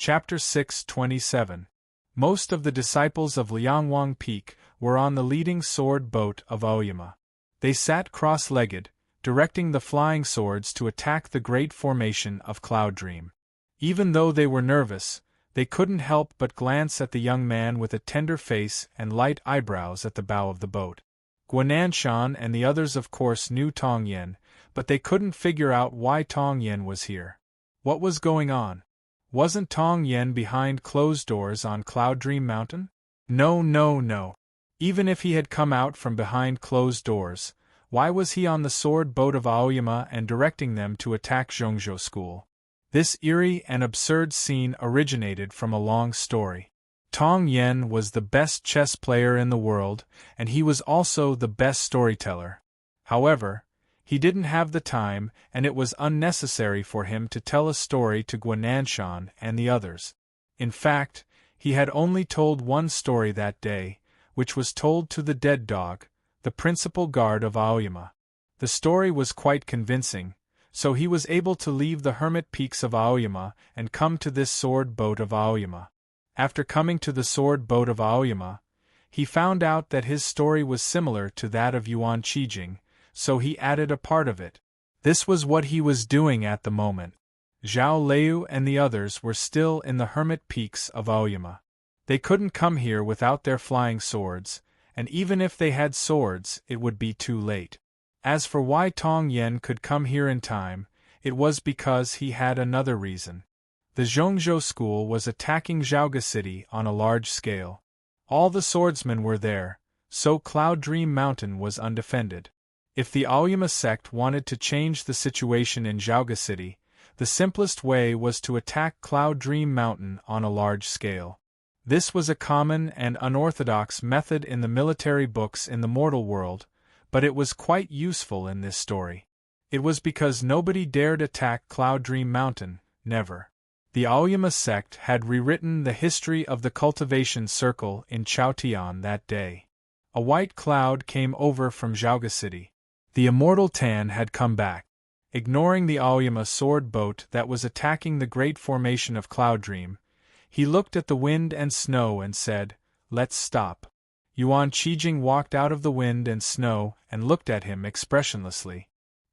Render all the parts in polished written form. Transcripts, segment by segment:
Chapter 6:27. Most of the disciples of Liangwang Peak were on the leading sword boat of Aoyama. They sat cross-legged, directing the flying swords to attack the great formation of Cloud Dream. Even though they were nervous, they couldn't help but glance at the young man with a tender face and light eyebrows at the bow of the boat. Guananshan and the others of course knew Tong Yen, but they couldn't figure out why Tong Yen was here. What was going on? Wasn't Tong Yen behind closed doors on Cloud Dream Mountain? No. Even if he had come out from behind closed doors, why was he on the sword boat of Aoyama and directing them to attack Zhongzhou School? This eerie and absurd scene originated from a long story. Tong Yen was the best chess player in the world, and he was also the best storyteller. However, he didn't have the time, and it was unnecessary for him to tell a story to Guananshan and the others. In fact, he had only told one story that day, which was told to the dead dog, the principal guard of Aoyama. The story was quite convincing, so he was able to leave the hermit peaks of Aoyama and come to this sword boat of Aoyama. After coming to the sword boat of Aoyama, he found out that his story was similar to that of Yuan Qijing, so he added a part of it. This was what he was doing at the moment. Zhao Liu and the others were still in the hermit peaks of Aoyama. They couldn't come here without their flying swords, and even if they had swords, it would be too late. As for why Tong Yen could come here in time, it was because he had another reason. The Zhongzhou School was attacking Zhaoga City on a large scale. All the swordsmen were there, so Cloud Dream Mountain was undefended. If the Aoyama sect wanted to change the situation in Zhaoga City, the simplest way was to attack Cloud Dream Mountain on a large scale. This was a common and unorthodox method in the military books in the mortal world, but it was quite useful in this story. It was because nobody dared attack Cloud Dream Mountain, never. The Aoyama sect had rewritten the history of the cultivation circle in Chaotian that day. A white cloud came over from Zhaoga City. The immortal Tan had come back. Ignoring the Aoyama sword boat that was attacking the great formation of Cloud Dream, he looked at the wind and snow and said, "Let's stop." Yuan Qijing walked out of the wind and snow and looked at him expressionlessly.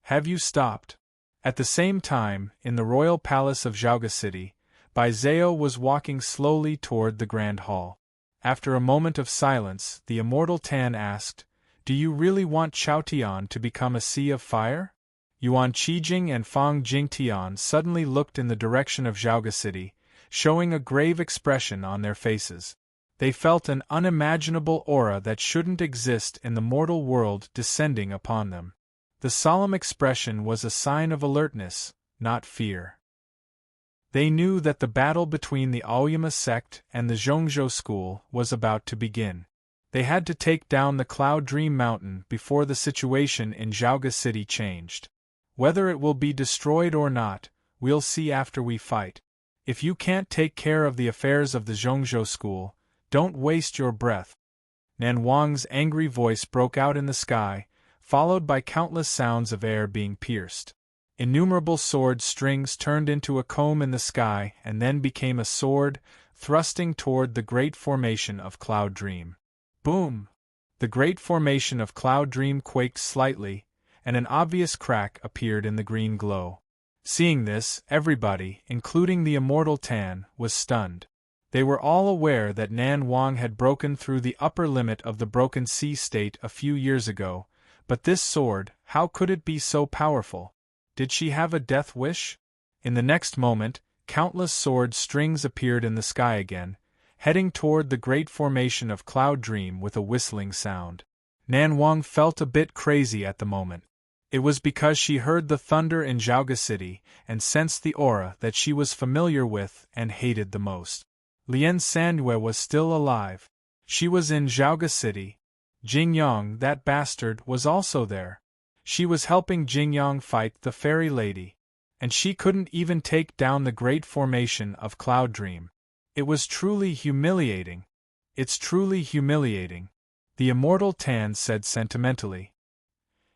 "Have you stopped?" At the same time, in the royal palace of Zhaoga City, Bai Zhao was walking slowly toward the grand hall. After a moment of silence, the immortal Tan asked, "Do you really want Chaotian to become a sea of fire?" Yuan Qijing and Fang Jingtian suddenly looked in the direction of Zhaoga City, showing a grave expression on their faces. They felt an unimaginable aura that shouldn't exist in the mortal world descending upon them. The solemn expression was a sign of alertness, not fear. They knew that the battle between the Aoyama sect and the Zhongzhou School was about to begin. They had to take down the Cloud Dream Mountain before the situation in Zhaoga City changed. Whether it will be destroyed or not, we'll see after we fight. If you can't take care of the affairs of the Zhongzhou School, don't waste your breath. Nan Wang's angry voice broke out in the sky, followed by countless sounds of air being pierced. Innumerable sword strings turned into a comb in the sky and then became a sword, thrusting toward the great formation of Cloud Dream. Boom! The great formation of Cloud Dream quaked slightly, and an obvious crack appeared in the green glow. Seeing this, everybody, including the immortal Tan, was stunned. They were all aware that Nan Wang had broken through the upper limit of the Broken Sea state a few years ago, but this sword, how could it be so powerful? Did she have a death wish? In the next moment, countless sword strings appeared in the sky again, heading toward the great formation of Cloud Dream with a whistling sound. Nan Wang felt a bit crazy at the moment. It was because she heard the thunder in Zhaoga City and sensed the aura that she was familiar with and hated the most. Lian Sanyue was still alive. She was in Zhaoga City. Jingyang, that bastard, was also there. She was helping Jingyang fight the fairy lady. And she couldn't even take down the great formation of Cloud Dream. It was truly humiliating. It's truly humiliating, the immortal Tan said sentimentally.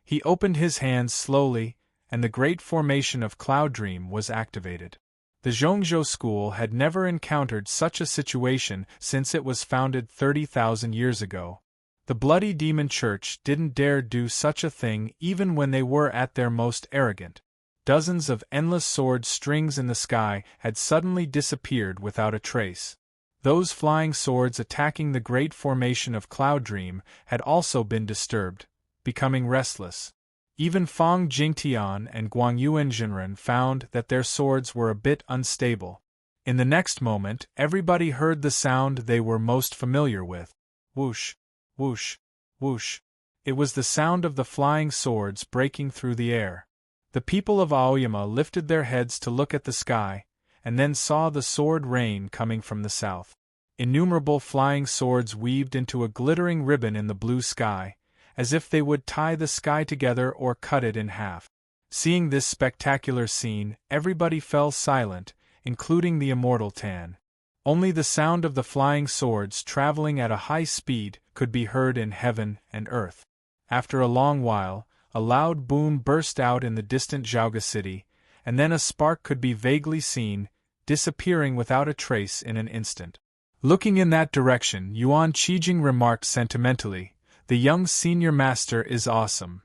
He opened his hands slowly, and the great formation of Cloud Dream was activated. The Zhongzhou school had never encountered such a situation since it was founded 30,000 years ago. The bloody demon church didn't dare do such a thing even when they were at their most arrogant. Dozens of endless sword strings in the sky had suddenly disappeared without a trace. Those flying swords attacking the great formation of Cloud Dream had also been disturbed, becoming restless. Even Fang Jingtian and Guangyuan Jinren found that their swords were a bit unstable. In the next moment, everybody heard the sound they were most familiar with. Whoosh, whoosh, whoosh. It was the sound of the flying swords breaking through the air. The people of Aoyama lifted their heads to look at the sky, and then saw the sword rain coming from the south. Innumerable flying swords weaved into a glittering ribbon in the blue sky, as if they would tie the sky together or cut it in half. Seeing this spectacular scene, everybody fell silent, including the immortal Tan. Only the sound of the flying swords traveling at a high speed could be heard in heaven and earth. After a long while, a loud boom burst out in the distant Zhaoga city, and then a spark could be vaguely seen, disappearing without a trace in an instant. Looking in that direction, Yuan Qijing remarked sentimentally, "The young senior master is awesome.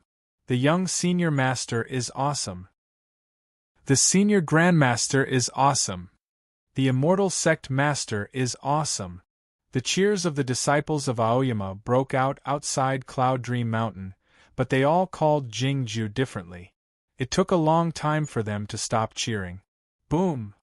The young senior master is awesome. The senior grandmaster is awesome. The immortal sect master is awesome." The cheers of the disciples of Aoyama broke out outside Cloud Dream Mountain, but they all called Jingju differently. It took a long time for them to stop cheering. Boom!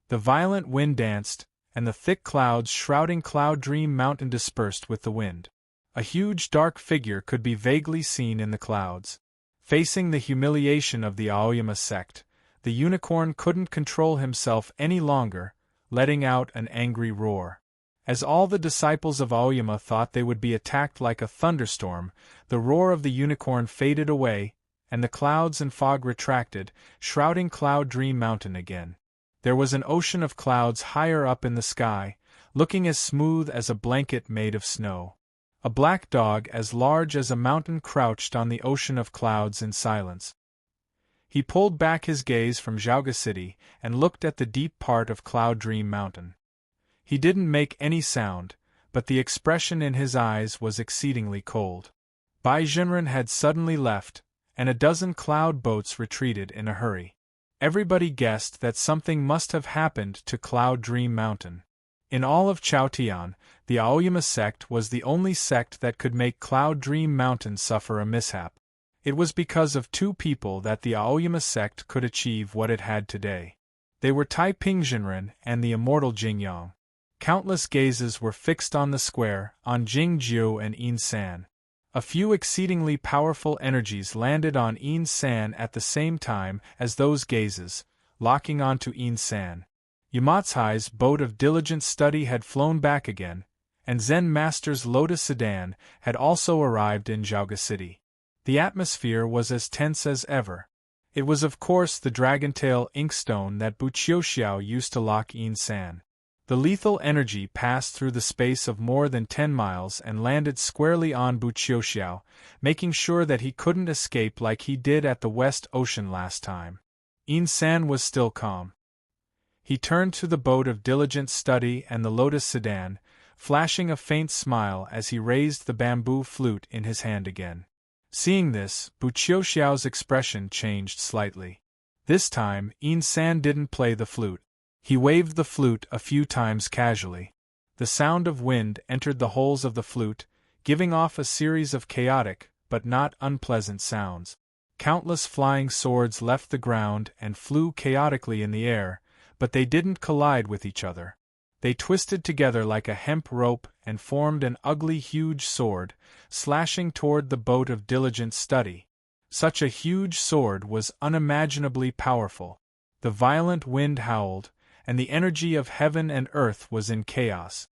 The violent wind danced, and the thick clouds shrouding Cloud Dream Mountain dispersed with the wind. A huge dark figure could be vaguely seen in the clouds. Facing the humiliation of the Aoyama sect, the unicorn couldn't control himself any longer, letting out an angry roar. As all the disciples of Aoyama thought they would be attacked like a thunderstorm, the roar of the unicorn faded away, and the clouds and fog retracted, shrouding Cloud Dream Mountain again. There was an ocean of clouds higher up in the sky, looking as smooth as a blanket made of snow. A black dog as large as a mountain crouched on the ocean of clouds in silence. He pulled back his gaze from Zhaoga City and looked at the deep part of Cloud Dream Mountain. He didn't make any sound, but the expression in his eyes was exceedingly cold. Bai Jinren had suddenly left, and a dozen cloud boats retreated in a hurry. Everybody guessed that something must have happened to Cloud Dream Mountain. In all of Chaotian, the Aoyama sect was the only sect that could make Cloud Dream Mountain suffer a mishap. It was because of two people that the Aoyama sect could achieve what it had today. They were Tai Ping Jinren and the immortal Jingyang. Countless gazes were fixed on the square, on Jingjiu and Yin San. A few exceedingly powerful energies landed on Yin San at the same time as those gazes, locking onto Yin San. Yamatsai's boat of diligent study had flown back again, and Zen Master's Lotus Sedan had also arrived in Zhaoga City. The atmosphere was as tense as ever. It was of course the dragontail inkstone that Buqiuxiao used to lock Yin San. The lethal energy passed through the space of more than 10 miles and landed squarely on Buqiuxiao, making sure that he couldn't escape like he did at the West Ocean last time. Yin San was still calm. He turned to the boat of diligent study and the Lotus Sedan, flashing a faint smile as he raised the bamboo flute in his hand again. Seeing this, Buqiuxiao's expression changed slightly. This time, Yin San didn't play the flute. He waved the flute a few times casually. The sound of wind entered the holes of the flute, giving off a series of chaotic, but not unpleasant sounds. Countless flying swords left the ground and flew chaotically in the air, but they didn't collide with each other. They twisted together like a hemp rope and formed an ugly huge sword, slashing toward the boat of diligent study. Such a huge sword was unimaginably powerful. The violent wind howled, and the energy of heaven and earth was in chaos.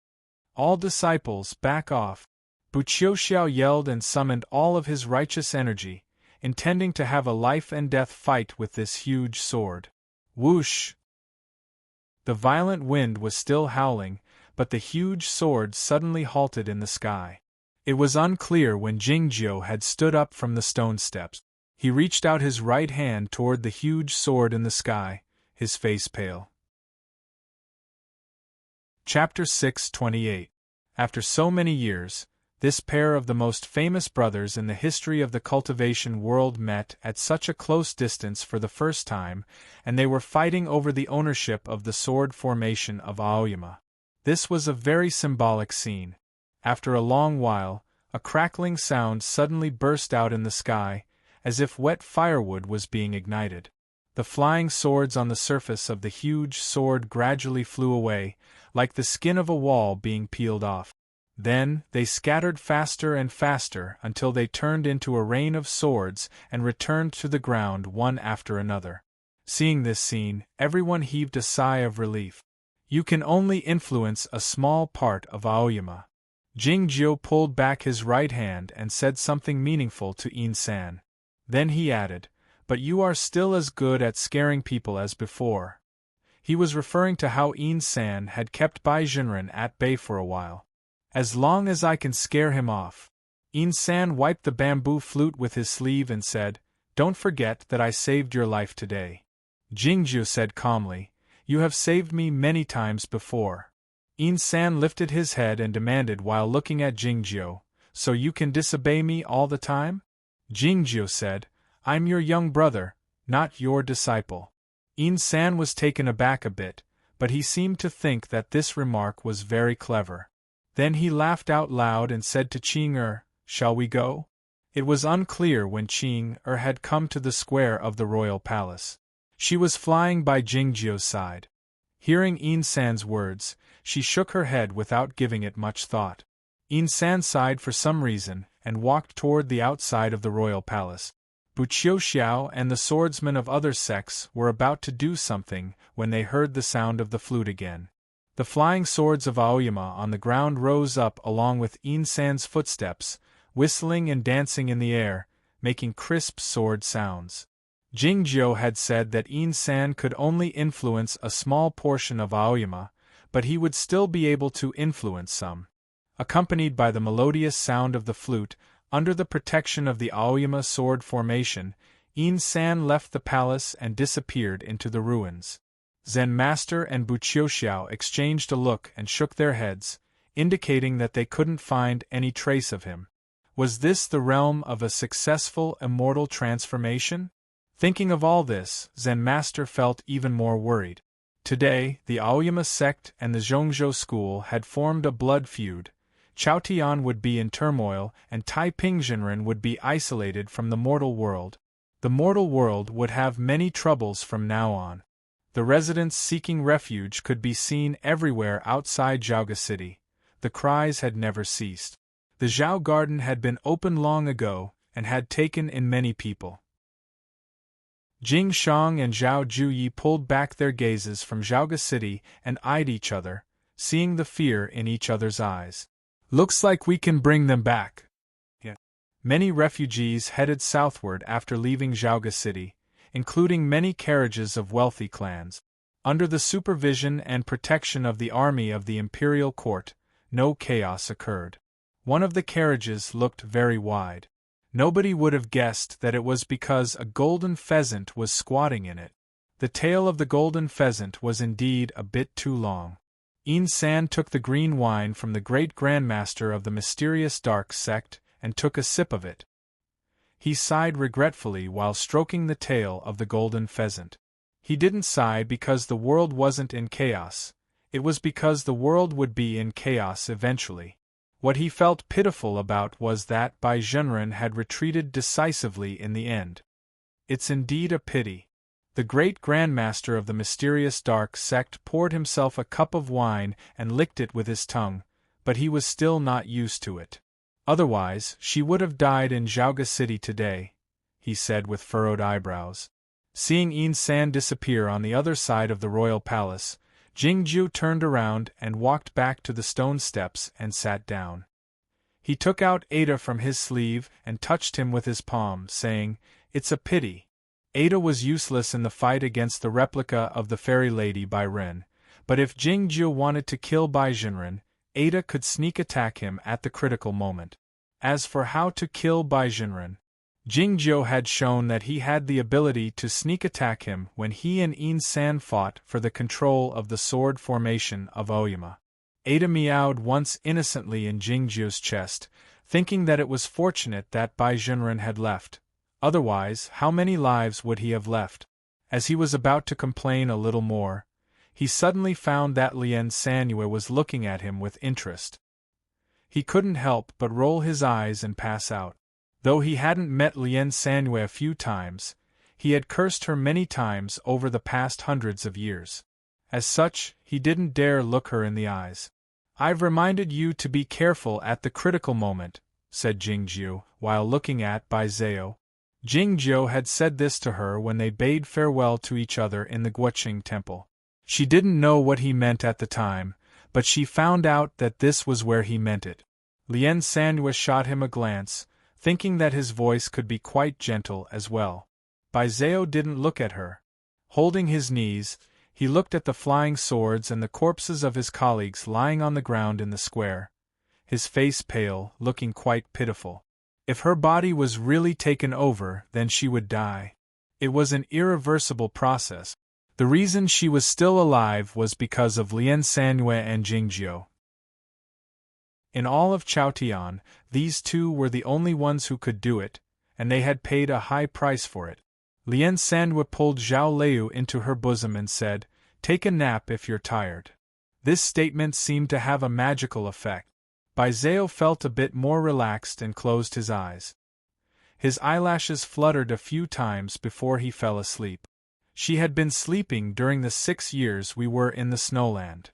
"All disciples, back off!" Buqiuxiao yelled and summoned all of his righteous energy, intending to have a life-and-death fight with this huge sword. Whoosh! The violent wind was still howling, but the huge sword suddenly halted in the sky. It was unclear when Jingjiu had stood up from the stone steps. He reached out his right hand toward the huge sword in the sky, his face pale. Chapter 628. After so many years, this pair of the most famous brothers in the history of the cultivation world met at such a close distance for the first time, and they were fighting over the ownership of the sword formation of Aoyama. This was a very symbolic scene. After a long while, a crackling sound suddenly burst out in the sky, as if wet firewood was being ignited. The flying swords on the surface of the huge sword gradually flew away, like the skin of a wall being peeled off. Then, they scattered faster and faster until they turned into a rain of swords and returned to the ground one after another. Seeing this scene, everyone heaved a sigh of relief. You can only influence a small part of Aoyama. Jingjiu pulled back his right hand and said something meaningful to In-san. Then he added, "But you are still as good at scaring people as before." He was referring to how In-san had kept Bai Jinren at bay for a while. "As long as I can scare him off." In-san wiped the bamboo flute with his sleeve and said, "Don't forget that I saved your life today." Jingjiu said calmly, "You have saved me many times before." In-san lifted his head and demanded while looking at Jingjiu, "So you can disobey me all the time?" Jingjiu said, "I'm your young brother, not your disciple." In-san was taken aback a bit, but he seemed to think that this remark was very clever. Then he laughed out loud and said to Ching-er, "Shall we go?" It was unclear when Ching-er had come to the square of the royal palace. She was flying by Jingjiu's side. Hearing In-san's words, she shook her head without giving it much thought. In-san sighed for some reason, and walked toward the outside of the royal palace. Buqiu and the swordsmen of other sects were about to do something when they heard the sound of the flute again. The flying swords of Aoyama on the ground rose up along with In-san's footsteps, whistling and dancing in the air, making crisp sword sounds. Jingjiu had said that In-san could only influence a small portion of Aoyama, but he would still be able to influence some. Accompanied by the melodious sound of the flute, under the protection of the Aoyama sword formation, In-san left the palace and disappeared into the ruins. Zen Master and Buqiu exchanged a look and shook their heads, indicating that they couldn't find any trace of him. Was this the realm of a successful immortal transformation? Thinking of all this, Zen Master felt even more worried. Today, the Aoyama sect and the Zhongzhou school had formed a blood feud. Chaotian would be in turmoil and Taiping Jinren would be isolated from the mortal world. The mortal world would have many troubles from now on. The residents seeking refuge could be seen everywhere outside Zhaoga City. The cries had never ceased. The Zhao Garden had been opened long ago and had taken in many people. Jing Shang and Zhao Juyi pulled back their gazes from Zhaoga City and eyed each other, seeing the fear in each other's eyes. "Looks like we can bring them back." Yeah. Many refugees headed southward after leaving Zhaoga City, including many carriages of wealthy clans. Under the supervision and protection of the army of the imperial court, no chaos occurred. One of the carriages looked very wide. Nobody would have guessed that it was because a golden pheasant was squatting in it. The tail of the golden pheasant was indeed a bit too long. In-san took the green wine from the great grandmaster of the mysterious dark sect and took a sip of it. He sighed regretfully while stroking the tail of the golden pheasant. He didn't sigh because the world wasn't in chaos, it was because the world would be in chaos eventually. What he felt pitiful about was that Bai Jinren had retreated decisively in the end. It's indeed a pity. The great grandmaster of the mysterious dark sect poured himself a cup of wine and licked it with his tongue, but he was still not used to it. "Otherwise, she would have died in Zhaoga City today," he said with furrowed eyebrows. Seeing In-san disappear on the other side of the royal palace, Jingjiu turned around and walked back to the stone steps and sat down. He took out Ada from his sleeve and touched him with his palm, saying, "It's a pity." Ada was useless in the fight against the replica of the fairy lady Bai Ren, but if Jingjiu wanted to kill Bai Jinren, Ada could sneak attack him at the critical moment. As for how to kill Bai Jinren, Jingjiu had shown that he had the ability to sneak attack him when he and In-san fought for the control of the sword formation of Aoyama. Ada meowed once innocently in Jingjiu's chest, thinking that it was fortunate that Bai Junren had left. Otherwise, how many lives would he have left? As he was about to complain a little more, he suddenly found that Lien Sanyue was looking at him with interest. He couldn't help but roll his eyes and pass out. Though he hadn't met Lien Sanyue a few times, he had cursed her many times over the past hundreds of years. As such, he didn't dare look her in the eyes. "I've reminded you to be careful at the critical moment," said Jingjiu, while looking at Bai Zhao. Jingjiu had said this to her when they bade farewell to each other in the Guoqing temple. She didn't know what he meant at the time, but she found out that this was where he meant it. Lien Sanyue shot him a glance, thinking that his voice could be quite gentle as well. Bai Zhao didn't look at her. Holding his knees, he looked at the flying swords and the corpses of his colleagues lying on the ground in the square, his face pale, looking quite pitiful. If her body was really taken over, then she would die. It was an irreversible process. The reason she was still alive was because of Lien Sanyue and Jingjiu. In all of Chaotian, these two were the only ones who could do it, and they had paid a high price for it. Lien Sanyue pulled Zhao Leu into her bosom and said, "Take a nap if you're tired." This statement seemed to have a magical effect. Bai Zhao felt a bit more relaxed and closed his eyes. His eyelashes fluttered a few times before he fell asleep. She had been sleeping during the 6 years we were in the snowland.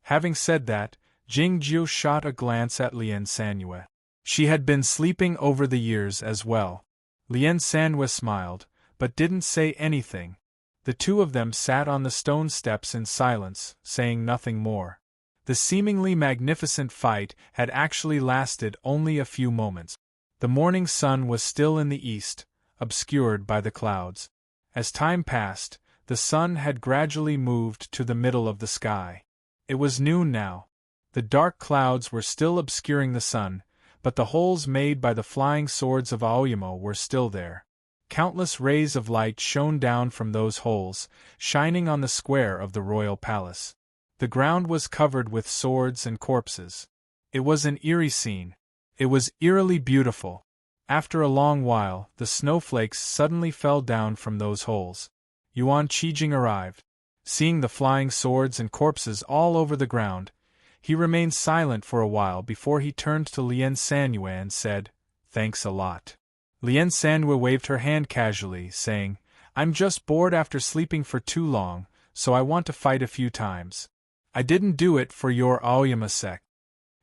Having said that, Jingjiu shot a glance at Lien Sanyue. She had been sleeping over the years as well. Lien Sanyue smiled, but didn't say anything. The two of them sat on the stone steps in silence, saying nothing more. The seemingly magnificent fight had actually lasted only a few moments. The morning sun was still in the east, obscured by the clouds. As time passed, the sun had gradually moved to the middle of the sky. It was noon now. The dark clouds were still obscuring the sun, but the holes made by the flying swords of Aoyama were still there. Countless rays of light shone down from those holes, shining on the square of the royal palace. The ground was covered with swords and corpses. It was an eerie scene. It was eerily beautiful. After a long while, the snowflakes suddenly fell down from those holes. Yuan Qijing arrived. Seeing the flying swords and corpses all over the ground, he remained silent for a while before he turned to Lien Sanyue and said, "Thanks a lot." Lien Sanyue waved her hand casually, saying, "I'm just bored after sleeping for too long, so I want to fight a few times. I didn't do it for your Aoyama sect."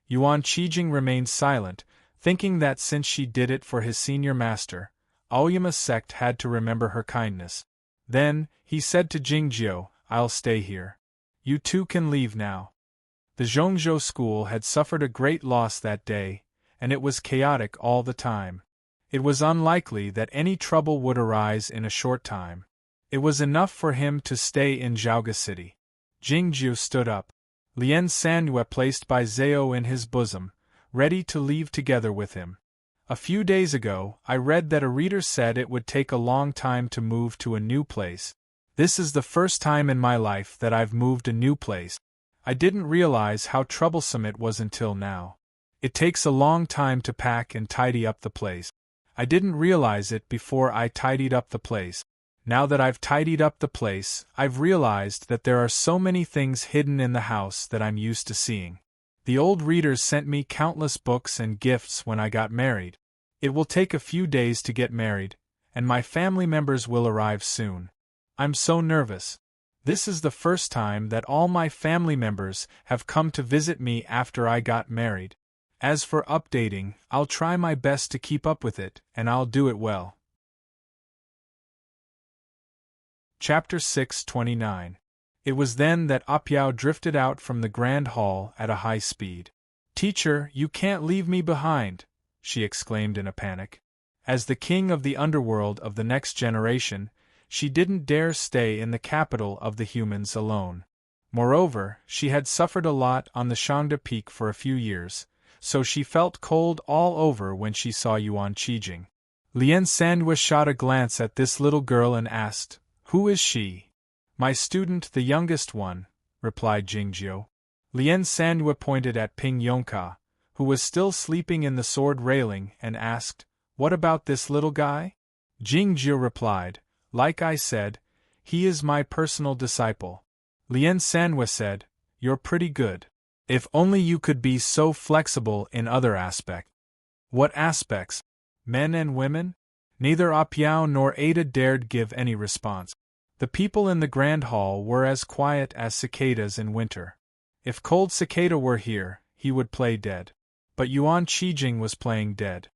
Yuan Qijing remained silent, thinking that since she did it for his senior master, Aoyama's sect had to remember her kindness. Then, he said to Jingjiu, "I'll stay here. You two can leave now." The Zhongzhou school had suffered a great loss that day, and it was chaotic all the time. It was unlikely that any trouble would arise in a short time. It was enough for him to stay in Zhaoga City. Jingjiu stood up. Lien Sanyue placed Bai Zhao in his bosom, ready to leave together with him. A few days ago, I read that a reader said it would take a long time to move to a new place. This is the first time in my life that I've moved a new place. I didn't realize how troublesome it was until now. It takes a long time to pack and tidy up the place. I didn't realize it before I tidied up the place. Now that I've tidied up the place, I've realized that there are so many things hidden in the house that I'm used to seeing. The old readers sent me countless books and gifts when I got married. It will take a few days to get married, and my family members will arrive soon. I'm so nervous. This is the first time that all my family members have come to visit me after I got married. As for updating, I'll try my best to keep up with it, and I'll do it well. Chapter 629. It was then that Apiao drifted out from the grand hall at a high speed. "Teacher, you can't leave me behind," she exclaimed in a panic. As the king of the underworld of the next generation, she didn't dare stay in the capital of the humans alone. Moreover, she had suffered a lot on the Shangda Peak for a few years, so she felt cold all over when she saw Yuan Qijing. Lien Sanyue shot a glance at this little girl and asked, "Who is she?" "My student, the youngest one," replied Jingjiu. Lien Sanhua pointed at Ping Yongka, who was still sleeping in the sword railing, and asked, "What about this little guy?" Jing Jiu replied, "Like I said, he is my personal disciple." Lien Sanhua said, "You're pretty good. If only you could be so flexible in other aspects." "What aspects? Men and women?" Neither Apiao nor Ada dared give any response. The people in the grand hall were as quiet as cicadas in winter. If Cold Cicada were here, he would play dead. But Yuan Qijing was playing dead.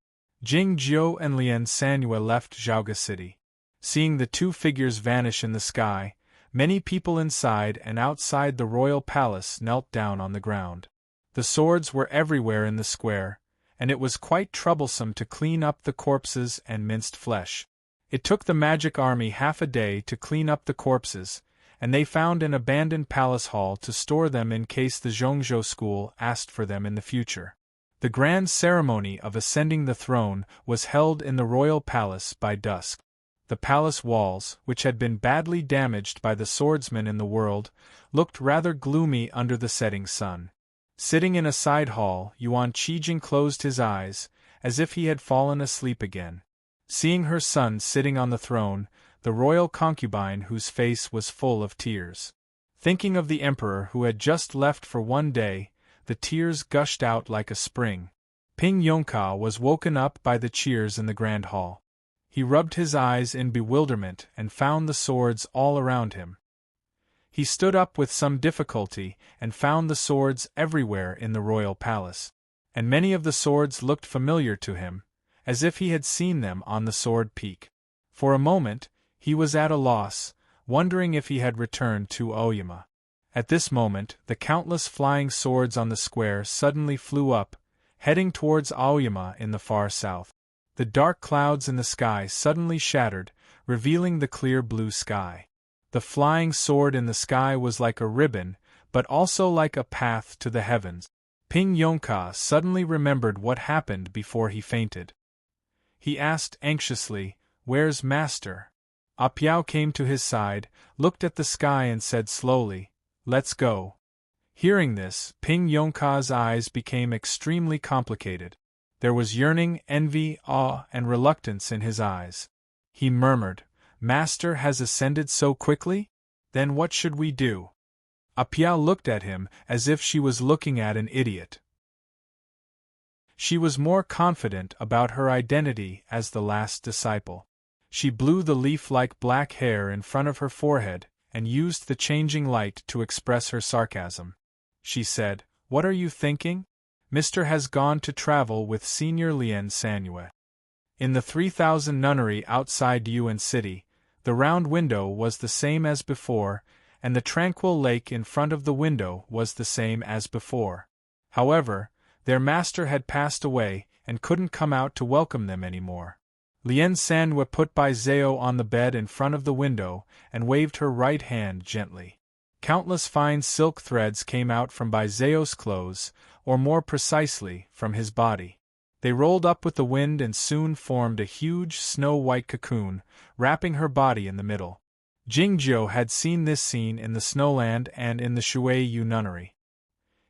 Jing Jiu and Lien Sanhua left Zhaoga City. Seeing the two figures vanish in the sky, many people inside and outside the royal palace knelt down on the ground. The swords were everywhere in the square, and it was quite troublesome to clean up the corpses and minced flesh. It took the magic army half a day to clean up the corpses, and they found an abandoned palace hall to store them in case the Zhongzhou school asked for them in the future. The grand ceremony of ascending the throne was held in the royal palace by dusk. The palace walls, which had been badly damaged by the swordsmen in the world, looked rather gloomy under the setting sun. Sitting in a side hall, Yuan Qijing closed his eyes, as if he had fallen asleep again. Seeing her son sitting on the throne, the royal concubine whose face was full of tears. Thinking of the emperor who had just left for one day, the tears gushed out like a spring. Ping Yongka was woken up by the cheers in the grand hall. He rubbed his eyes in bewilderment and found the swords all around him. He stood up with some difficulty and found the swords everywhere in the royal palace. And many of the swords looked familiar to him, as if he had seen them on the sword peak. For a moment, he was at a loss, wondering if he had returned to Aoyama. At this moment, the countless flying swords on the square suddenly flew up, heading towards Aoyama in the far south. The dark clouds in the sky suddenly shattered, revealing the clear blue sky. The flying sword in the sky was like a ribbon, but also like a path to the heavens. Ping Yongka suddenly remembered what happened before he fainted. He asked anxiously, "Where's Master?" Apiao came to his side, looked at the sky and said slowly, "Let's go." Hearing this, Ping Yongka's eyes became extremely complicated. There was yearning, envy, awe, and reluctance in his eyes. He murmured, "Master has ascended so quickly? Then what should we do?" Apiao looked at him as if she was looking at an idiot. She was more confident about her identity as the last disciple. She blew the leaf-like black hair in front of her forehead and used the changing light to express her sarcasm. She said, "What are you thinking? Mr. has gone to travel with Senior Lien Sanhua. In the 3000 nunnery outside Yuan City, the round window was the same as before, and the tranquil lake in front of the window was the same as before. However, their master had passed away and couldn't come out to welcome them anymore." Lien Sanhua put Bai Zhao on the bed in front of the window and waved her right hand gently. Countless fine silk threads came out from Bai Zhao's clothes, or more precisely, from his body. They rolled up with the wind and soon formed a huge snow-white cocoon, wrapping her body in the middle. Jingzhou had seen this scene in the Snowland and in the Shuiyu nunnery.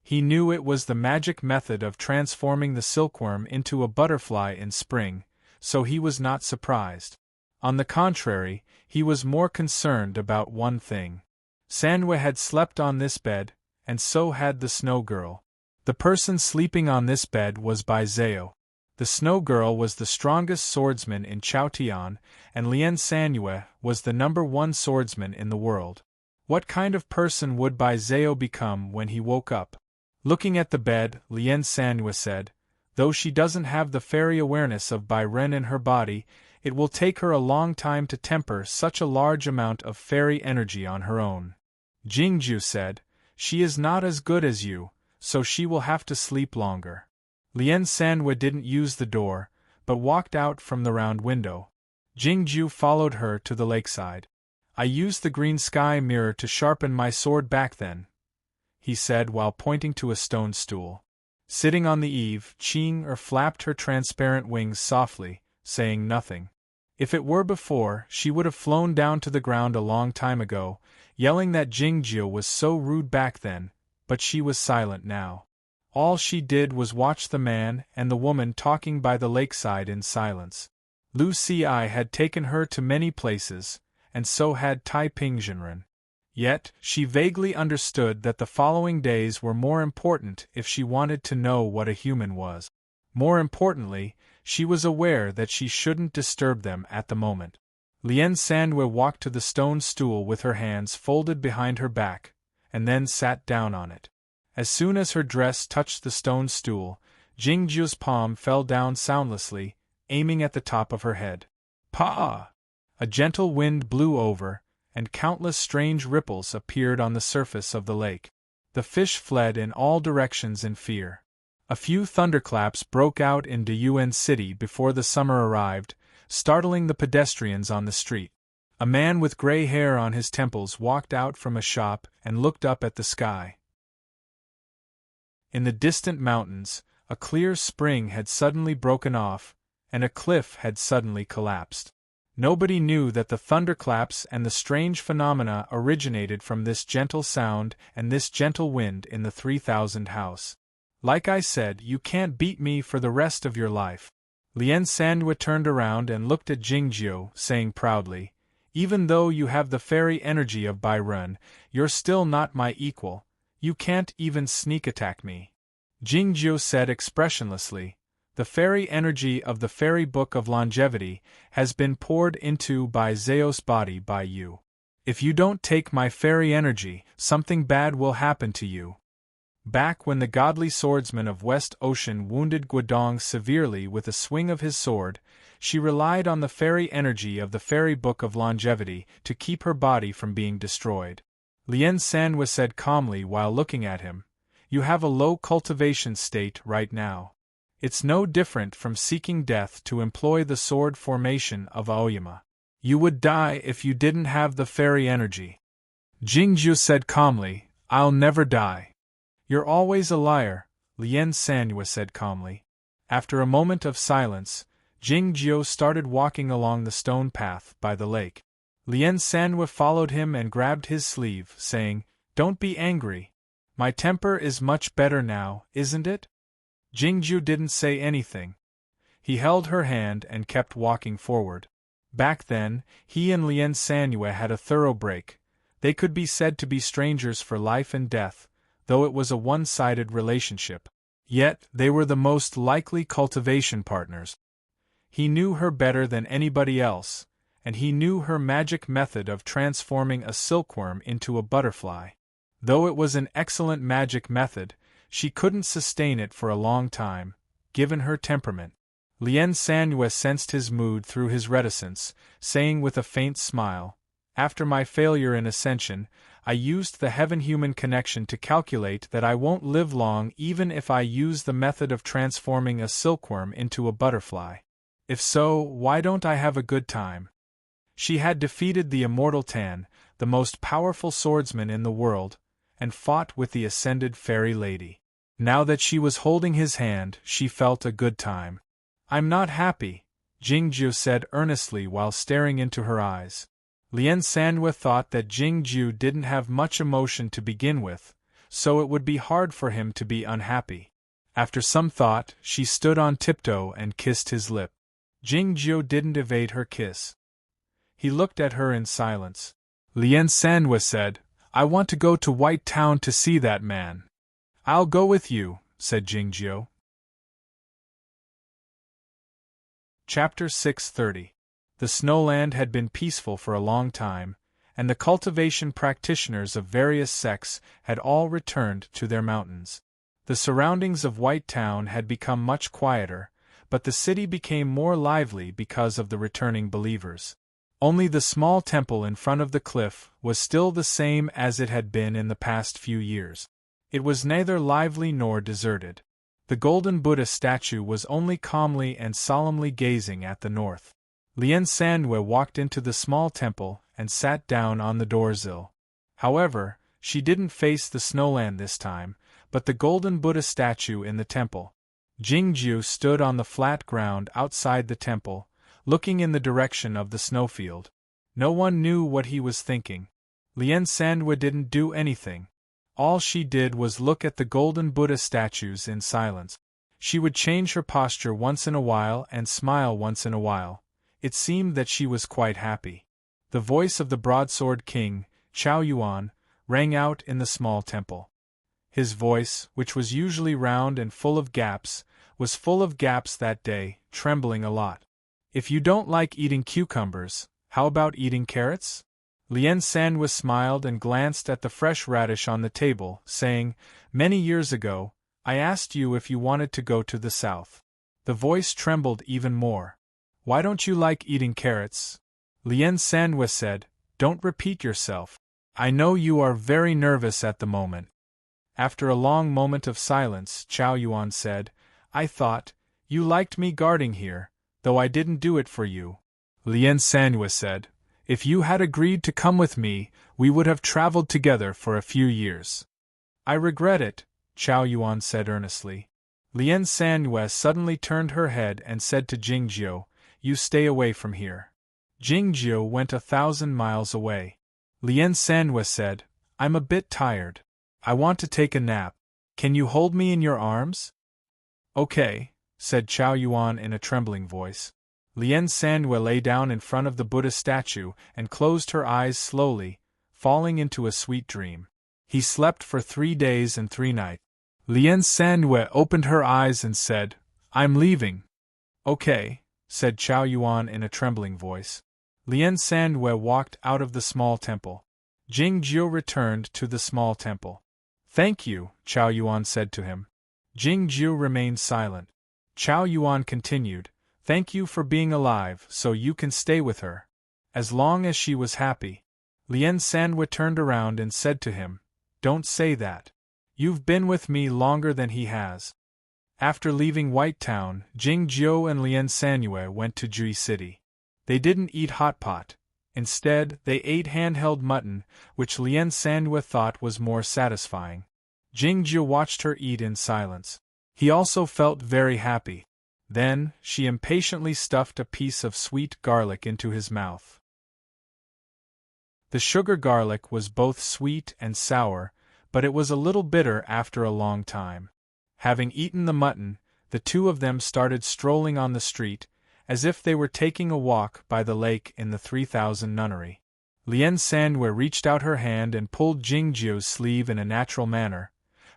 He knew it was the magic method of transforming the silkworm into a butterfly in spring, so he was not surprised. On the contrary, he was more concerned about one thing. Sanhua had slept on this bed, and so had the Snow Girl. The person sleeping on this bed was Bai Zhao. The Snow Girl was the strongest swordsman in Chaotian, and Lien Sanhua was the #1 swordsman in the world. What kind of person would Bai Zhao become when he woke up? Looking at the bed, Lien Sanhua said, "Though she doesn't have the fairy awareness of Bai Ren in her body, it will take her a long time to temper such a large amount of fairy energy on her own." Jingzhu said, "She is not as good as you, so she will have to sleep longer." Lien Sanhua didn't use the door, but walked out from the round window. Jingzhu followed her to the lakeside. "I used the green sky mirror to sharpen my sword back then," he said while pointing to a stone stool. Sitting on the eave, Qing flapped her transparent wings softly, saying nothing. If it were before, she would have flown down to the ground a long time ago, yelling that Jingzhu was so rude back then, but she was silent now. All she did was watch the man and the woman talking by the lakeside in silence. Lu Xi had taken her to many places, and so had Tai Pingzhenren. Yet, she vaguely understood that the following days were more important if she wanted to know what a human was. More importantly, she was aware that she shouldn't disturb them at the moment. Lien Sandwe walked to the stone stool with her hands folded behind her back, and then sat down on it. As soon as her dress touched the stone stool, Jingju's palm fell down soundlessly, aiming at the top of her head. Pa! A gentle wind blew over, and countless strange ripples appeared on the surface of the lake. The fish fled in all directions in fear. A few thunderclaps broke out in Diyuan City before the summer arrived, startling the pedestrians on the street. A man with gray hair on his temples walked out from a shop and looked up at the sky. In the distant mountains, a clear spring had suddenly broken off, and a cliff had suddenly collapsed. Nobody knew that the thunderclaps and the strange phenomena originated from this gentle sound and this gentle wind in the 3000 house. Like I said, you can't beat me for the rest of your life. Lien Sandwe turned around and looked at Jingjiu, saying proudly, even though you have the fairy energy of Bairun, you're still not my equal. You can't even sneak attack me. Jingjiu said expressionlessly, the fairy energy of the fairy book of longevity has been poured into by Zeos' body by you. If you don't take my fairy energy, something bad will happen to you. Back when the godly swordsman of West Ocean wounded Guodong severely with a swing of his sword, she relied on the fairy energy of the fairy book of longevity to keep her body from being destroyed. Lien Sandwe said calmly while looking at him, you have a low cultivation state right now. It's no different from seeking death to employ the sword formation of Aoyama. You would die if you didn't have the fairy energy. Jingju said calmly, I'll never die. You're always a liar, Lien Sandwe said calmly. After a moment of silence, Jingjiu started walking along the stone path by the lake. Lien Sandwe followed him and grabbed his sleeve, saying, don't be angry. My temper is much better now, isn't it? Jingju didn't say anything. He held her hand and kept walking forward. Back then, he and Lien Sandwe had a thorough break. They could be said to be strangers for life and death, though it was a one-sided relationship. Yet, they were the most likely cultivation partners. He knew her better than anybody else, and he knew her magic method of transforming a silkworm into a butterfly. Though it was an excellent magic method, she couldn't sustain it for a long time, given her temperament. Lien Sandwe sensed his mood through his reticence, saying with a faint smile, after my failure in Ascension, I used the heaven-human connection to calculate that I won't live long even if I use the method of transforming a silkworm into a butterfly. If so, why don't I have a good time? She had defeated the immortal Tan, the most powerful swordsman in the world, and fought with the ascended fairy lady. Now that she was holding his hand, she felt a good time. I'm not happy, Jingju said earnestly while staring into her eyes. Lien Sandwe thought that Jingju didn't have much emotion to begin with, so it would be hard for him to be unhappy. After some thought, she stood on tiptoe and kissed his lip. Jingju didn't evade her kiss. He looked at her in silence. Lien Sandwe said, I want to go to White Town to see that man. I'll go with you, said Jingjiu. Chapter 630. The snowland had been peaceful for a long time, and the cultivation practitioners of various sects had all returned to their mountains. The surroundings of White Town had become much quieter, but the city became more lively because of the returning believers. Only the small temple in front of the cliff was still the same as it had been in the past few years. It was neither lively nor deserted. The golden Buddha statue was only calmly and solemnly gazing at the north. Lien Sandwe walked into the small temple and sat down on the doorsill. However, she didn't face the snowland this time, but the golden Buddha statue in the temple. Jingju stood on the flat ground outside the temple, looking in the direction of the snowfield. No one knew what he was thinking. Lien Sandwe didn't do anything. All she did was look at the golden Buddha statues in silence. She would change her posture once in a while and smile once in a while. It seemed that she was quite happy. The voice of the Broadsword King, Chao Yuan, rang out in the small temple. His voice, which was usually round and full of gaps, was full of gaps that day, trembling a lot. If you don't like eating cucumbers, how about eating carrots? Lien Sanwa smiled and glanced at the fresh radish on the table, saying, "Many years ago, I asked you if you wanted to go to the south." The voice trembled even more. "Why don't you like eating carrots?" Lien Sanwa said, "Don't repeat yourself. I know you are very nervous at the moment." After a long moment of silence, Chao Yuan said, "I thought you liked me guarding here, though I didn't do it for you." Lien Sanwa said, "If you had agreed to come with me, we would have traveled together for a few years." "I regret it," Chao Yuan said earnestly. Lien Sanwa suddenly turned her head and said to Jingjiu, "You stay away from here." Jingjiu went 1,000 miles away. Lien Sanwa said, "I'm a bit tired. I want to take a nap. Can you hold me in your arms?" "Okay," said Chao Yuan in a trembling voice. Lien Sanwa lay down in front of the Buddha statue and closed her eyes slowly, falling into a sweet dream. He slept for 3 days and 3 nights. Lien Sanwa opened her eyes and said, "I'm leaving." "Okay," said Chao Yuan in a trembling voice. Lien Sanwa walked out of the small temple. Jingjiu returned to the small temple. "Thank you," Chao Yuan said to him. Jingjiu remained silent. Chao Yuan continued, "Thank you for being alive so you can stay with her. As long as she was happy." Lien Sanwa turned around and said to him, "Don't say that. You've been with me longer than he has." After leaving White Town, Jingjiu and Lien Sanwa went to Jui City. They didn't eat hot pot. Instead, they ate handheld mutton, which Lien Sanwa thought was more satisfying. Jingjiu watched her eat in silence. He also felt very happy. Then, she impatiently stuffed a piece of sweet garlic into his mouth. The sugar garlic was both sweet and sour, but it was a little bitter after a long time. Having eaten the mutton, the two of them started strolling on the street, as if they were taking a walk by the lake in the 3000 nunnery. Lien Sanwa reached out her hand and pulled Jingjiu's sleeve in a natural manner,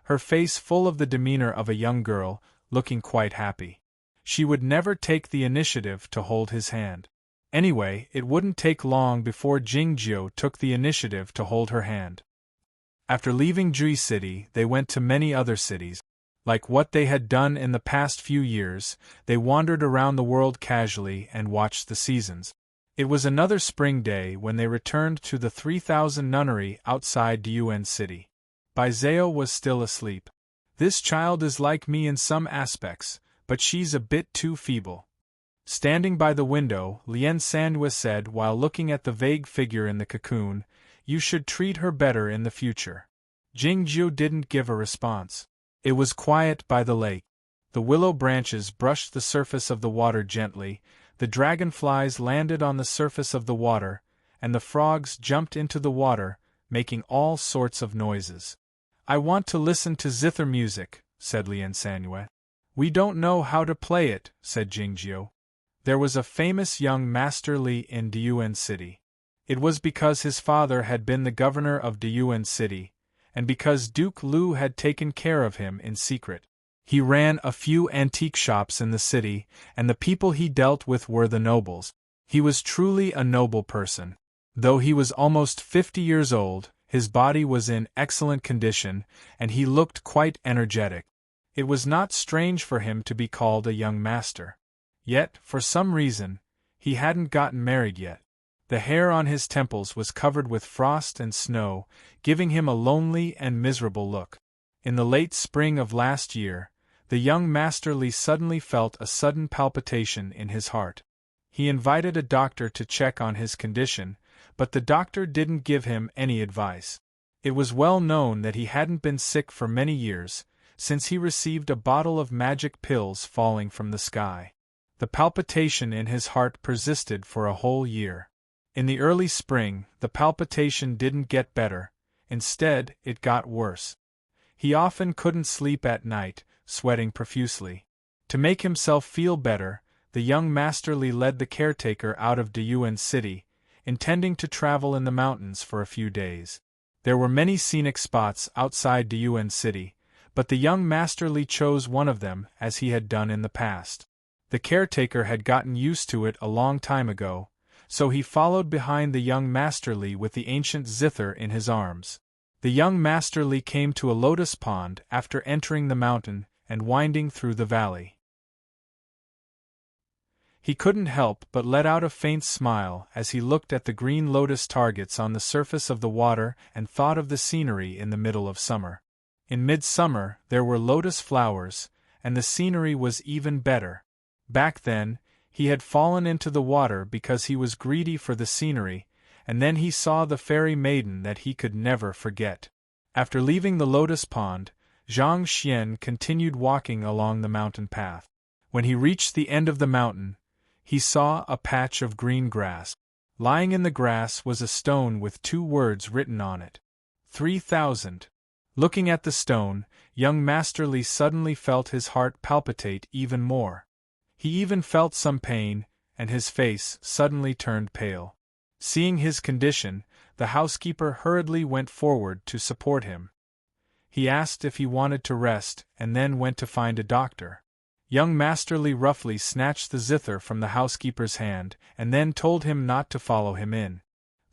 her face full of the demeanor of a young girl, looking quite happy. She would never take the initiative to hold his hand. Anyway, it wouldn't take long before Jingjiu took the initiative to hold her hand. After leaving Jui City, they went to many other cities. Like what they had done in the past few years, they wandered around the world casually and watched the seasons. It was another spring day when they returned to the 3000 nunnery outside Diyuan City. Baizao was still asleep. "This child is like me in some aspects, but she's a bit too feeble." Standing by the window, Lien Sanwa said while looking at the vague figure in the cocoon, "You should treat her better in the future." Jingjiu didn't give a response. It was quiet by the lake. The willow branches brushed the surface of the water gently, the dragonflies landed on the surface of the water, and the frogs jumped into the water, making all sorts of noises. "I want to listen to zither music," said Lien Sanwa. "We don't know how to play it," said Jingjiu. There was a famous young Master Li in Diyuan City. It was because his father had been the governor of Diyuan City, and because Duke Lu had taken care of him in secret. He ran a few antique shops in the city, and the people he dealt with were the nobles. He was truly a noble person. Though he was almost 50 years old, his body was in excellent condition, and he looked quite energetic. It was not strange for him to be called a young master. Yet, for some reason, he hadn't gotten married yet. The hair on his temples was covered with frost and snow, giving him a lonely and miserable look. In the late spring of last year, the young Master Li suddenly felt a sudden palpitation in his heart. He invited a doctor to check on his condition, but the doctor didn't give him any advice. It was well known that he hadn't been sick for many years, since he received a bottle of magic pills falling from the sky. The palpitation in his heart persisted for a whole year. In the early spring, the palpitation didn't get better, Instead, it got worse. He often couldn't sleep at night, sweating profusely. To make himself feel better, the young masterly led the caretaker out of Diyuan City, intending to travel in the mountains for a few days. There were many scenic spots outside Diyuan City, but the young masterly chose one of them as he had done in the past. The caretaker had gotten used to it a long time ago, so he followed behind the young masterly with the ancient zither in his arms. The young masterly came to a lotus pond after entering the mountain and winding through the valley. He couldn't help but let out a faint smile as he looked at the green lotus targets on the surface of the water and thought of the scenery in the middle of summer. In midsummer there were lotus flowers, and the scenery was even better. Back then, he had fallen into the water because he was greedy for the scenery, and then he saw the fairy maiden that he could never forget. After leaving the lotus pond, Zhang Xian continued walking along the mountain path. When he reached the end of the mountain, he saw a patch of green grass. Lying in the grass was a stone with 2 words written on it. 3,000. Looking at the stone, young Masterly suddenly felt his heart palpitate even more. He even felt some pain, and his face suddenly turned pale. Seeing his condition, the housekeeper hurriedly went forward to support him. He asked if he wanted to rest and then went to find a doctor. Young Masterly roughly snatched the zither from the housekeeper's hand and then told him not to follow him in.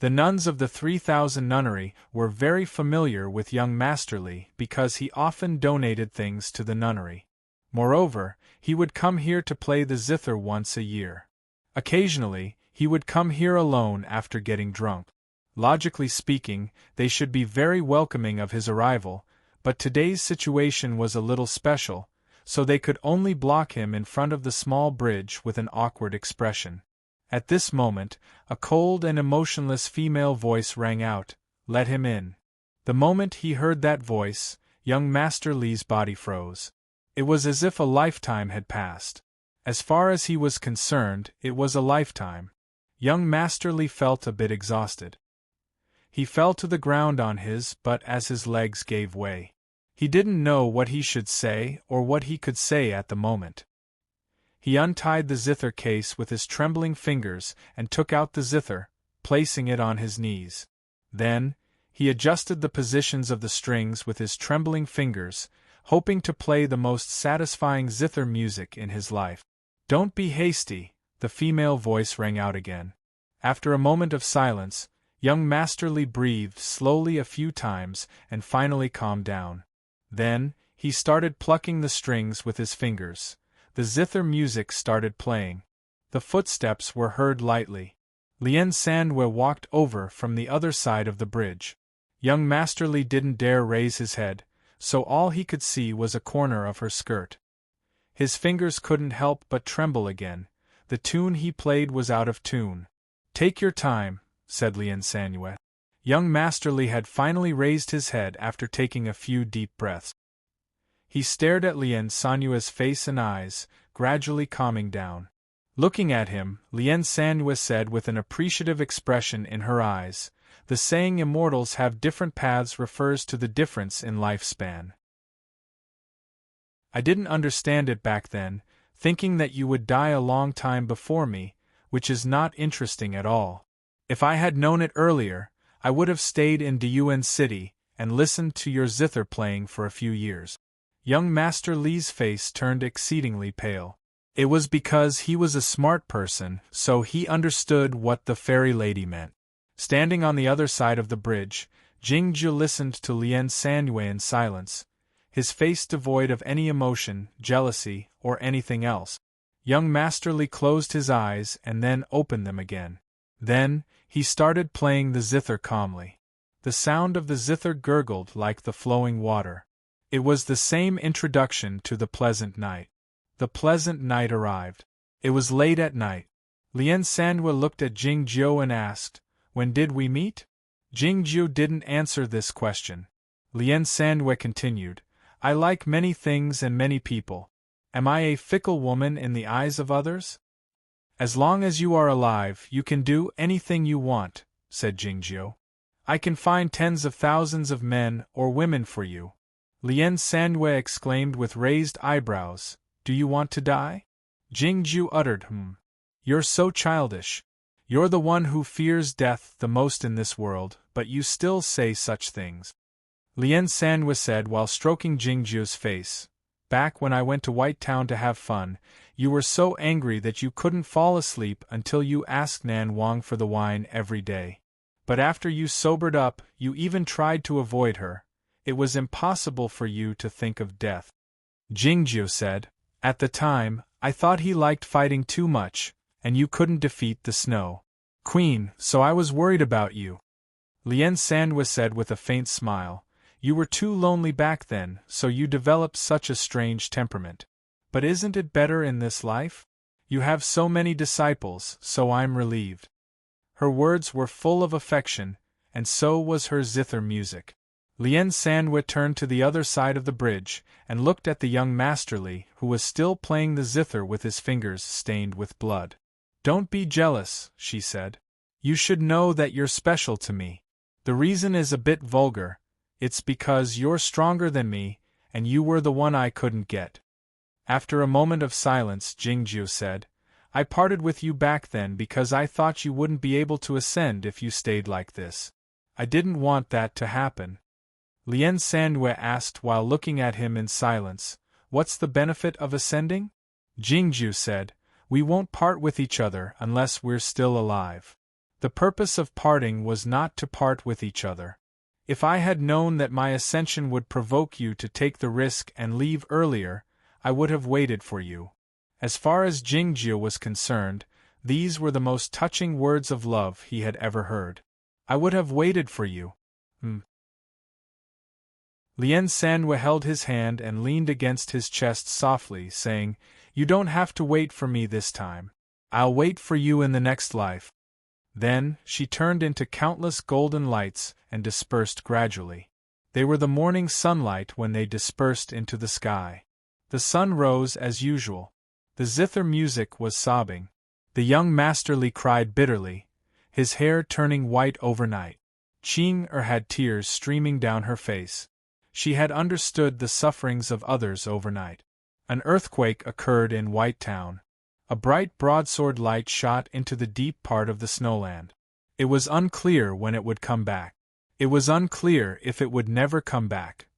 The nuns of the 3,000 nunnery were very familiar with young Masterly because he often donated things to the nunnery. Moreover, he would come here to play the zither once a year. Occasionally, he would come here alone after getting drunk. Logically speaking, they should be very welcoming of his arrival, but today's situation was a little special, so they could only block him in front of the small bridge with an awkward expression. At this moment, a cold and emotionless female voice rang out, "Let him in." The moment he heard that voice, young Master Li's body froze. It was as if a lifetime had passed. As far as he was concerned, it was a lifetime. Young Master Li felt a bit exhausted. He fell to the ground on his butt as his legs gave way. He didn't know what he should say or what he could say at the moment. He untied the zither case with his trembling fingers and took out the zither, placing it on his knees. Then, he adjusted the positions of the strings with his trembling fingers, hoping to play the most satisfying zither music in his life. "Don't be hasty," the female voice rang out again. After a moment of silence, young Master Li breathed slowly a few times and finally calmed down. Then, he started plucking the strings with his fingers. The zither music started playing. The footsteps were heard lightly. Lien Sandwe walked over from the other side of the bridge. Young Master Li didn't dare raise his head, so all he could see was a corner of her skirt. His fingers couldn't help but tremble again. The tune he played was out of tune. "Take your time," said Lien Sandwe. Young Master Li had finally raised his head after taking a few deep breaths. He stared at Lien Sandwe's face and eyes, gradually calming down. Looking at him, Lien Sandwe said with an appreciative expression in her eyes, "The saying immortals have different paths refers to the difference in lifespan. I didn't understand it back then, thinking that you would die a long time before me, which is not interesting at all. If I had known it earlier, I would have stayed in Diyuan City and listened to your zither playing for a few years." Young Master Li's face turned exceedingly pale. It was because he was a smart person, so he understood what the fairy lady meant. Standing on the other side of the bridge, Jingju listened to Lien Sandwe in silence, his face devoid of any emotion, jealousy, or anything else. Young Master Li closed his eyes and then opened them again. Then, he started playing the zither calmly. The sound of the zither gurgled like the flowing water. It was the same introduction to the pleasant night. The pleasant night arrived. It was late at night. Lien Sandwe looked at Jingjiu and asked, "When did we meet?" Jingjiu didn't answer this question. Lien Sandwe continued, "I like many things and many people. Am I a fickle woman in the eyes of others?" "As long as you are alive, you can do anything you want," said Jingjiu. I can find tens of thousands of men or women for you. Lien Sandue exclaimed with raised eyebrows, Do you want to die? Jingju uttered, You're so childish. You're the one who fears death the most in this world, but you still say such things. Lien Sandue said while stroking Jingju's face, Back when I went to White Town to have fun, you were so angry that you couldn't fall asleep until you asked Nan Wang for the wine every day. But after you sobered up, you even tried to avoid her. It was impossible for you to think of death. Jingju said, At the time, I thought he liked fighting too much, and you couldn't defeat the Snow Queen, so I was worried about you. Lien Sandue said with a faint smile, You were too lonely back then, so you developed such a strange temperament. But isn't it better in this life? You have so many disciples, so I'm relieved. Her words were full of affection, and so was her zither music. Lien Sandue turned to the other side of the bridge, and looked at the young masterly, who was still playing the zither with his fingers stained with blood. Don't be jealous, she said. You should know that you're special to me. The reason is a bit vulgar. It's because you're stronger than me, and you were the one I couldn't get. After a moment of silence, Jingju said, I parted with you back then because I thought you wouldn't be able to ascend if you stayed like this. I didn't want that to happen. Lien Sandue asked while looking at him in silence, What's the benefit of ascending? Jingju said, We won't part with each other unless we're still alive. The purpose of parting was not to part with each other. If I had known that my ascension would provoke you to take the risk and leave earlier, I would have waited for you. As far as Jingju was concerned, these were the most touching words of love he had ever heard. I would have waited for you. Lien Sandue held his hand and leaned against his chest softly, saying, You don't have to wait for me this time. I'll wait for you in the next life. Then, she turned into countless golden lights and dispersed gradually. They were the morning sunlight when they dispersed into the sky. The sun rose as usual. The zither music was sobbing. The young masterly cried bitterly, his hair turning white overnight. Ching-er had tears streaming down her face. She had understood the sufferings of others overnight. An earthquake occurred in White Town. A bright broadsword light shot into the deep part of the snowland. It was unclear when it would come back. It was unclear if it would never come back.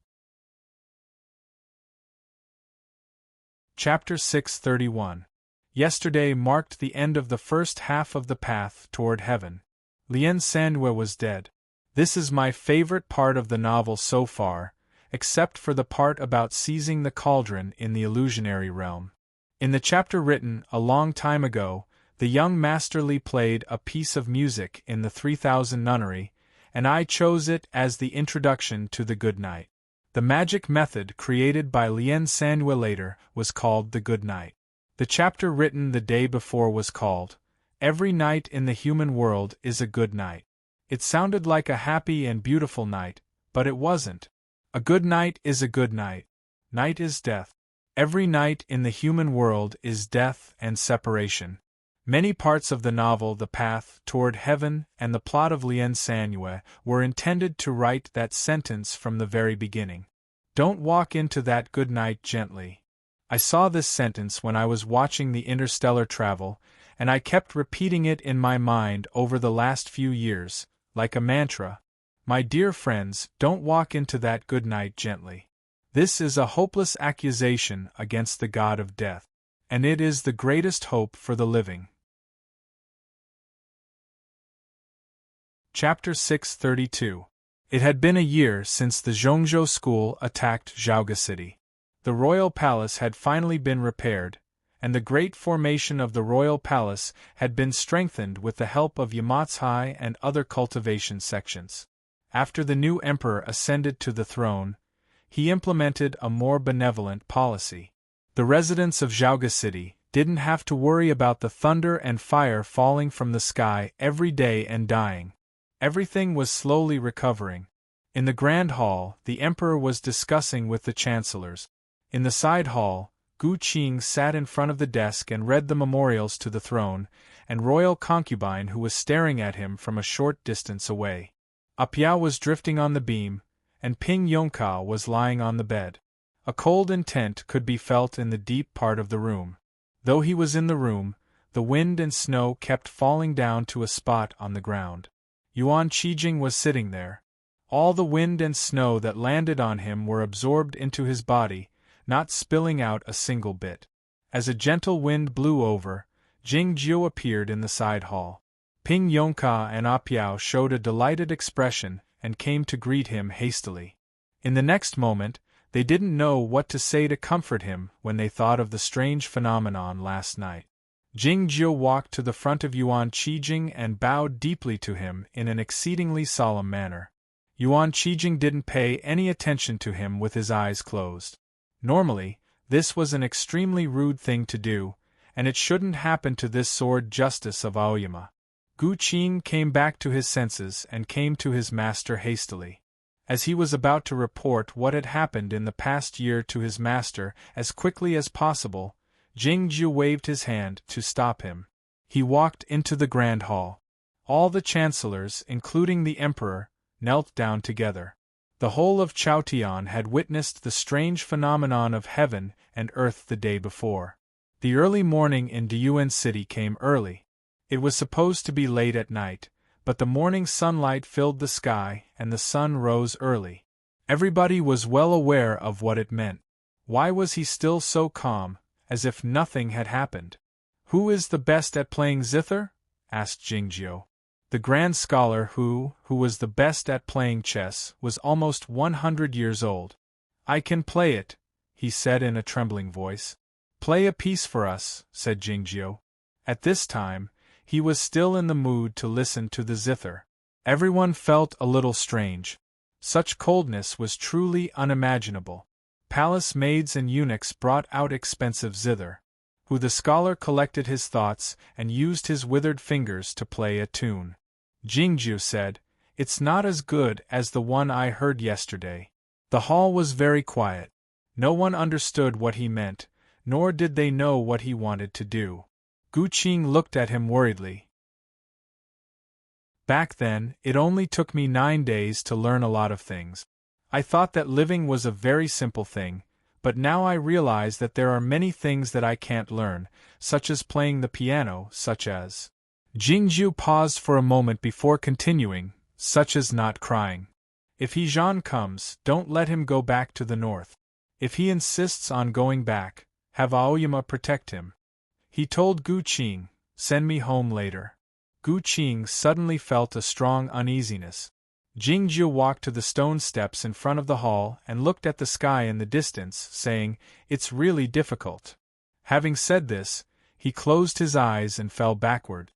Chapter 631. Yesterday marked the end of the first half of the path toward heaven. Lien Sandue was dead. This is my favorite part of the novel so far, except for the part about seizing the cauldron in the illusionary realm. In the chapter written a long time ago, the young masterly played a piece of music in the 3000 nunnery, and I chose it as the introduction to the Good Night. The magic method created by Lien Sandue later was called the Good Night. The chapter written the day before was called, Every Night in the Human World is a Good Night. It sounded like a happy and beautiful night, but it wasn't. A good night is a good night. Night is death. Every night in the human world is death and separation. Many parts of the novel The Path Toward Heaven and the plot of Lien Sandue were intended to write that sentence from the very beginning. Don't walk into that good night gently. I saw this sentence when I was watching the interstellar travel, and I kept repeating it in my mind over the last few years, like a mantra. My dear friends, don't walk into that good night gently. This is a hopeless accusation against the god of death, and it is the greatest hope for the living. Chapter 632. It had been a year since the Zhongzhou school attacked Zhaoga City. The royal palace had finally been repaired, and the great formation of the royal palace had been strengthened with the help of Yamatsai and other cultivation sections. After the new emperor ascended to the throne, he implemented a more benevolent policy. The residents of Zhaoga City didn't have to worry about the thunder and fire falling from the sky every day and dying. Everything was slowly recovering. In the Grand Hall, the emperor was discussing with the chancellors. In the side hall, Gu Qing sat in front of the desk and read the memorials to the throne, and royal concubine who was staring at him from a short distance away. Apiao was drifting on the beam, and Ping Yongka was lying on the bed. A cold intent could be felt in the deep part of the room. Though he was in the room, the wind and snow kept falling down to a spot on the ground. Yuan Qijing was sitting there. All the wind and snow that landed on him were absorbed into his body, not spilling out a single bit. As a gentle wind blew over, Jing Jiu appeared in the side hall. Ping Yongka and Apiao showed a delighted expression and came to greet him hastily. In the next moment, they didn't know what to say to comfort him when they thought of the strange phenomenon last night. Jing Jiu walked to the front of Yuan Qijing and bowed deeply to him in an exceedingly solemn manner. Yuan Qijing didn't pay any attention to him with his eyes closed. Normally, this was an extremely rude thing to do, and it shouldn't happen to this sword justice of Aoyama. Gu Qin came back to his senses and came to his master hastily. As he was about to report what had happened in the past year to his master as quickly as possible, Jing Jiu waved his hand to stop him. He walked into the grand hall. All the chancellors, including the emperor, knelt down together. The whole of Chaotian had witnessed the strange phenomenon of heaven and earth the day before. The early morning in Diyuan City came early. It was supposed to be late at night, but the morning sunlight filled the sky and the sun rose early. Everybody was well aware of what it meant. Why was he still so calm, as if nothing had happened? "Who is the best at playing zither?" asked Jingjiu. The grand scholar who was the best at playing chess, was almost 100 years old. "I can play it," he said in a trembling voice. "Play a piece for us," said Jingjiu. At this time, he was still in the mood to listen to the zither. Everyone felt a little strange. Such coldness was truly unimaginable. Palace maids and eunuchs brought out expensive zither. The scholar collected his thoughts and used his withered fingers to play a tune. Jingjiu said, "It's not as good as the one I heard yesterday." The hall was very quiet. No one understood what he meant, nor did they know what he wanted to do. Gu Qing looked at him worriedly. "Back then, it only took me 9 days to learn a lot of things. I thought that living was a very simple thing, but now I realize that there are many things that I can't learn, such as playing the piano, such as—" Jingjiu paused for a moment before continuing, "such as not crying. If Hejan comes, don't let him go back to the north. If he insists on going back, have Aoyama protect him." He told Gu Qing, "Send me home later." Gu Qing suddenly felt a strong uneasiness. Jingjiu walked to the stone steps in front of the hall and looked at the sky in the distance, saying, "It's really difficult." Having said this, he closed his eyes and fell backward.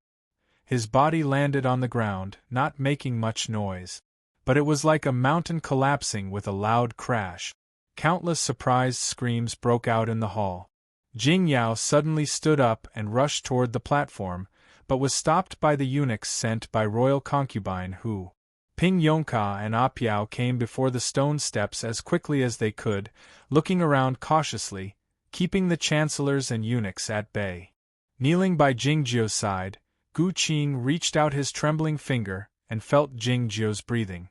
His body landed on the ground, not making much noise. But it was like a mountain collapsing with a loud crash. Countless surprised screams broke out in the hall. Jing Yao suddenly stood up and rushed toward the platform, but was stopped by the eunuchs sent by royal concubine who. Ping Yongka and Apiao came before the stone steps as quickly as they could, looking around cautiously, keeping the chancellors and eunuchs at bay. Kneeling by Jingjiu's side, Gu Qing reached out his trembling finger and felt Jingjiu's breathing.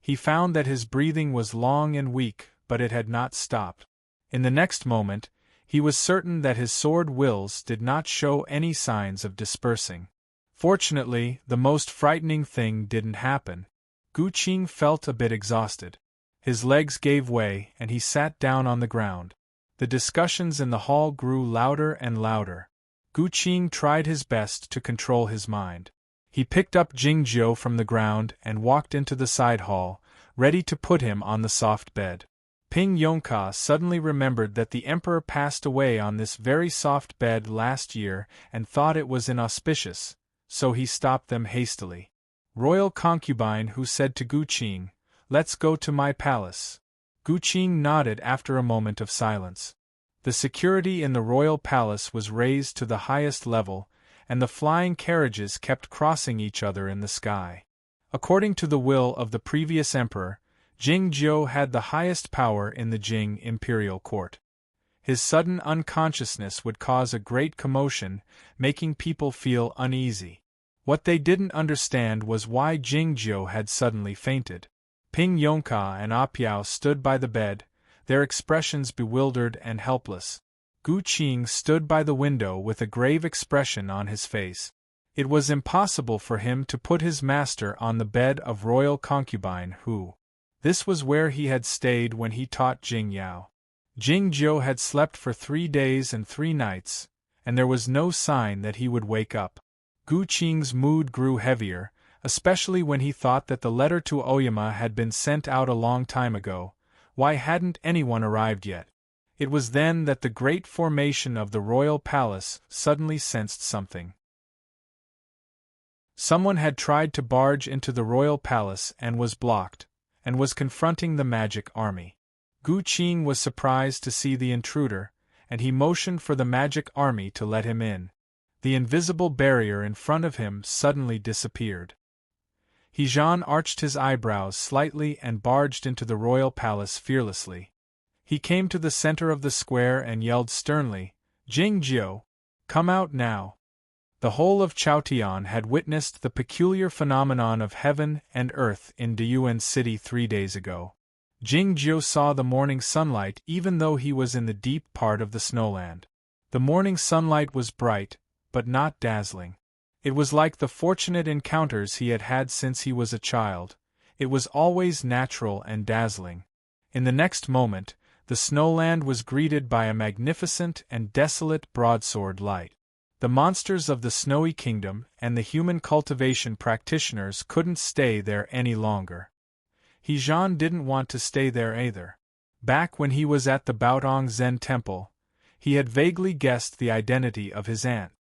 He found that his breathing was long and weak, but it had not stopped. In the next moment, he was certain that his sword wills did not show any signs of dispersing. Fortunately, the most frightening thing didn't happen. Gu Qing felt a bit exhausted. His legs gave way and he sat down on the ground. The discussions in the hall grew louder and louder. Gu Qing tried his best to control his mind. He picked up Jingjiu from the ground and walked into the side hall, ready to put him on the soft bed. Ping Yongka suddenly remembered that the emperor passed away on this very soft bed last year and thought it was inauspicious, so he stopped them hastily. Royal concubine who said to Gu Qing, "Let's go to my palace." Gu Qing nodded after a moment of silence. The security in the royal palace was raised to the highest level, and the flying carriages kept crossing each other in the sky. According to the will of the previous emperor, Jingjiu had the highest power in the Jing imperial court. His sudden unconsciousness would cause a great commotion, making people feel uneasy. What they didn't understand was why Jingjiu had suddenly fainted. Ping Yongka and Apiao stood by the bed, their expressions bewildered and helpless. Gu Qing stood by the window with a grave expression on his face. It was impossible for him to put his master on the bed of royal concubine who. This was where he had stayed when he taught Jing Yao. Jingjiu had slept for 3 days and 3 nights, and there was no sign that he would wake up. Gu Qing's mood grew heavier, especially when he thought that the letter to Oyama had been sent out a long time ago. Why hadn't anyone arrived yet? It was then that the great formation of the royal palace suddenly sensed something. Someone had tried to barge into the royal palace and was blocked, and was confronting the magic army. Gu Qing was surprised to see the intruder, and he motioned for the magic army to let him in. The invisible barrier in front of him suddenly disappeared. Hejan arched his eyebrows slightly and barged into the royal palace fearlessly. He came to the center of the square and yelled sternly, "Jingjiu, come out now!" The whole of Chaotian had witnessed the peculiar phenomenon of heaven and earth in Diyuan City 3 days ago. Jingjiu saw the morning sunlight even though he was in the deep part of the snowland. The morning sunlight was bright, but not dazzling. It was like the fortunate encounters he had had since he was a child. It was always natural and dazzling. In the next moment, the snowland was greeted by a magnificent and desolate broadsword light. The monsters of the Snowy Kingdom and the human cultivation practitioners couldn't stay there any longer. Hejan didn't want to stay there either. Back when he was at the Baotong Zen Temple, he had vaguely guessed the identity of his aunt.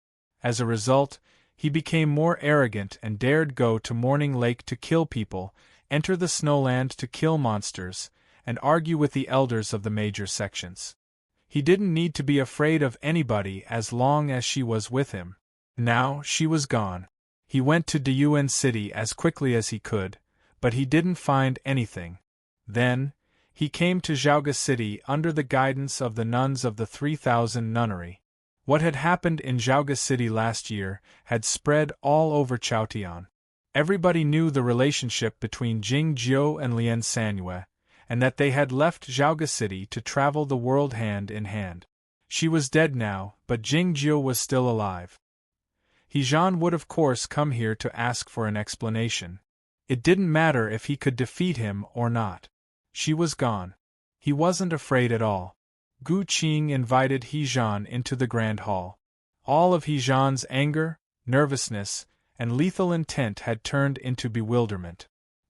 As a result, he became more arrogant and dared go to Morning Lake to kill people, enter the snowland to kill monsters, and argue with the elders of the major sections. He didn't need to be afraid of anybody as long as she was with him. Now she was gone. He went to Diyuan City as quickly as he could, but he didn't find anything. Then, he came to Zhaoga City under the guidance of the nuns of the 3000 nunnery. What had happened in Zhaoga City last year had spread all over Chaotian. Everybody knew the relationship between Jingjiu and Lian Sanyue, and that they had left Zhaoga City to travel the world hand in hand. She was dead now, but Jingjiu was still alive. Hejan would of course come here to ask for an explanation. It didn't matter if he could defeat him or not. She was gone. He wasn't afraid at all. Gu Qing invited Hejan into the grand hall. All of Hejan's anger, nervousness, and lethal intent had turned into bewilderment.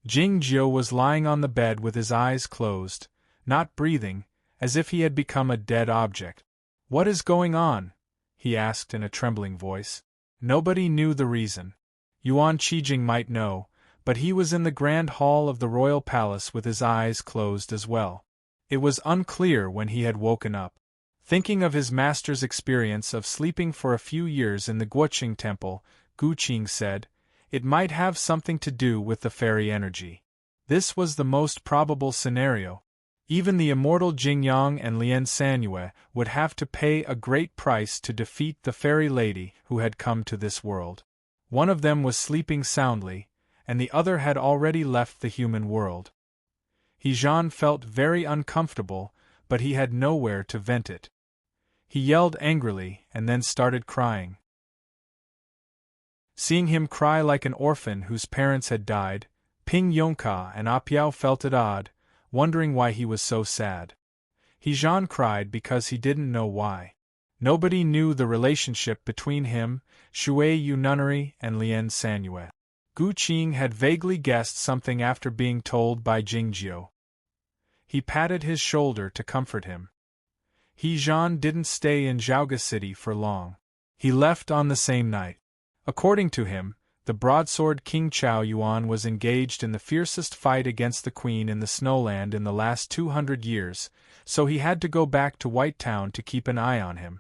Jingjiu was lying on the bed with his eyes closed, not breathing, as if he had become a dead object. "What is going on?" he asked in a trembling voice. Nobody knew the reason. Yuan Qijing might know, but he was in the grand hall of the royal palace with his eyes closed as well. It was unclear when he had woken up. Thinking of his master's experience of sleeping for a few years in the Guoqing temple, Gu Qing said, it might have something to do with the fairy energy. This was the most probable scenario. Even the immortal Jingyang and Lian Sanyue would have to pay a great price to defeat the fairy lady who had come to this world. One of them was sleeping soundly, and the other had already left the human world. Hejan felt very uncomfortable, but he had nowhere to vent it. He yelled angrily and then started crying. Seeing him cry like an orphan whose parents had died, Ping Yongka and Apiao felt it odd, wondering why he was so sad. Hejan cried because he didn't know why. Nobody knew the relationship between him, Shui Yu Nunnery, and Lian Sanyue. Gu Qing had vaguely guessed something after being told by Jingjiu. He patted his shoulder to comfort him. Hejan didn't stay in Zhaoga City for long. He left on the same night. According to him, the broadsword King Chao Yuan was engaged in the fiercest fight against the Queen in the Snowland in the last 200 years, so he had to go back to White Town to keep an eye on him.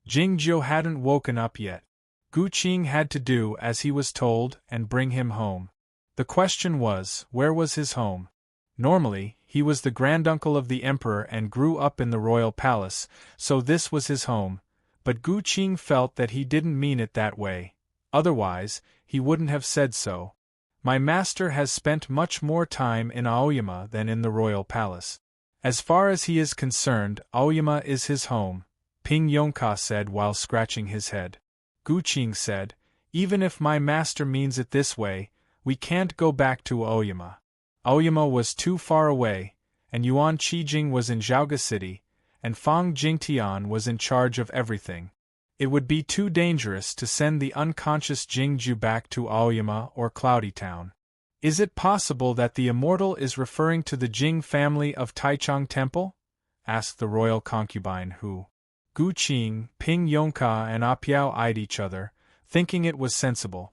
Jingjiu hadn't woken up yet. Gu Qing had to do as he was told and bring him home. The question was, where was his home? Normally, he was the granduncle of the emperor and grew up in the royal palace, so this was his home, but Gu Qing felt that he didn't mean it that way. Otherwise, he wouldn't have said so. My master has spent much more time in Aoyama than in the royal palace. As far as he is concerned, Aoyama is his home, Ping Yongka said while scratching his head. Gu Qing said, even if my master means it this way, we can't go back to Aoyama. Aoyama was too far away, and Yuan Qijing was in Zhaoga City, and Fang Jingtian was in charge of everything. It would be too dangerous to send the unconscious Jingju back to Aoyama or Cloudy Town. Is it possible that the immortal is referring to the Jing family of Taichung Temple? Asked the royal concubine who. Gu Qing, Ping Yongka and Apiao eyed each other, thinking it was sensible.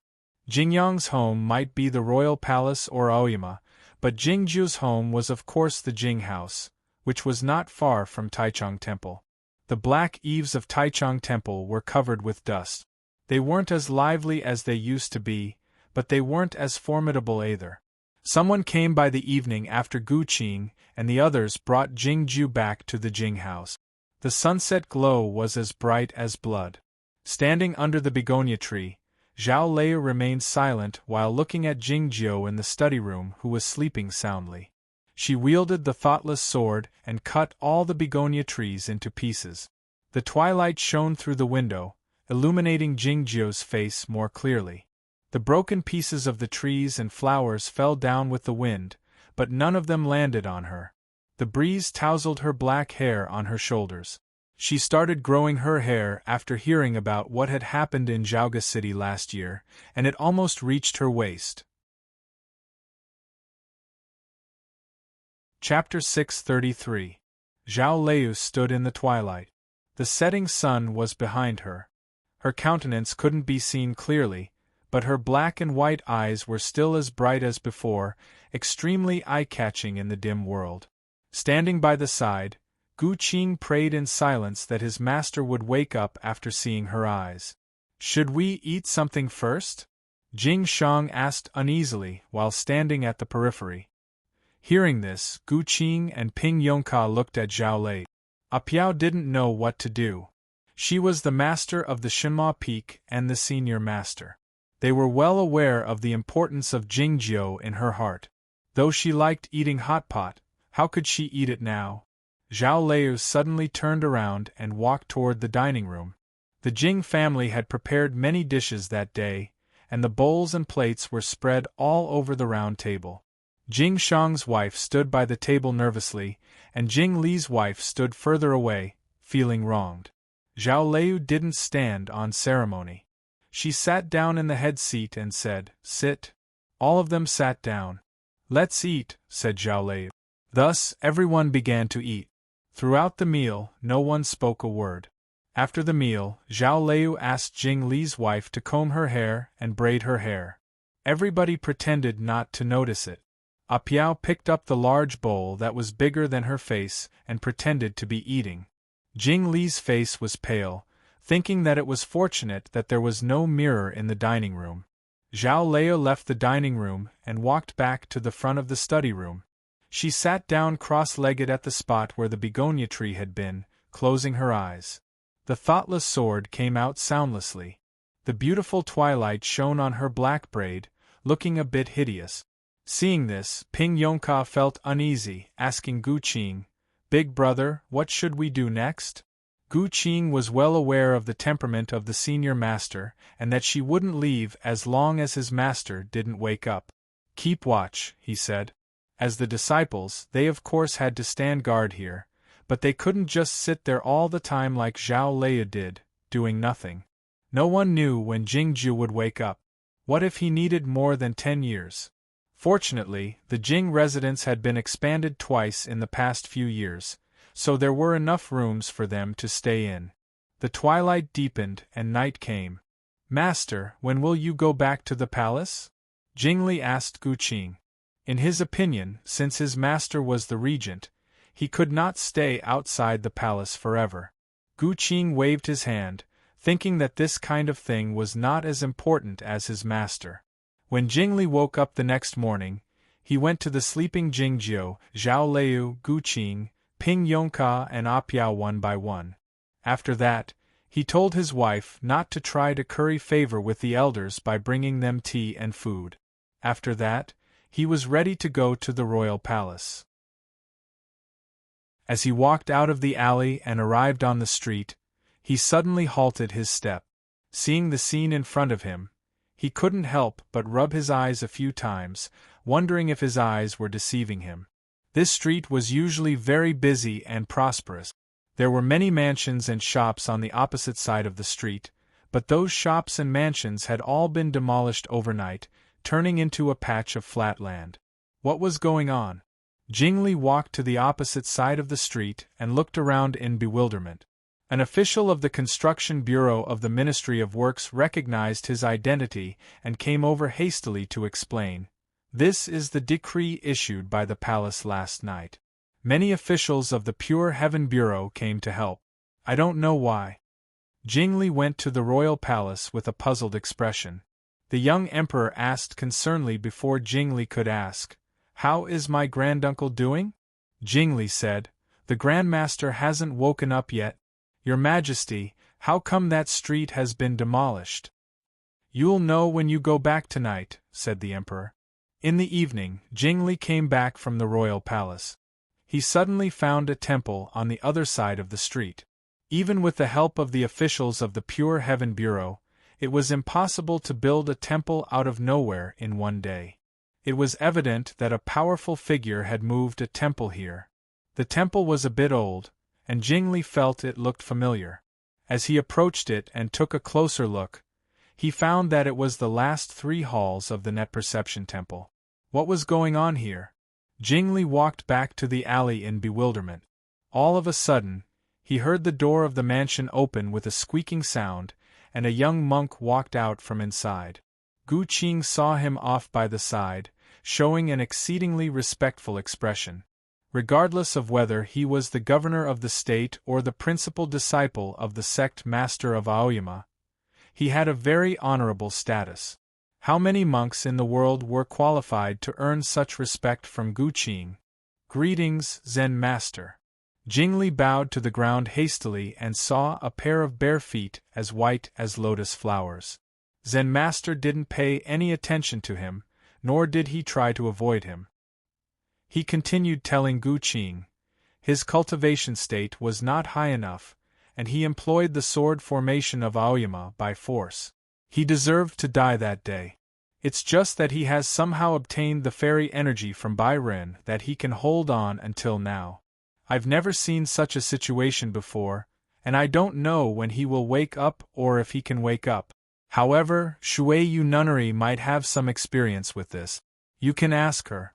Jingyang's home might be the royal palace or Aoyama, but Jingju's home was of course the Jing house, which was not far from Taichung Temple. The black eaves of Taichung Temple were covered with dust. They weren't as lively as they used to be, but they weren't as formidable either. Someone came by the evening after Gu Qing, and the others brought Jingju back to the Jing house. The sunset glow was as bright as blood. Standing under the begonia tree, Zhao Lei remained silent while looking at Jingjiu in the study room, who was sleeping soundly. She wielded the thoughtless sword and cut all the begonia trees into pieces. The twilight shone through the window, illuminating Jingjiu's face more clearly. The broken pieces of the trees and flowers fell down with the wind, but none of them landed on her. The breeze tousled her black hair on her shoulders. She started growing her hair after hearing about what had happened in Zhaoga City last year, and it almost reached her waist. Chapter 633. Zhao Lei stood in the twilight. The setting sun was behind her. Her countenance couldn't be seen clearly, but her black and white eyes were still as bright as before, extremely eye-catching in the dim world. Standing by the side, Gu Qing prayed in silence that his master would wake up after seeing her eyes. Should we eat something first? Jing Shang asked uneasily while standing at the periphery. Hearing this, Gu Qing and Ping Yongka looked at Zhao Lei. Apiao didn't know what to do. She was the master of the Shenma Peak and the senior master. They were well aware of the importance of Jingjiu in her heart. Though she liked eating hot pot, how could she eat it now? Zhao Lei suddenly turned around and walked toward the dining room. The Jing family had prepared many dishes that day, and the bowls and plates were spread all over the round table. Jing Shang's wife stood by the table nervously, and Jing Li's wife stood further away, feeling wronged. Zhao Lei didn't stand on ceremony. She sat down in the head seat and said, "Sit." All of them sat down. "Let's eat," said Zhao Lei. Thus, everyone began to eat. Throughout the meal, no one spoke a word. After the meal, Zhao Lei asked Jing Li's wife to comb her hair and braid her hair. Everybody pretended not to notice it. Apiao picked up the large bowl that was bigger than her face and pretended to be eating. Jing Li's face was pale, thinking that it was fortunate that there was no mirror in the dining room. Zhao Lei left the dining room and walked back to the front of the study room. She sat down cross-legged at the spot where the begonia tree had been, closing her eyes. The thoughtless sword came out soundlessly. The beautiful twilight shone on her black braid, looking a bit hideous. Seeing this, Ping Yongka felt uneasy, asking Gu Qing, "Big brother, what should we do next?" Gu Qing was well aware of the temperament of the senior master, and that she wouldn't leave as long as his master didn't wake up. "Keep watch," he said. As the disciples, they of course had to stand guard here, but they couldn't just sit there all the time like Zhao Lei did, doing nothing. No one knew when Jingju would wake up. What if he needed more than 10 years? Fortunately, the Jing residence had been expanded twice in the past few years, so there were enough rooms for them to stay in. The twilight deepened and night came. "Master, when will you go back to the palace?" Jingli asked Gu Qing. In his opinion, since his master was the regent, he could not stay outside the palace forever. Gu Qing waved his hand, thinking that this kind of thing was not as important as his master. When Jingli woke up the next morning, he went to the sleeping Jingjiu, Zhao Lei, Gu Qing, Ping Yongka and Apiao one by one. After that, He told his wife not to try to curry favor with the elders by bringing them tea and food. After that, he was ready to go to the royal palace. As he walked out of the alley and arrived on the street, he suddenly halted his step. Seeing the scene in front of him, he couldn't help but rub his eyes a few times, wondering if his eyes were deceiving him. This street was usually very busy and prosperous. There were many mansions and shops on the opposite side of the street, but those shops and mansions had all been demolished overnight, turning into a patch of flat land. What was going on? Jingli walked to the opposite side of the street and looked around in bewilderment. An official of the Construction Bureau of the Ministry of Works recognized his identity and came over hastily to explain. This is the decree issued by the palace last night. Many officials of the Pure Heaven Bureau came to help. I don't know why. Jingli went to the royal palace with a puzzled expression. The young emperor asked concernedly before Jingli could ask, "How is my granduncle doing?" Jingli said, "The Grandmaster hasn't woken up yet. Your Majesty, how come that street has been demolished?" "You'll know when you go back tonight," said the emperor. In the evening, Jingli came back from the royal palace. He suddenly found a temple on the other side of the street. Even with the help of the officials of the Pure Heaven Bureau, it was impossible to build a temple out of nowhere in one day. It was evident that a powerful figure had moved a temple here. The temple was a bit old, and Jingli felt it looked familiar. As he approached it and took a closer look, he found that it was the last 3 halls of the Net Perception Temple. What was going on here? Jingli walked back to the alley in bewilderment. All of a sudden, he heard the door of the mansion open with a squeaking sound, and a young monk walked out from inside. Gu Qing saw him off by the side, showing an exceedingly respectful expression. Regardless of whether he was the governor of the state or the principal disciple of the sect master of Aoyama, he had a very honorable status. How many monks in the world were qualified to earn such respect from Gu Qing? "Greetings, Zen Master." Jingli bowed to the ground hastily and saw a pair of bare feet as white as lotus flowers. Zen Master didn't pay any attention to him, nor did he try to avoid him. He continued telling Gu Qing his cultivation state was not high enough, and he employed the sword formation of Aoyama by force. He deserved to die that day. It's just that he has somehow obtained the fairy energy from Byron that he can hold on until now. I've never seen such a situation before, and I don't know when he will wake up or if he can wake up. However, Shui Yu Nunnery might have some experience with this. You can ask her.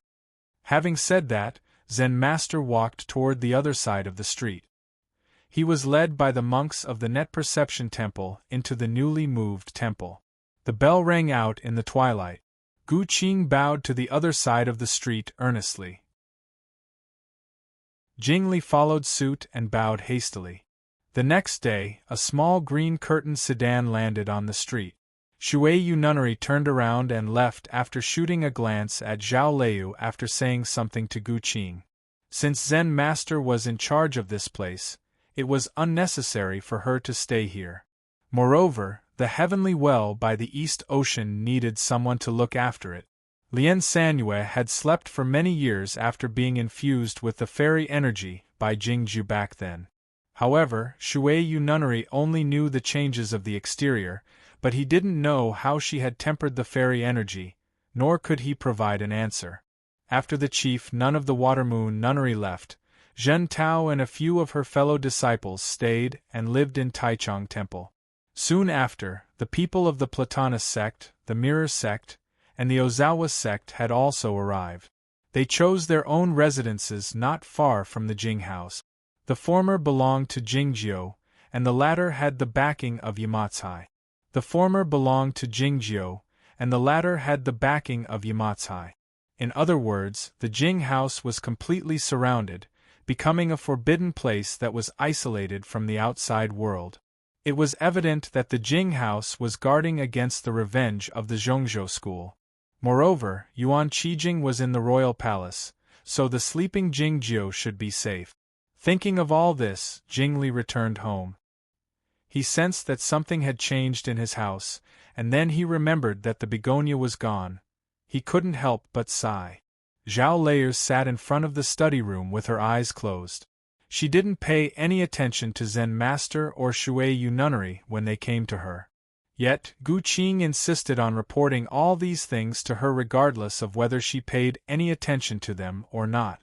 Having said that, Zen Master walked toward the other side of the street. He was led by the monks of the Net Perception Temple into the newly moved temple. The bell rang out in the twilight. Gu Qing bowed to the other side of the street earnestly. Jingli followed suit and bowed hastily. The next day, a small green curtained sedan landed on the street. Shui Yu Nunnery turned around and left after shooting a glance at Zhao Liu after saying something to Gu Qing. Since Zen Master was in charge of this place, it was unnecessary for her to stay here. Moreover, the heavenly well by the East Ocean needed someone to look after it. Lien Sanyue had slept for many years after being infused with the fairy energy by Jingju back then. However, Shui Yu Nunnery only knew the changes of the exterior, but he didn't know how she had tempered the fairy energy, nor could he provide an answer. After the chief nun of the Watermoon Nunnery left, Zhen Tao and a few of her fellow disciples stayed and lived in Taichung Temple. Soon after, the people of the Platonist sect, the Mirror sect, and the Ozawa sect had also arrived. They chose their own residences not far from the Jing house. The former belonged to Jingjiu, and the latter had the backing of Yamatsai. The former belonged to Jingjiu, and the latter had the backing of Yamatsai. In other words, the Jing house was completely surrounded, becoming a forbidden place that was isolated from the outside world. It was evident that the Jing house was guarding against the revenge of the Zhongzhou school. Moreover, Yuan Qijing was in the royal palace, so the sleeping Jingjiu should be safe. Thinking of all this, Jingli returned home. He sensed that something had changed in his house, and then he remembered that the begonia was gone. He couldn't help but sigh. Zhao Lei sat in front of the study room with her eyes closed. She didn't pay any attention to Zen master or Shui Yu nunnery when they came to her. Yet, Gu Qing insisted on reporting all these things to her regardless of whether she paid any attention to them or not.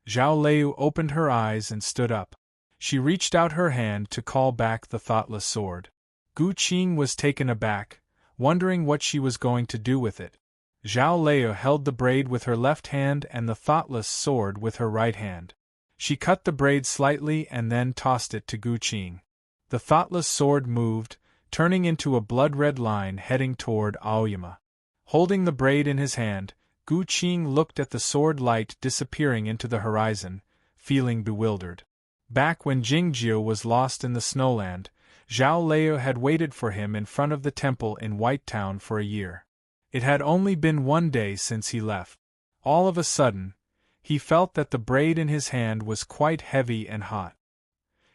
Zhao Lei opened her eyes and stood up. She reached out her hand to call back the thoughtless sword. Gu Qing was taken aback, wondering what she was going to do with it. Zhao Lei held the braid with her left hand and the thoughtless sword with her right hand. She cut the braid slightly and then tossed it to Gu Qing. The thoughtless sword moved, turning into a blood-red line heading toward Aoyama. Holding the braid in his hand, Gu Qing looked at the sword light disappearing into the horizon, feeling bewildered. Back when Jingjiu was lost in the snowland, Zhao Lei had waited for him in front of the temple in White Town for a year. It had only been 1 day since he left. All of a sudden, he felt that the braid in his hand was quite heavy and hot.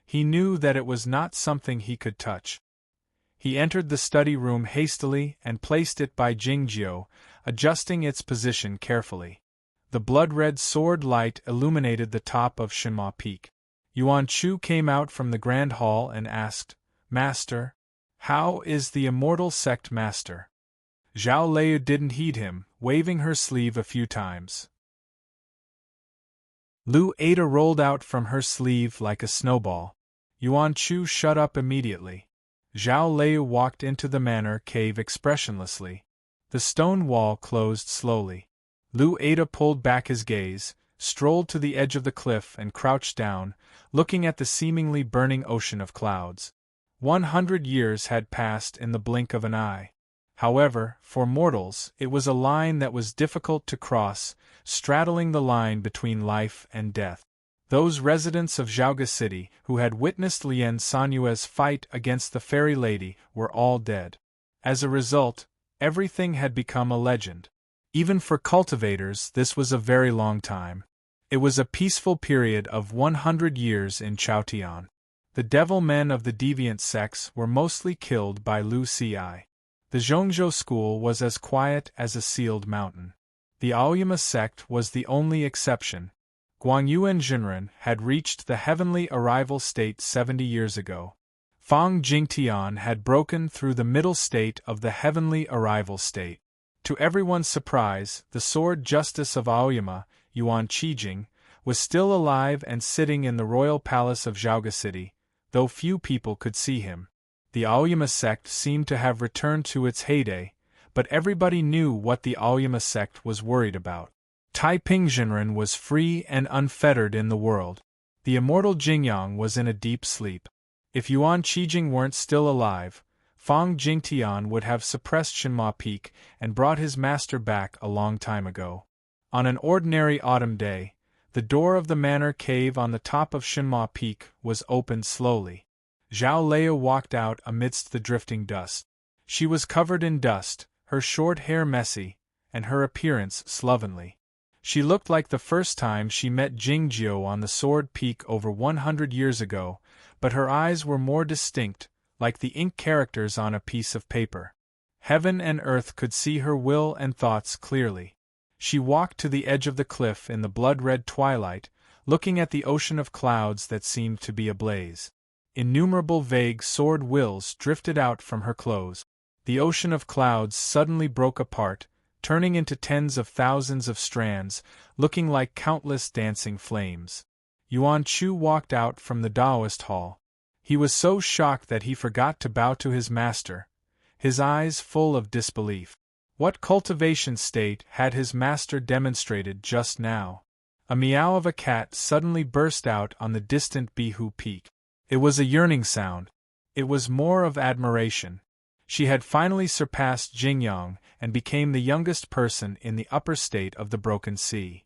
He knew that it was not something he could touch. He entered the study room hastily and placed it by Jingjiu, adjusting its position carefully. The blood-red sword light illuminated the top of Shinma Peak. Yuan Chu came out from the Grand Hall and asked, "Master, how is the immortal sect master?" Zhao Lei didn't heed him, waving her sleeve a few times. Lu Ada rolled out from her sleeve like a snowball. Yuan Chu shut up immediately. Zhao Lei walked into the manor cave expressionlessly. The stone wall closed slowly. Lu Ada pulled back his gaze, strolled to the edge of the cliff and crouched down, looking at the seemingly burning ocean of clouds. 100 years had passed in the blink of an eye. However, for mortals, it was a line that was difficult to cross, straddling the line between life and death. Those residents of Zhaoga City who had witnessed Lian Sanyue's fight against the fairy lady were all dead. As a result, everything had become a legend. Even for cultivators, this was a very long time. It was a peaceful period of 100 years in Chaotian. The devil men of the deviant sects were mostly killed by Lu Ci. The Zhongzhou school was as quiet as a sealed mountain. The Aoyama sect was the only exception. Guangyuan Jinren had reached the heavenly arrival state 70 years ago. Fang Jingtian had broken through the middle state of the heavenly arrival state. To everyone's surprise, the sword justice of Aoyama, Yuan Qijing, was still alive and sitting in the royal palace of Zhaoga City, though few people could see him. The Aoyama sect seemed to have returned to its heyday, but everybody knew what the Aoyama sect was worried about. Taiping Jinren was free and unfettered in the world. The immortal Jingyang was in a deep sleep. If Yuan Qijing weren't still alive, Fang Jingtian would have suppressed Shinma Peak and brought his master back a long time ago. On an ordinary autumn day, the door of the manor cave on the top of Shinma Peak was opened slowly. Zhao Lei walked out amidst the drifting dust. She was covered in dust, her short hair messy, and her appearance slovenly. She looked like the first time she met Jingjiu on the Sword Peak over 100 years ago, but her eyes were more distinct, like the ink characters on a piece of paper. Heaven and earth could see her will and thoughts clearly. She walked to the edge of the cliff in the blood-red twilight, looking at the ocean of clouds that seemed to be ablaze. Innumerable vague sword wills drifted out from her clothes. The ocean of clouds suddenly broke apart, turning into tens of thousands of strands, looking like countless dancing flames. Yuan Chu walked out from the Taoist hall. He was so shocked that he forgot to bow to his master, his eyes full of disbelief. What cultivation state had his master demonstrated just now? A meow of a cat suddenly burst out on the distant Bihu Peak. It was a yearning sound. It was more of admiration. She had finally surpassed Jingyang and became the youngest person in the upper state of the Broken Sea.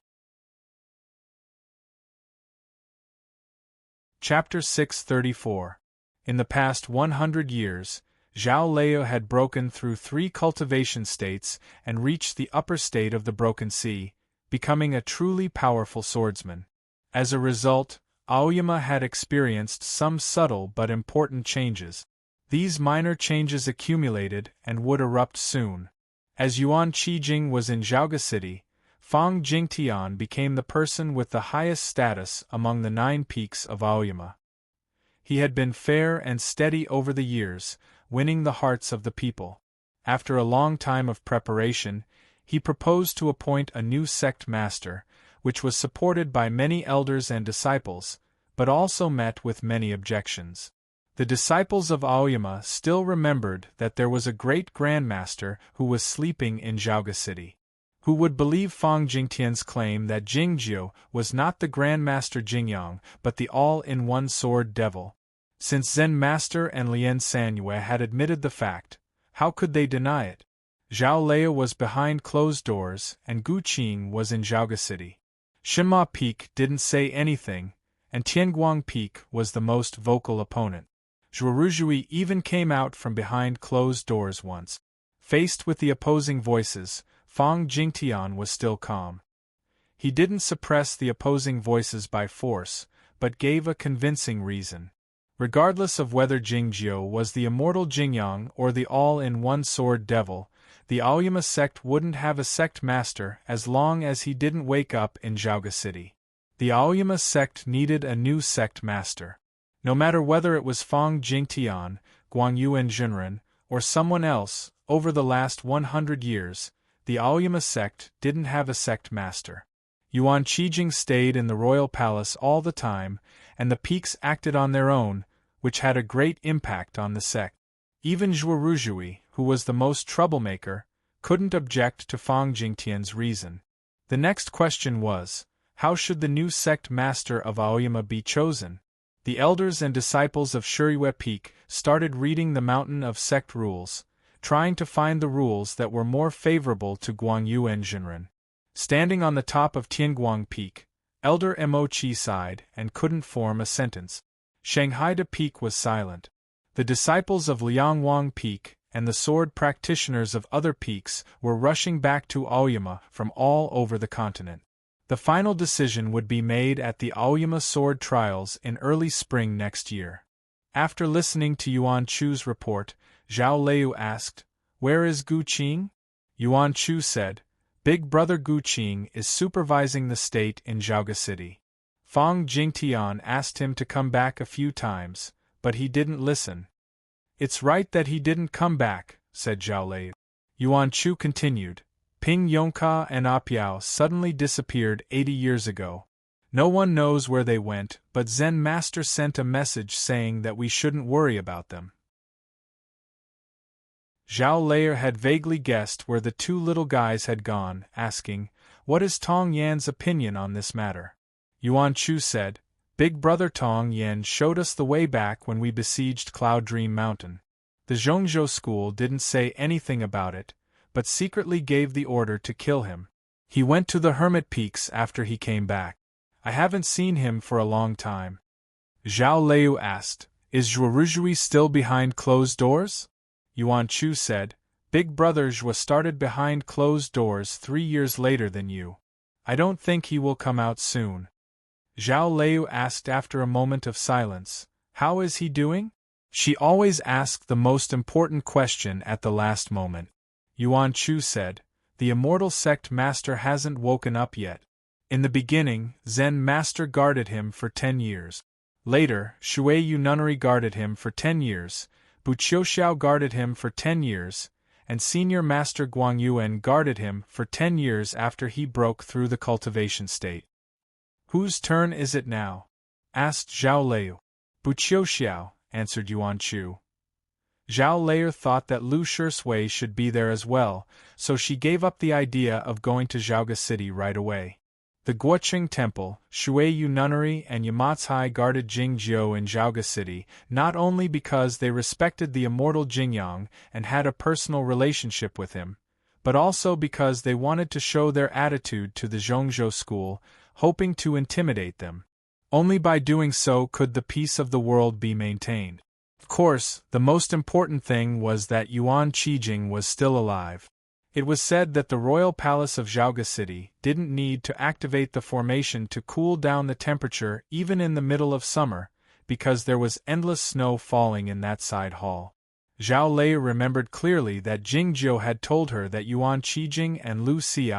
Chapter 634. In the past 100 years, Zhao Lei had broken through 3 cultivation states and reached the upper state of the Broken Sea, becoming a truly powerful swordsman. As a result, Aoyama had experienced some subtle but important changes. These minor changes accumulated and would erupt soon. As Yuan Qijing was in Zhaoga City, Fang Jingtian became the person with the highest status among the 9 peaks of Aoyama. He had been fair and steady over the years, winning the hearts of the people. After a long time of preparation, he proposed to appoint a new sect master, which was supported by many elders and disciples, but also met with many objections. The disciples of Aoyama still remembered that there was a great grandmaster who was sleeping in Zhaoga City. Who would believe Fang Jingtian's claim that Jingjiu was not the grandmaster Jingyang but the all-in-one sword devil? Since Zen Master and Lien Sanyue had admitted the fact, how could they deny it? Zhao Lei was behind closed doors and Gu Qing was in Zhaoga City. Shenma Peak didn't say anything, and Tianguang Peak was the most vocal opponent. Zhuoruzhui even came out from behind closed doors once. Faced with the opposing voices, Fang Jingtian was still calm. He didn't suppress the opposing voices by force, but gave a convincing reason. Regardless of whether Jingjiu was the immortal Jingyang or the all-in-one sword devil, the Aoyama sect wouldn't have a sect master as long as he didn't wake up in Zhaoga City. The Aoyama sect needed a new sect master. No matter whether it was Fang Jingtian, Guangyuan Junren, or someone else, over the last 100 years, the Aoyama sect didn't have a sect master. Yuan Qijing stayed in the royal palace all the time, and the peaks acted on their own, which had a great impact on the sect. Even Zhuoruzhui, who was the most troublemaker, couldn't object to Fang Jingtian's reason. The next question was, how should the new sect master of Aoyama be chosen? The elders and disciples of Shuriyue Peak started reading the Mountain of Sect Rules, trying to find the rules that were more favorable to Guangyuan Junren. Standing on the top of Tianguang Peak, Elder Emochi sighed and couldn't form a sentence. Shanghaida Peak was silent. The disciples of Liangwang Peak and the sword practitioners of other peaks were rushing back to Aoyama from all over the continent. The final decision would be made at the Aoyama Sword Trials in early spring next year. After listening to Yuan Chu's report, Zhao Lei asked, "Where is Gu Qing?" Yuan Chu said, "Big brother Gu Qing is supervising the state in Zhaoga City." Fang Jingtian asked him to come back a few times, but he didn't listen. "It's right that he didn't come back," said Zhao Lei. Yuan Chu continued, "Ping Yongka and Apiao suddenly disappeared 80 years ago. No one knows where they went, but Zen Master sent a message saying that we shouldn't worry about them." Zhao Lei had vaguely guessed where the 2 little guys had gone, asking, "What is Tong Yan's opinion on this matter?" Yuan Chu said, "Big brother Tong Yan showed us the way back when we besieged Cloud Dream Mountain. The Zhongzhou school didn't say anything about it, but secretly gave the order to kill him. He went to the Hermit Peaks after he came back. I haven't seen him for a long time." Zhao Lei asked, "Is Zhuoruzhui still behind closed doors?" Yuan Chu said, "Big brother Zhua started behind closed doors 3 years later than you. I don't think he will come out soon." Zhao Lei asked after a moment of silence, "How is he doing?" She always asked the most important question at the last moment. Yuan Chu said, "The immortal sect master hasn't woken up yet. In the beginning, Zen Master guarded him for 10 years. Later, Shuei Nunnery guarded him for 10 years, Buqiuxiao guarded him for 10 years, and Senior Master Guangyuan guarded him for 10 years after he broke through the cultivation state." "Whose turn is it now?" asked Zhao Lei. "Buqiuxiao," answered Yuan Chu. Zhao Lei thought that Lu Shisui should be there as well, so she gave up the idea of going to Zhaoga City right away. The Guoqing Temple, Shuei Nunnery and Yamatsai guarded Jingjiu in Zhaoga City, not only because they respected the immortal Jingyang and had a personal relationship with him, but also because they wanted to show their attitude to the Zhongzhou school, hoping to intimidate them. Only by doing so could the peace of the world be maintained. Of course, the most important thing was that Yuan Qijing was still alive. It was said that the royal palace of Zhaoga City didn't need to activate the formation to cool down the temperature even in the middle of summer, because there was endless snow falling in that side hall. Zhao Lei remembered clearly that Jingjiu had told her that Yuan Qijing and Lu Xi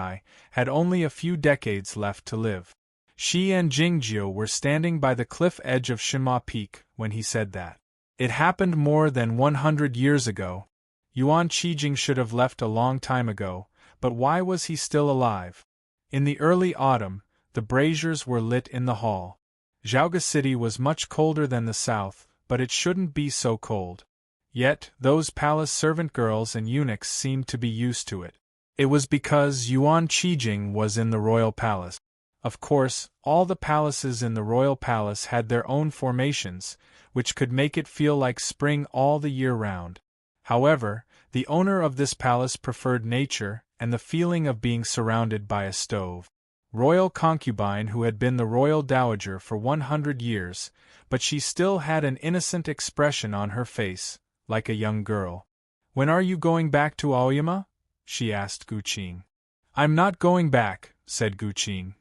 had only a few decades left to live. She and Jingjiu were standing by the cliff edge of Shinma Peak when he said that. It happened more than 100 years ago. Yuan Qijing should have left a long time ago, but why was he still alive? In the early autumn, the braziers were lit in the hall. Zhaoge City was much colder than the south, but it shouldn't be so cold. Yet, those palace servant girls and eunuchs seemed to be used to it. It was because Yuan Qijing was in the royal palace. Of course, all the palaces in the royal palace had their own formations, which could make it feel like spring all the year round. However, the owner of this palace preferred nature and the feeling of being surrounded by a stove. Royal concubine who had been the royal dowager for 100 years, but she still had an innocent expression on her face, like a young girl. "When are you going back to Aoyama?" she asked Guqing. "I'm not going back," said Guqing.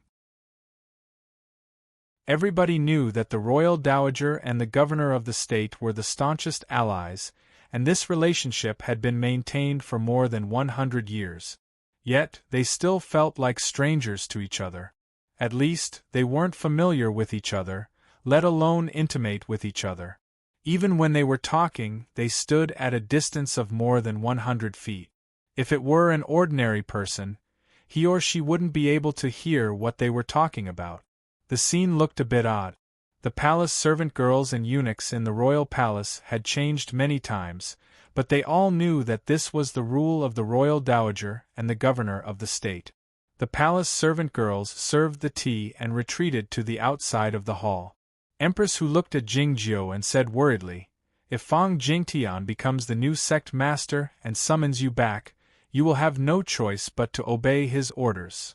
Everybody knew that the royal dowager and the governor of the state were the staunchest allies, and this relationship had been maintained for more than 100 years. Yet, they still felt like strangers to each other. At least, they weren't familiar with each other, let alone intimate with each other. Even when they were talking, they stood at a distance of more than 100 feet. If it were an ordinary person, he or she wouldn't be able to hear what they were talking about. The scene looked a bit odd. The palace servant girls and eunuchs in the royal palace had changed many times, but they all knew that this was the rule of the royal dowager and the governor of the state. The palace servant girls served the tea and retreated to the outside of the hall. Empress Hu looked at Jingjiu and said worriedly, "If Fang Jingtian becomes the new sect master and summons you back, you will have no choice but to obey his orders."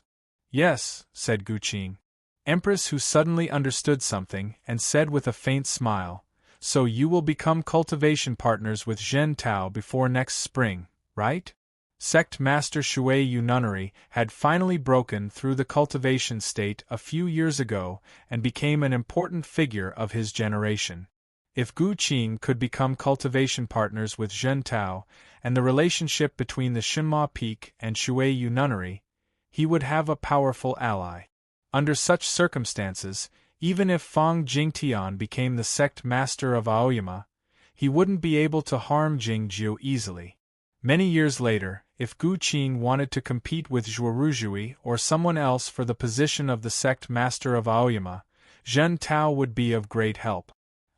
"Yes," said Guqing. Empress Hu suddenly understood something and said with a faint smile, "So you will become cultivation partners with Zhen Tao before next spring, right?" Sect Master Shui Yu Nunnery had finally broken through the cultivation state a few years ago and became an important figure of his generation. If Guqing could become cultivation partners with Zhen Tao and the relationship between the Shinma Peak and Shui Yu Nunnery, he would have a powerful ally. Under such circumstances, even if Fang Jingtian became the sect master of Aoyama, he wouldn't be able to harm Jingjiu easily. Many years later, if Guqing wanted to compete with Zhuoruzhui or someone else for the position of the sect master of Aoyama, Zhen Tao would be of great help.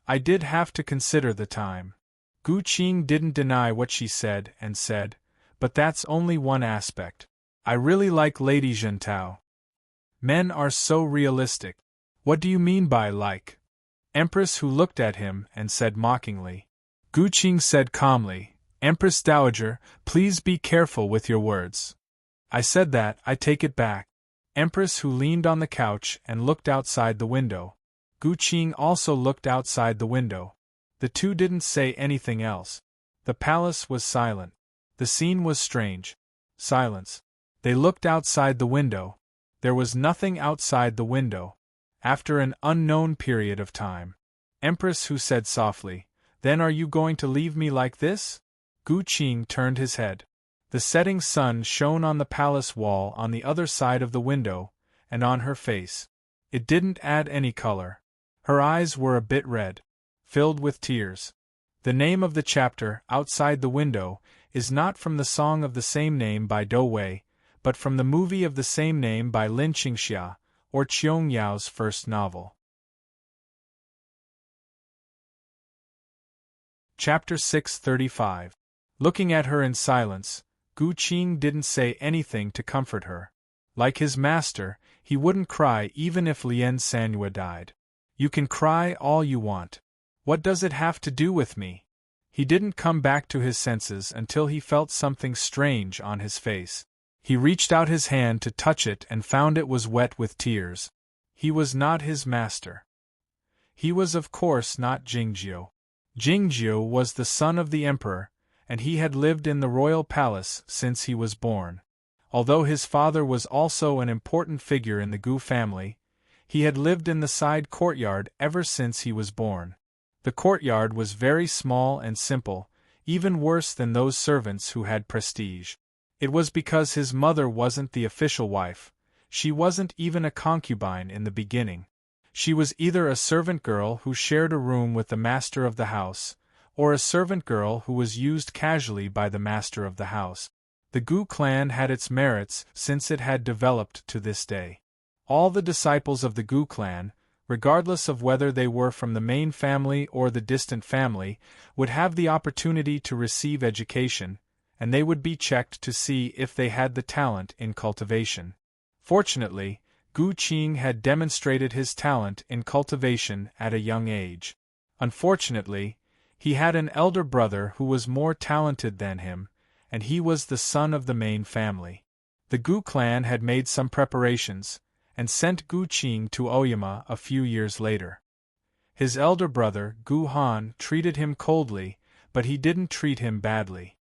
"I did have to consider the time." Guqing didn't deny what she said and said, "But that's only one aspect. I really like Lady Zhen Tao. Men are so realistic." "What do you mean by like?" Empress Hu looked at him and said mockingly. Guqing said calmly, "Empress Dowager, please be careful with your words." "I said that, I take it back." Empress Hu leaned on the couch and looked outside the window. Guqing also looked outside the window. The two didn't say anything else. The palace was silent. The scene was strange. Silence. They looked outside the window. There was nothing outside the window. After an unknown period of time, Empress Hu said softly, "Then are you going to leave me like this?" Guqing turned his head. The setting sun shone on the palace wall on the other side of the window, and on her face. It didn't add any color. Her eyes were a bit red, filled with tears. The name of the chapter, Outside the Window, is not from the song of the same name by Do Wei, but from the movie of the same name by Lin Qingxia, or Qiong Yao's first novel. Chapter 635. Looking at her in silence, Guqing didn't say anything to comfort her. Like his master, he wouldn't cry even if Lien Sanyue died. "You can cry all you want. What does it have to do with me?" He didn't come back to his senses until he felt something strange on his face. He reached out his hand to touch it and found it was wet with tears. He was not his master. He was of course not Jingjiu. Jingjiu was the son of the emperor, and he had lived in the royal palace since he was born. Although his father was also an important figure in the Gu family, he had lived in the side courtyard ever since he was born. The courtyard was very small and simple, even worse than those servants who had prestige. It was because his mother wasn't the official wife. She wasn't even a concubine in the beginning. She was either a servant girl who shared a room with the master of the house, or a servant girl who was used casually by the master of the house. The Gu clan had its merits since it had developed to this day. All the disciples of the Gu clan, regardless of whether they were from the main family or the distant family, would have the opportunity to receive education, and they would be checked to see if they had the talent in cultivation. Fortunately, Gu Qing had demonstrated his talent in cultivation at a young age. Unfortunately, he had an elder brother who was more talented than him, and he was the son of the main family. The Gu clan had made some preparations, and sent Gu Qing to Aoyama a few years later. His elder brother, Gu Han, treated him coldly, but he didn't treat him badly.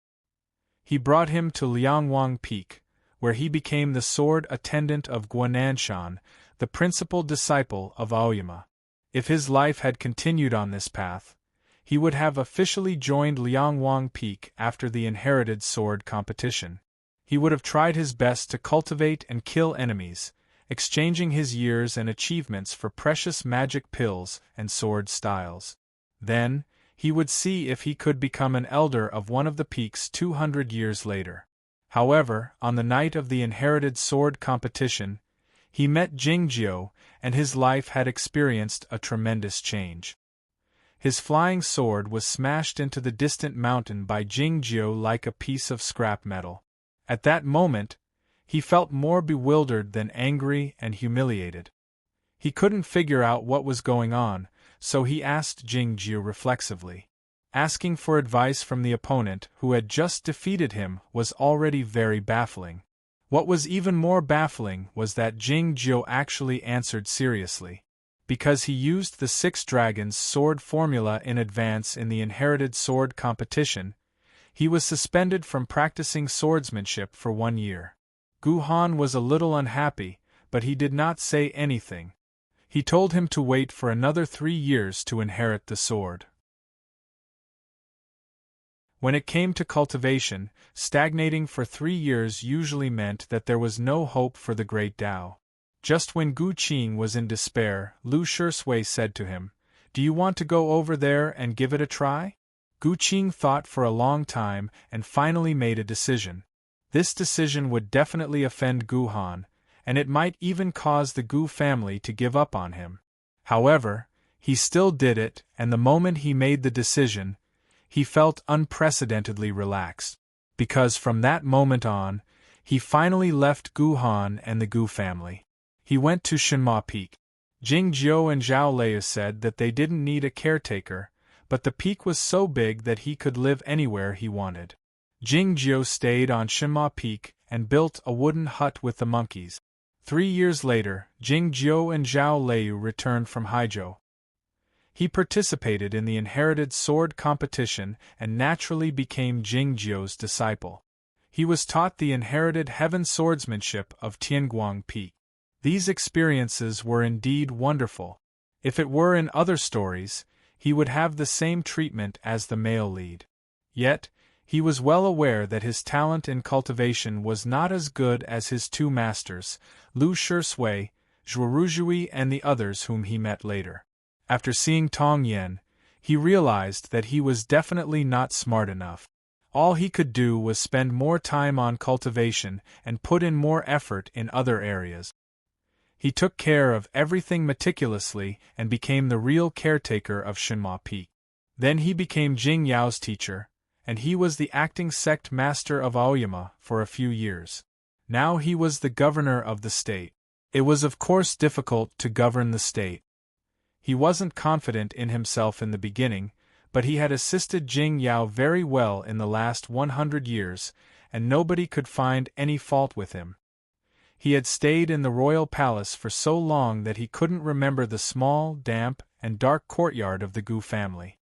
He brought him to Liangwang Peak, where he became the sword attendant of Guananshan, the principal disciple of Aoyama. If his life had continued on this path, he would have officially joined Liangwang Peak after the inherited sword competition. He would have tried his best to cultivate and kill enemies, exchanging his years and achievements for precious magic pills and sword styles. Then, he would see if he could become an elder of one of the peaks 200 years later. However, on the night of the inherited sword competition, he met Jingjiu, and his life had experienced a tremendous change. His flying sword was smashed into the distant mountain by Jingjiu like a piece of scrap metal. At that moment, he felt more bewildered than angry and humiliated. He couldn't figure out what was going on, so he asked Jingjiu reflexively. Asking for advice from the opponent who had just defeated him was already very baffling. What was even more baffling was that Jingjiu actually answered seriously. Because he used the Six Dragons sword formula in advance in the inherited sword competition, he was suspended from practicing swordsmanship for 1 year. Gu Han was a little unhappy, but he did not say anything. He told him to wait for another 3 years to inherit the sword. When it came to cultivation, stagnating for 3 years usually meant that there was no hope for the great Tao. Just when Gu Qing was in despair, Lu Shisui said to him, "Do you want to go over there and give it a try?" Gu Qing thought for a long time and finally made a decision. This decision would definitely offend Gu Han, and it might even cause the Gu family to give up on him. However, he still did it, and the moment he made the decision, he felt unprecedentedly relaxed. Because from that moment on, he finally left Gu Han and the Gu family. He went to Shenma Peak. Jingjiu and Zhao Lei said that they didn't need a caretaker, but the peak was so big that he could live anywhere he wanted. Jingjiu stayed on Shenma Peak and built a wooden hut with the monkeys. 3 years later, Jingjiu and Zhao Lei returned from Haizhou. He participated in the inherited sword competition and naturally became Jingjiu's disciple. He was taught the inherited heaven swordsmanship of Tianguang Peak. These experiences were indeed wonderful. If it were in other stories, he would have the same treatment as the male lead. Yet, he was well aware that his talent in cultivation was not as good as his 2 masters, Lu Shisui, Zhuoruzhui and the others whom he met later. After seeing Tong Yen, he realized that he was definitely not smart enough. All he could do was spend more time on cultivation and put in more effort in other areas. He took care of everything meticulously and became the real caretaker of Shenma Peak. Then he became Jing Yao's teacher, and he was the acting sect master of Aoyama for a few years. Now he was the governor of the state. It was of course difficult to govern the state. He wasn't confident in himself in the beginning, but he had assisted Jing Yao very well in the last 100 years, and nobody could find any fault with him. He had stayed in the royal palace for so long that he couldn't remember the small, damp, and dark courtyard of the Gu family.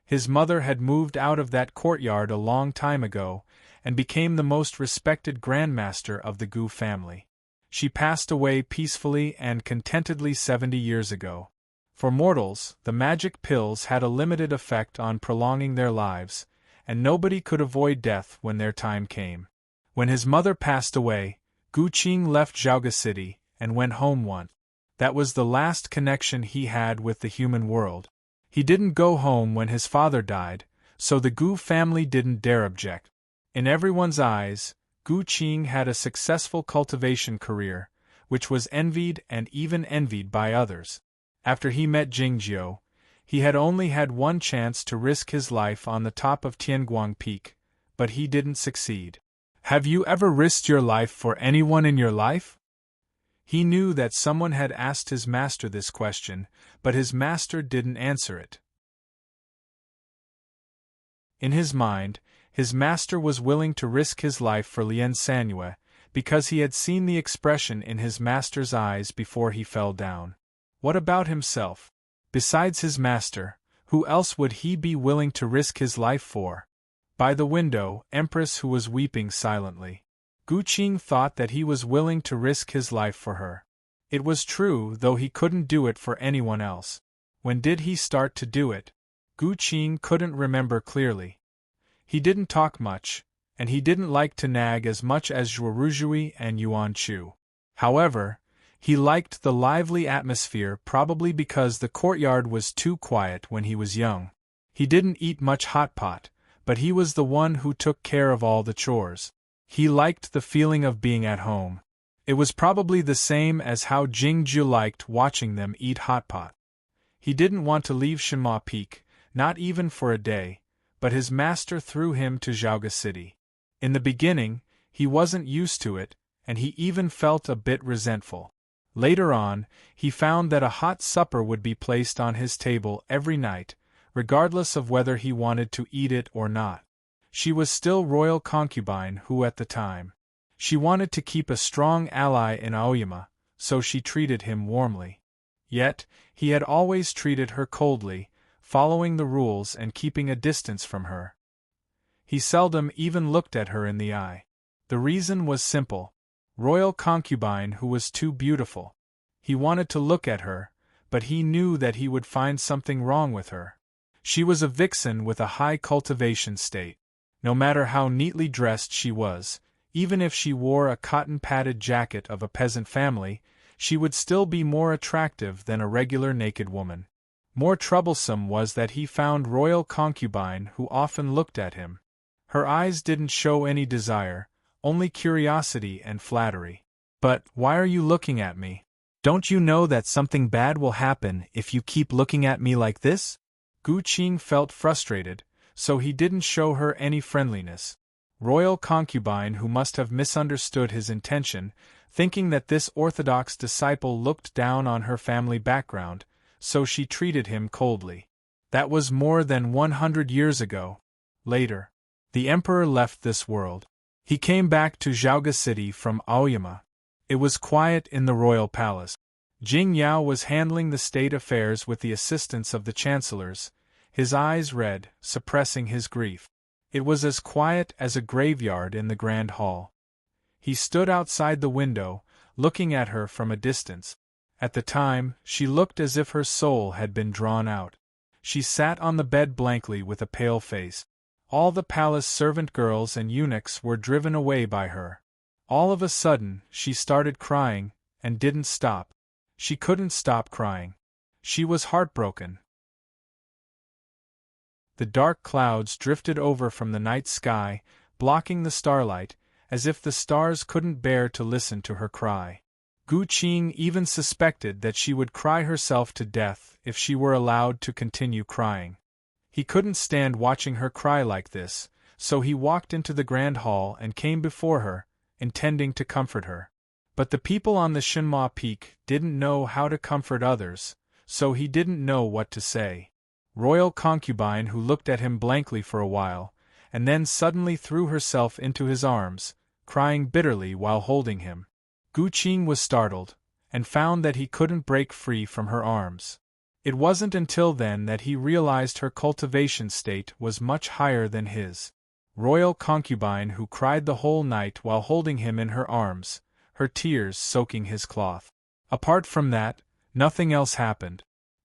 His mother had moved out of that courtyard a long time ago, and became the most respected grandmaster of the Gu family. She passed away peacefully and contentedly 70 years ago. For mortals, the magic pills had a limited effect on prolonging their lives, and nobody could avoid death when their time came. When his mother passed away, Gu Qing left Zhaoga City and went home once. That was the last connection he had with the human world. He didn't go home when his father died, so the Gu family didn't dare object. In everyone's eyes, Gu Qing had a successful cultivation career, which was envied and even envied by others. After he met Jingjiu, he had only had one chance to risk his life on the top of Tianguang Peak, but he didn't succeed. Have you ever risked your life for anyone in your life? He knew that someone had asked his master this question, but his master didn't answer it. In his mind, his master was willing to risk his life for Lien Sanyue, because he had seen the expression in his master's eyes before he fell down. What about himself? Besides his master, who else would he be willing to risk his life for? By the window, Empress who was weeping silently. Gu Qing thought that he was willing to risk his life for her. It was true, though he couldn't do it for anyone else. When did he start to do it? Gu Qing couldn't remember clearly. He didn't talk much, and he didn't like to nag as much as Zhuoruzhui and Yuan Chu. However, he liked the lively atmosphere, probably because the courtyard was too quiet when he was young. He didn't eat much hot pot, but he was the one who took care of all the chores. He liked the feeling of being at home. It was probably the same as how Jingjiu liked watching them eat hot pot. He didn't want to leave Shenma Peak, not even for a day, but his master threw him to Zhaoga City. In the beginning, he wasn't used to it, and he even felt a bit resentful. Later on, he found that a hot supper would be placed on his table every night, regardless of whether he wanted to eat it or not. She was still royal concubine who at the time. She wanted to keep a strong ally in Aoyama, so she treated him warmly. Yet, he had always treated her coldly, following the rules and keeping a distance from her. He seldom even looked at her in the eye. The reason was simple. Royal concubine who was too beautiful. He wanted to look at her, but he knew that he would find something wrong with her. She was a vixen with a high cultivation state. No matter how neatly dressed she was, even if she wore a cotton-padded jacket of a peasant family, she would still be more attractive than a regular naked woman. More troublesome was that he found royal concubine who often looked at him. Her eyes didn't show any desire, only curiosity and flattery. But, why are you looking at me? Don't you know that something bad will happen if you keep looking at me like this? Gu Qing felt frustrated, so he didn't show her any friendliness. Royal concubine who must have misunderstood his intention, thinking that this orthodox disciple looked down on her family background, so she treated him coldly. That was more than 100 years ago. Later, the emperor left this world. He came back to Zhaoga City from Aoyama. It was quiet in the royal palace. Jing Yao was handling the state affairs with the assistance of the chancellors, his eyes red, suppressing his grief. It was as quiet as a graveyard in the grand hall. He stood outside the window, looking at her from a distance. At the time, she looked as if her soul had been drawn out. She sat on the bed blankly with a pale face. All the palace servant girls and eunuchs were driven away by her. All of a sudden, she started crying, and didn't stop. She couldn't stop crying. She was heartbroken. The dark clouds drifted over from the night sky, blocking the starlight, as if the stars couldn't bear to listen to her cry. Gu Qing even suspected that she would cry herself to death if she were allowed to continue crying. He couldn't stand watching her cry like this, so he walked into the grand hall and came before her, intending to comfort her. But the people on the Shenma Peak didn't know how to comfort others, so he didn't know what to say. Royal concubine who looked at him blankly for a while, and then suddenly threw herself into his arms, crying bitterly while holding him. Gu Qing was startled, and found that he couldn't break free from her arms. It wasn't until then that he realized her cultivation state was much higher than his. Royal concubine who cried the whole night while holding him in her arms, her tears soaking his cloth. Apart from that, nothing else happened.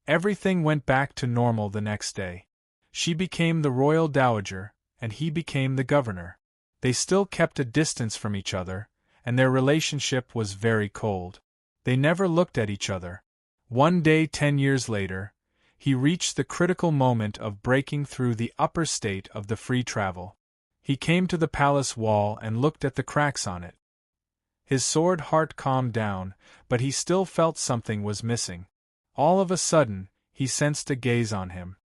Everything went back to normal the next day. She became the royal dowager, and he became the governor. They still kept a distance from each other, and their relationship was very cold. They never looked at each other. One day 10 years later, he reached the critical moment of breaking through the upper state of the free travel. He came to the palace wall and looked at the cracks on it. His sword heart calmed down, but he still felt something was missing. All of a sudden, he sensed a gaze on him.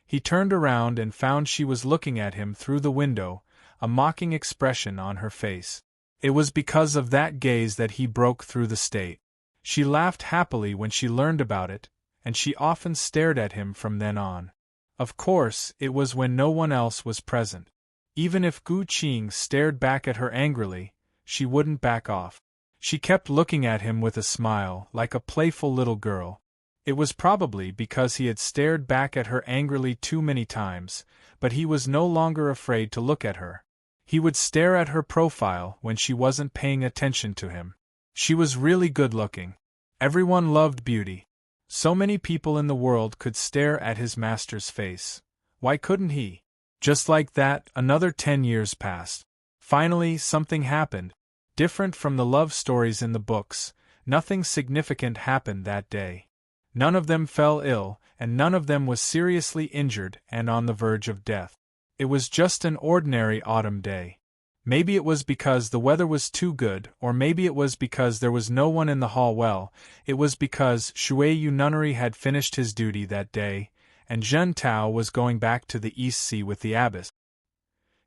He turned around and found she was looking at him through the window, a mocking expression on her face. It was because of that gaze that he broke through the state. She laughed happily when she learned about it, and she often stared at him from then on. Of course, it was when no one else was present. Even if Gu Qing stared back at her angrily, she wouldn't back off. She kept looking at him with a smile, like a playful little girl. It was probably because he had stared back at her angrily too many times, but he was no longer afraid to look at her. He would stare at her profile when she wasn't paying attention to him. She was really good-looking. Everyone loved beauty. So many people in the world could stare at his master's face. Why couldn't he? Just like that, another 10 years passed. Finally, something happened. Different from the love stories in the books, nothing significant happened that day. None of them fell ill, and none of them was seriously injured and on the verge of death. It was just an ordinary autumn day. Maybe it was because the weather was too good, or maybe it was because there was no one in the hall. Well, it was because Shuiyu Nunnery had finished his duty that day, and Zhen Tao was going back to the East Sea with the abbess.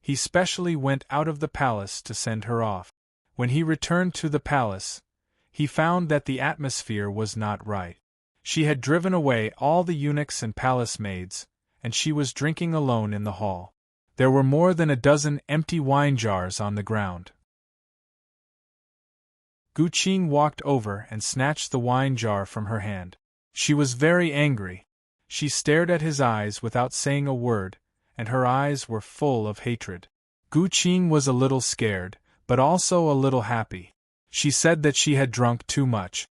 He specially went out of the palace to send her off. When he returned to the palace, he found that the atmosphere was not right. She had driven away all the eunuchs and palace maids, and she was drinking alone in the hall. There were more than a dozen empty wine jars on the ground. Gu Qing walked over and snatched the wine jar from her hand. She was very angry. She stared at his eyes without saying a word, and her eyes were full of hatred. Gu Qing was a little scared, but also a little happy. She said that she had drunk too much.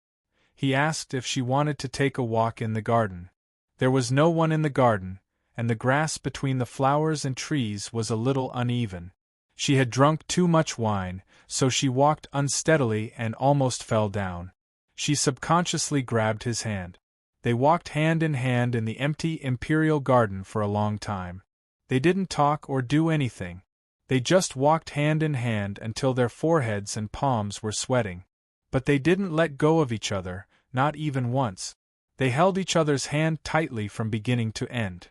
He asked if she wanted to take a walk in the garden. There was no one in the garden, and the grass between the flowers and trees was a little uneven. She had drunk too much wine, so she walked unsteadily and almost fell down. She subconsciously grabbed his hand. They walked hand in hand in the empty imperial garden for a long time. They didn't talk or do anything. They just walked hand in hand until their foreheads and palms were sweating. But they didn't let go of each other, not even once. They held each other's hand tightly from beginning to end.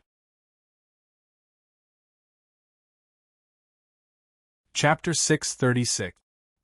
Chapter 636.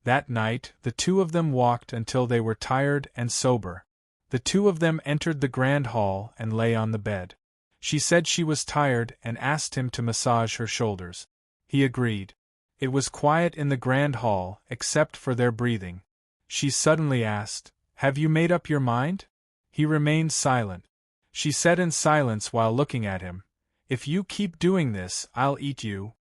That night, the two of them walked until they were tired and sober. The two of them entered the grand hall and lay on the bed. She said she was tired and asked him to massage her shoulders. He agreed. It was quiet in the grand hall, except for their breathing. She suddenly asked, "Have you made up your mind?" He remained silent. She said in silence while looking at him, "If you keep doing this, I'll eat you."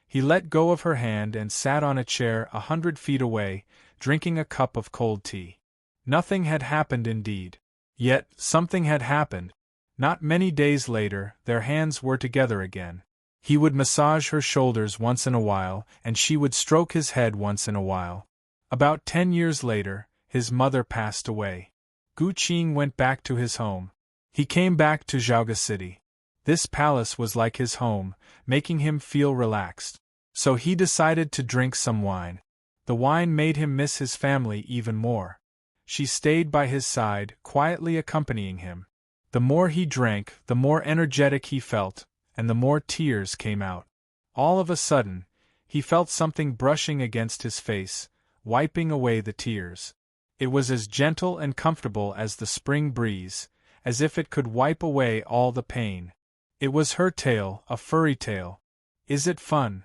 He let go of her hand and sat on a chair 100 feet away, drinking a cup of cold tea. Nothing had happened indeed. Yet, something had happened. Not many days later, their hands were together again. He would massage her shoulders once in a while, and she would stroke his head once in a while. About 10 years later, his mother passed away. Gu Qing went back to his home. He came back to Zhaoga City. This palace was like his home, making him feel relaxed. So he decided to drink some wine. The wine made him miss his family even more. She stayed by his side, quietly accompanying him. The more he drank, the more energetic he felt, and the more tears came out. All of a sudden, he felt something brushing against his face, wiping away the tears. It was as gentle and comfortable as the spring breeze, as if it could wipe away all the pain. It was her tail, a furry tail. Is it fun?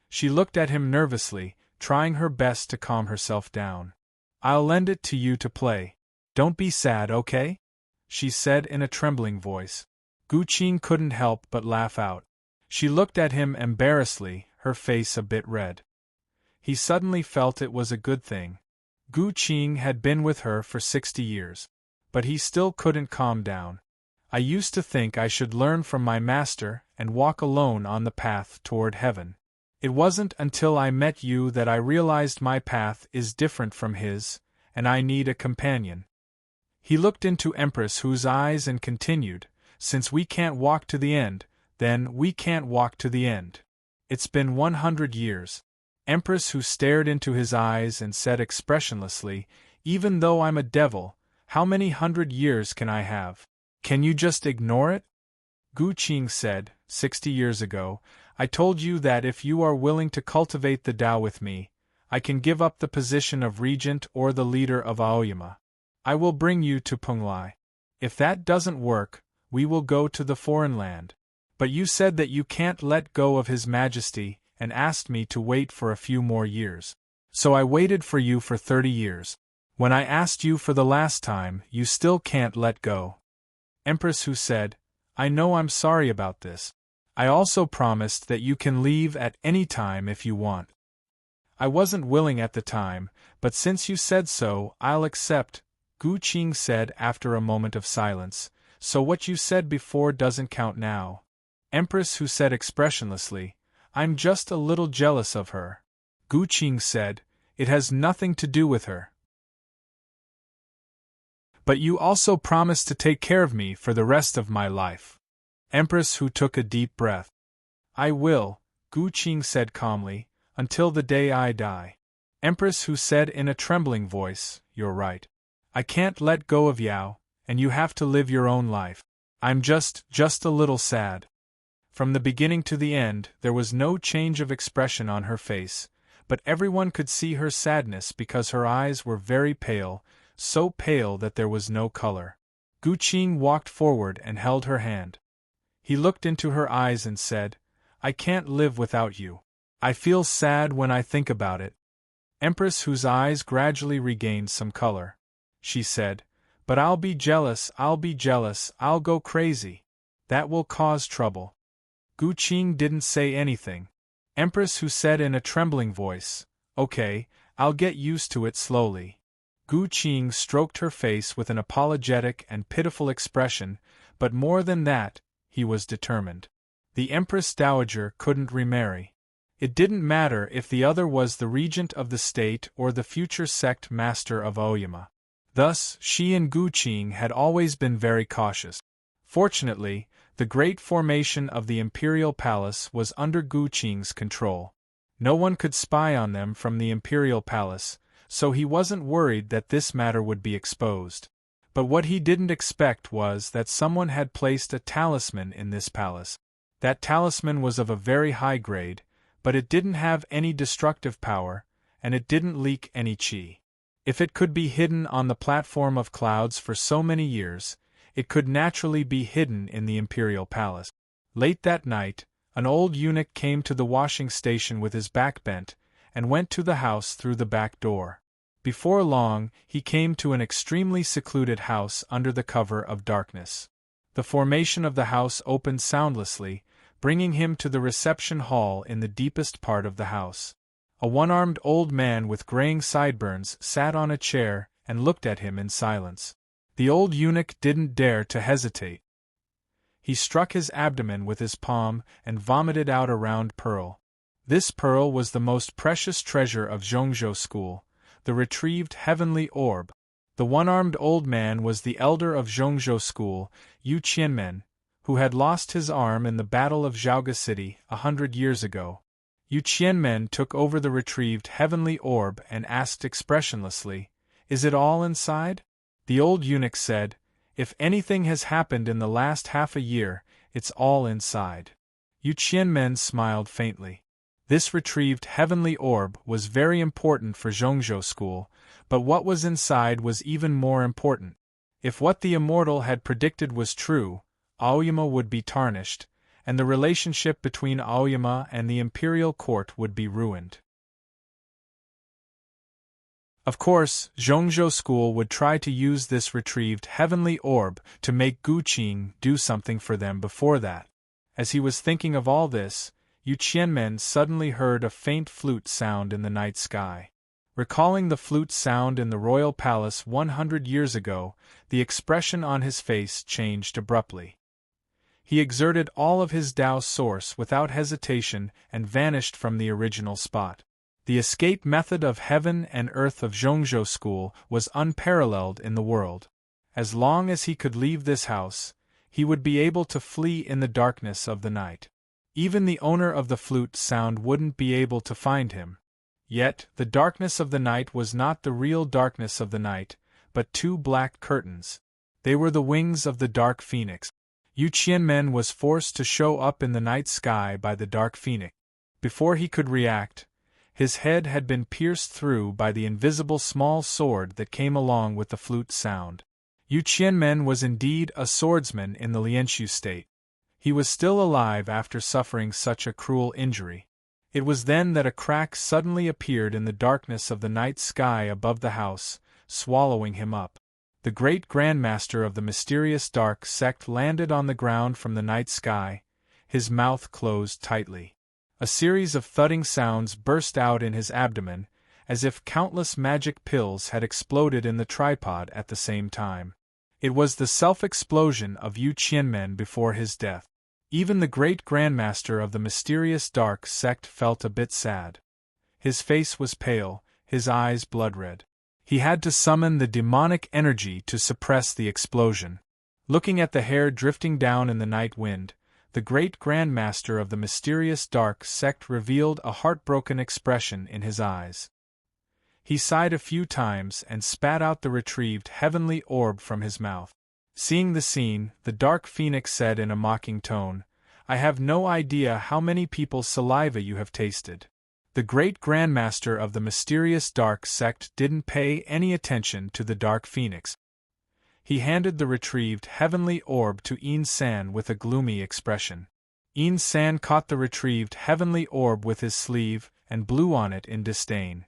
She looked at him nervously, trying her best to calm herself down. I'll lend it to you to play. Don't be sad, okay? She said in a trembling voice. Gu Qing couldn't help but laugh out. She looked at him embarrassedly, her face a bit red. He suddenly felt it was a good thing. Gu Qing had been with her for 60 years. But he still couldn't calm down. I used to think I should learn from my master and walk alone on the path toward heaven. It wasn't until I met you that I realized my path is different from his, and I need a companion." He looked into Empress Hu's eyes and continued, "Since we can't walk to the end, then we can't walk to the end. It's been 100 years. Empress Hu stared into his eyes and said expressionlessly, "Even though I'm a devil, how many 100 years can I have? Can you just ignore it?" Gu Qing said, 60 years ago, I told you that if you are willing to cultivate the Tao with me, I can give up the position of regent or the leader of Aoyama. I will bring you to Penglai. If that doesn't work, we will go to the foreign land. But you said that you can't let go of His Majesty, and asked me to wait for a few more years. So I waited for you for 30 years. When I asked you for the last time, you still can't let go." Empress Hu said, "I know I'm sorry about this. I also promised that you can leave at any time if you want. I wasn't willing at the time, but since you said so, I'll accept," Gu Qing said after a moment of silence, "so what you said before doesn't count now." Empress Hu said expressionlessly, "I'm just a little jealous of her." Gu Qing said, "It has nothing to do with her. But you also promised to take care of me for the rest of my life." Empress Hu took a deep breath. "I will," Gu Qing said calmly, "until the day I die." Empress Hu said in a trembling voice, "You're right. I can't let go of Yao, and you have to live your own life. I'm just a little sad." From the beginning to the end, there was no change of expression on her face, but everyone could see her sadness because her eyes were very pale, so pale that there was no color. Gu Qing walked forward and held her hand. He looked into her eyes and said, "I can't live without you. I feel sad when I think about it." Empress Hu's eyes gradually regained some color. She said, "But I'll be jealous, I'll go crazy. That will cause trouble." Gu Qing didn't say anything. Empress Hu said in a trembling voice, "Okay, I'll get used to it slowly." Gu Qing stroked her face with an apologetic and pitiful expression, but more than that, he was determined. The Empress Dowager couldn't remarry. It didn't matter if the other was the regent of the state or the future sect master of Aoyama. Thus, she and Gu Qing had always been very cautious. Fortunately, the great formation of the imperial palace was under Gu Qing's control. No one could spy on them from the imperial palace, so he wasn't worried that this matter would be exposed. But what he didn't expect was that someone had placed a talisman in this palace. That talisman was of a very high grade, but it didn't have any destructive power, and it didn't leak any qi. If it could be hidden on the platform of clouds for so many years, it could naturally be hidden in the imperial palace. Late that night, an old eunuch came to the washing station with his back bent, and went to the house through the back door. Before long, he came to an extremely secluded house under the cover of darkness. The formation of the house opened soundlessly, bringing him to the reception hall in the deepest part of the house. A one-armed old man with graying sideburns sat on a chair and looked at him in silence. The old eunuch didn't dare to hesitate. He struck his abdomen with his palm and vomited out a round pearl. This pearl was the most precious treasure of Zhongzhou school, the retrieved heavenly orb. The one-armed old man was the elder of Zhongzhou school, Yu Qianmen, who had lost his arm in the Battle of Zhaoga City 100 years ago. Yu Qianmen took over the retrieved heavenly orb and asked expressionlessly, "Is it all inside?" The old eunuch said, "If anything has happened in the last half a year, it's all inside." Yu Qianmen smiled faintly. This retrieved heavenly orb was very important for Zhongzhou school, but what was inside was even more important. If what the immortal had predicted was true, Aoyama would be tarnished, and the relationship between Aoyama and the imperial court would be ruined. Of course, Zhongzhou school would try to use this retrieved heavenly orb to make Gu Qing do something for them before that. As he was thinking of all this, Yu Qianmen suddenly heard a faint flute sound in the night sky. Recalling the flute sound in the royal palace 100 years ago, the expression on his face changed abruptly. He exerted all of his Tao source without hesitation and vanished from the original spot. The escape method of heaven and earth of Zhongzhou school was unparalleled in the world. As long as he could leave this house, he would be able to flee in the darkness of the night. Even the owner of the flute sound wouldn't be able to find him. Yet, the darkness of the night was not the real darkness of the night, but two black curtains. They were the wings of the dark phoenix. Yu Qianmen was forced to show up in the night sky by the dark phoenix. Before he could react, his head had been pierced through by the invisible small sword that came along with the flute sound. Yu Qianmen was indeed a swordsman in the Lianshu state. He was still alive after suffering such a cruel injury. It was then that a crack suddenly appeared in the darkness of the night sky above the house, swallowing him up. The great grandmaster of the mysterious dark sect landed on the ground from the night sky, his mouth closed tightly. A series of thudding sounds burst out in his abdomen, as if countless magic pills had exploded in the tripod at the same time. It was the self-explosion of Yu Qianmen before his death. Even the great grandmaster of the mysterious dark sect felt a bit sad. His face was pale, his eyes blood-red. He had to summon the demonic energy to suppress the explosion. Looking at the hair drifting down in the night wind, the great grandmaster of the mysterious dark sect revealed a heartbroken expression in his eyes. He sighed a few times and spat out the retrieved heavenly orb from his mouth. Seeing the scene, the dark phoenix said in a mocking tone, "I have no idea how many people's saliva you have tasted." The great grandmaster of the mysterious dark sect didn't pay any attention to the dark phoenix. He handed the retrieved heavenly orb to Yin San with a gloomy expression. Yin San caught the retrieved heavenly orb with his sleeve and blew on it in disdain.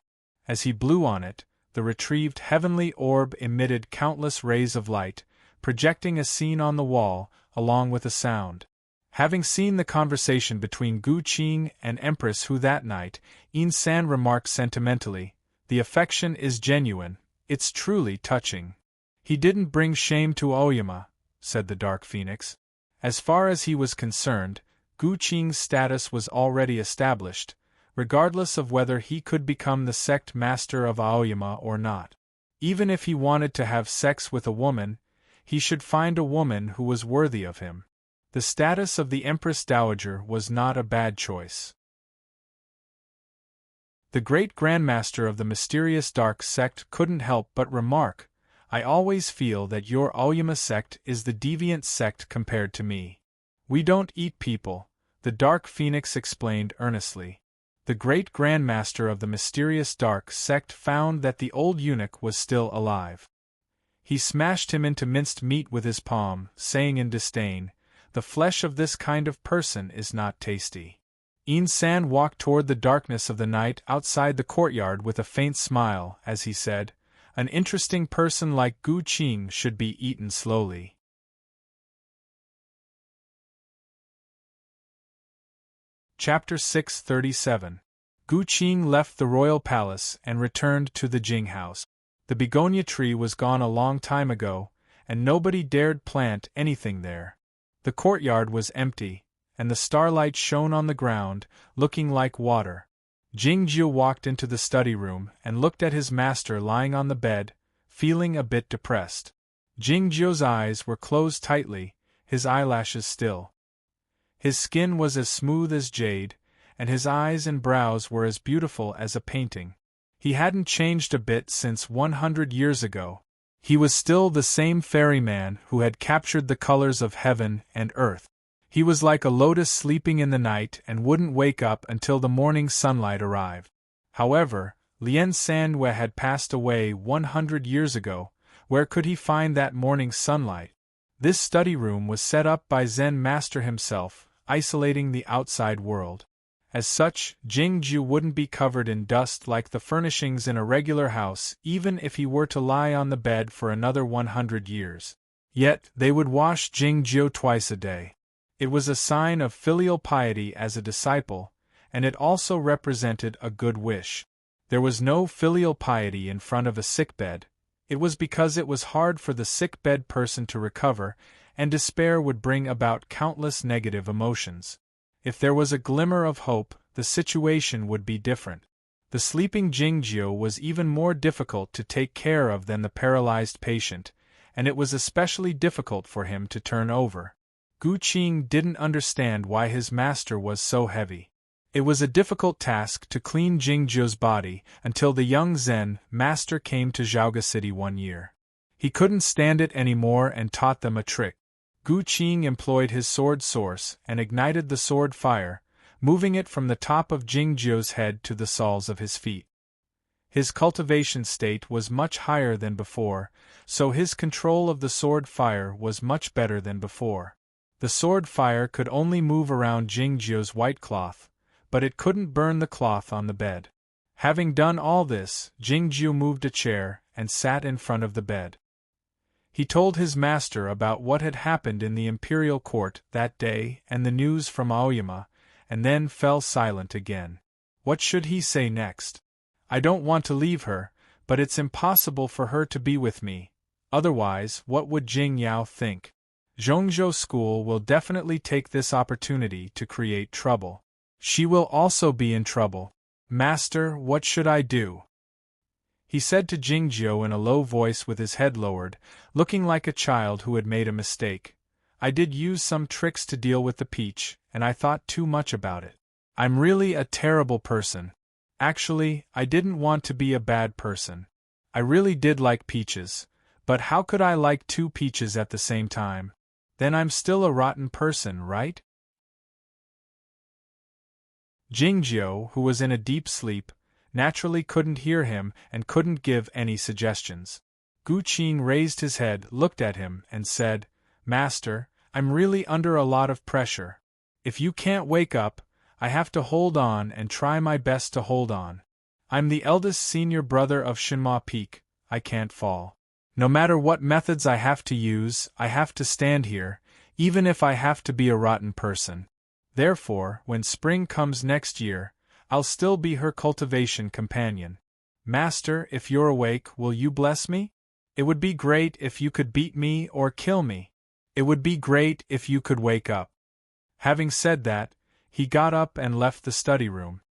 As he blew on it, the retrieved heavenly orb emitted countless rays of light, projecting a scene on the wall, along with a sound. Having seen the conversation between Gu Qing and Empress Hu that night, Yin San remarked sentimentally, "The affection is genuine, it's truly touching." "He didn't bring shame to Aoyama," said the Dark Phoenix. As far as he was concerned, Gu Qing's status was already established, regardless of whether he could become the sect master of Aoyama or not. Even if he wanted to have sex with a woman, he should find a woman who was worthy of him. The status of the Empress Dowager was not a bad choice. The great grandmaster of the mysterious dark sect couldn't help but remark, "I always feel that your Aoyama sect is the deviant sect compared to me." "We don't eat people," the Dark Phoenix explained earnestly. The great grandmaster of the mysterious dark sect found that the old eunuch was still alive. He smashed him into minced meat with his palm, saying in disdain, "The flesh of this kind of person is not tasty." Yin San walked toward the darkness of the night outside the courtyard with a faint smile as he said, "An interesting person like Gu Qing should be eaten slowly." Chapter 637. Gu Qing left the royal palace and returned to the Jing house. The begonia tree was gone a long time ago, and nobody dared plant anything there. The courtyard was empty, and the starlight shone on the ground, looking like water. Jingjiu walked into the study room and looked at his master lying on the bed, feeling a bit depressed. Jingjiu's eyes were closed tightly, his eyelashes still. His skin was as smooth as jade, and his eyes and brows were as beautiful as a painting. He hadn't changed a bit since 100 years ago. He was still the same ferryman who had captured the colors of heaven and earth. He was like a lotus sleeping in the night and wouldn't wake up until the morning sunlight arrived. However, Lien Sanyue had passed away 100 years ago. Where could he find that morning sunlight? This study room was set up by Zen Master himself, isolating the outside world. As such, Jingjiu wouldn't be covered in dust like the furnishings in a regular house even if he were to lie on the bed for another 100 years. Yet, they would wash Jingjiu twice a day. It was a sign of filial piety as a disciple, and it also represented a good wish. There was no filial piety in front of a sickbed. It was because it was hard for the sickbed person to recover, and despair would bring about countless negative emotions. If there was a glimmer of hope, the situation would be different. The sleeping Jingjiu was even more difficult to take care of than the paralyzed patient, and it was especially difficult for him to turn over. Gu Qing didn't understand why his master was so heavy. It was a difficult task to clean Jingjiu's body until the young Zen master came to Zhaoga City one year. He couldn't stand it anymore and taught them a trick. Gu Qing employed his sword source and ignited the sword fire, moving it from the top of Jingjiu's head to the soles of his feet. His cultivation state was much higher than before, so his control of the sword fire was much better than before. The sword fire could only move around Jingjiu's white cloth, but it couldn't burn the cloth on the bed. Having done all this, Jingjiu moved a chair and sat in front of the bed. He told his master about what had happened in the imperial court that day and the news from Aoyama, and then fell silent again. What should he say next? I don't want to leave her, but it's impossible for her to be with me. Otherwise, what would Jing Yao think? Zhongzhou School will definitely take this opportunity to create trouble. She will also be in trouble. Master, what should I do? He said to Jingjiu in a low voice with his head lowered, looking like a child who had made a mistake. I did use some tricks to deal with the peach, and I thought too much about it. I'm really a terrible person. Actually, I didn't want to be a bad person. I really did like peaches, but how could I like two peaches at the same time? Then I'm still a rotten person, right? Jingjiu, who was in a deep sleep, naturally couldn't hear him and couldn't give any suggestions. Gu Qing raised his head, looked at him, and said, Master, I'm really under a lot of pressure. If you can't wake up, I have to hold on and try my best to hold on. I'm the eldest senior brother of Shinma Peak, I can't fall. No matter what methods I have to use, I have to stand here, even if I have to be a rotten person. Therefore, when spring comes next year, I'll still be her cultivation companion. Master, if you're awake, will you bless me? It would be great if you could beat me or kill me. It would be great if you could wake up. Having said that, he got up and left the study room.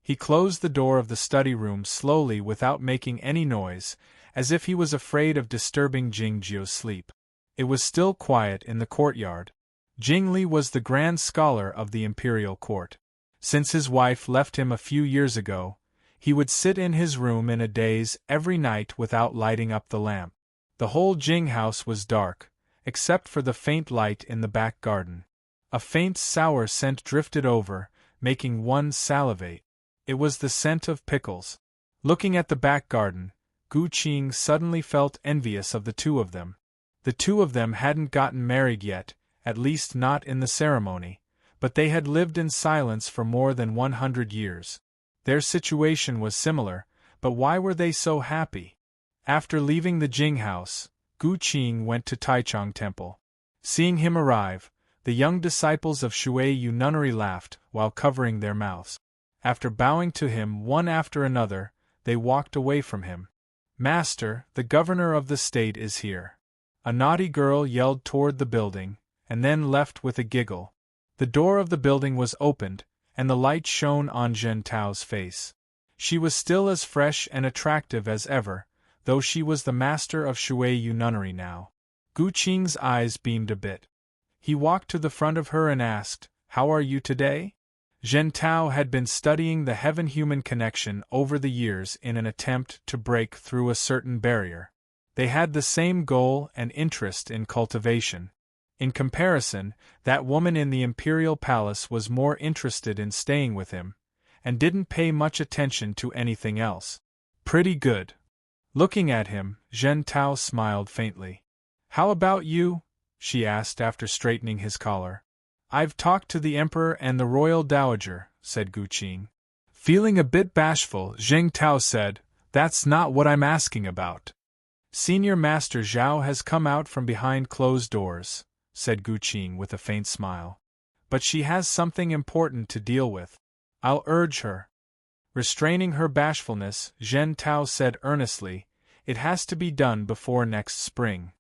He closed the door of the study room slowly without making any noise, as if he was afraid of disturbing Jingjiu's sleep. It was still quiet in the courtyard. Jingli was the grand scholar of the imperial court. Since his wife left him a few years ago, he would sit in his room in a daze every night without lighting up the lamp. The whole Jing house was dark, except for the faint light in the back garden. A faint sour scent drifted over, making one salivate. It was the scent of pickles. Looking at the back garden, Gu Qing suddenly felt envious of the two of them. The two of them hadn't gotten married yet, at least not in the ceremony, but they had lived in silence for more than 100 years. Their situation was similar, but why were they so happy? After leaving the Jing house, Gu Qing went to Taichung Temple. Seeing him arrive, the young disciples of Shuiyu Nunnery laughed while covering their mouths. After bowing to him one after another, they walked away from him. Master, the governor of the state is here. A naughty girl yelled toward the building, and then left with a giggle. The door of the building was opened, and the light shone on Zhen Tao's face. She was still as fresh and attractive as ever, though she was the master of Shuiyu Nunnery now. Gu Qing's eyes beamed a bit. He walked to the front of her and asked, How are you today? Zhen Tao had been studying the heaven-human connection over the years in an attempt to break through a certain barrier. They had the same goal and interest in cultivation. In comparison, that woman in the imperial palace was more interested in staying with him, and didn't pay much attention to anything else. Pretty good. Looking at him, Zhen Tao smiled faintly. How about you? She asked after straightening his collar. I've talked to the emperor and the royal dowager, said Gu Qing. Feeling a bit bashful, Zheng Tao said, That's not what I'm asking about. Senior Master Zhao has come out from behind closed doors, said Gu Qing with a faint smile. But she has something important to deal with. I'll urge her. Restraining her bashfulness, Zhen Tao said earnestly, It has to be done before next spring.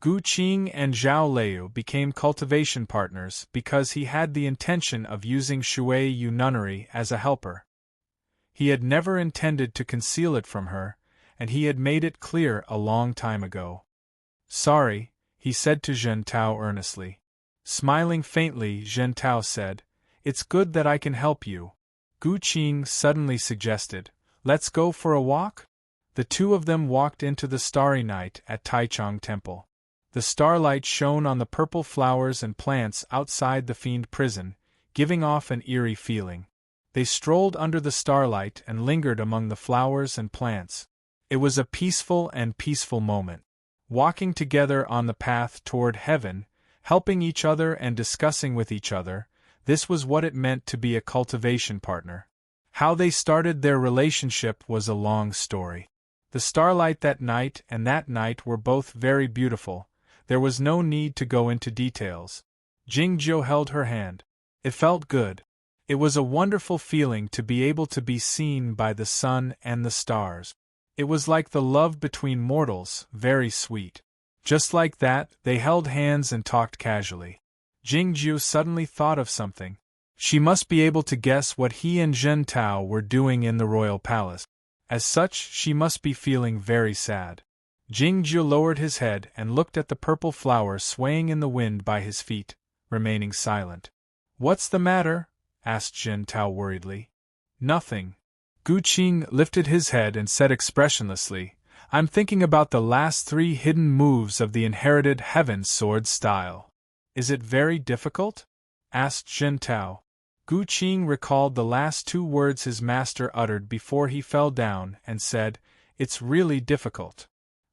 Gu Qing and Zhao Liu became cultivation partners because he had the intention of using Shui Yu nunnery as a helper. He had never intended to conceal it from her, and he had made it clear a long time ago. "Sorry," he said to Zhen Tao earnestly. Smiling faintly, Zhen Tao said, "It's good that I can help you." Gu Qing suddenly suggested, "Let's go for a walk?" The two of them walked into the starry night at Taichung Temple. The starlight shone on the purple flowers and plants outside the fiend prison, giving off an eerie feeling. They strolled under the starlight and lingered among the flowers and plants. It was a peaceful moment. Walking together on the path toward heaven, helping each other and discussing with each other, this was what it meant to be a cultivation partner. How they started their relationship was a long story. The starlight that night and that night were both very beautiful. There was no need to go into details. Jingzhou held her hand. It felt good. It was a wonderful feeling to be able to be seen by the sun and the stars. It was like the love between mortals, very sweet. Just like that, they held hands and talked casually. Jingzhou suddenly thought of something. She must be able to guess what he and Zhen Tao were doing in the royal palace. As such, she must be feeling very sad. Jingzhou lowered his head and looked at the purple flower swaying in the wind by his feet, remaining silent. "What's the matter?" asked Zhen Tao worriedly. "Nothing." Gu Qing lifted his head and said expressionlessly, "I'm thinking about the last 3 hidden moves of the inherited Heaven Sword style." "Is it very difficult?" asked Zhen Tao. Gu Qing recalled the last 2 words his master uttered before he fell down and said, "It's really difficult."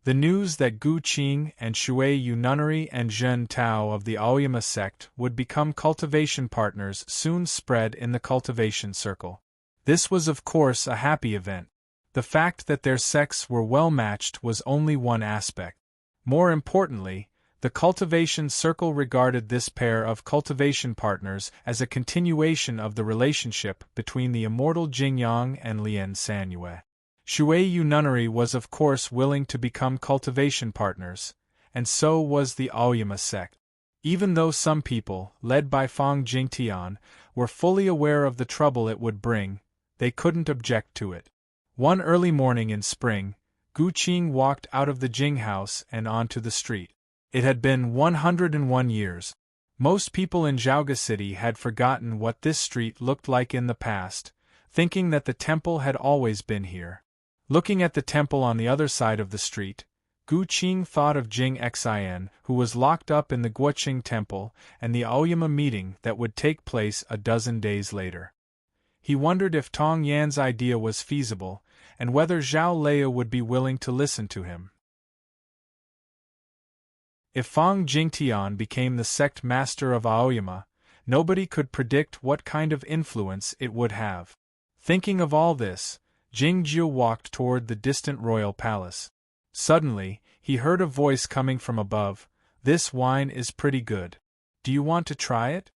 The news that Gu Qing and Shui Yu nunnery and Zhen Tao of the Aoyama sect would become cultivation partners soon spread in the cultivation circle. This was of course a happy event. The fact that their sects were well matched was only one aspect. More importantly, the cultivation circle regarded this pair of cultivation partners as a continuation of the relationship between the immortal Jingyang and Lian Sanyue. Shui Yu nunnery was of course willing to become cultivation partners, and so was the Aoyama sect. Even though some people, led by Fang Jingtian, were fully aware of the trouble it would bring, they couldn't object to it. One early morning in spring, Gu Qing walked out of the Jing house and onto the street. It had been 101 years. Most people in Zhaoga City had forgotten what this street looked like in the past, thinking that the temple had always been here. Looking at the temple on the other side of the street, Gu Qing thought of Jing Xian, who was locked up in the Guoqing temple, and the Aoyama meeting that would take place a dozen days later. He wondered if Tong Yan's idea was feasible, and whether Zhao Liu would be willing to listen to him. If Fang Jingtian became the sect master of Aoyama, nobody could predict what kind of influence it would have. Thinking of all this, Jingzhou walked toward the distant royal palace. Suddenly, he heard a voice coming from above. "This wine is pretty good. Do you want to try it?"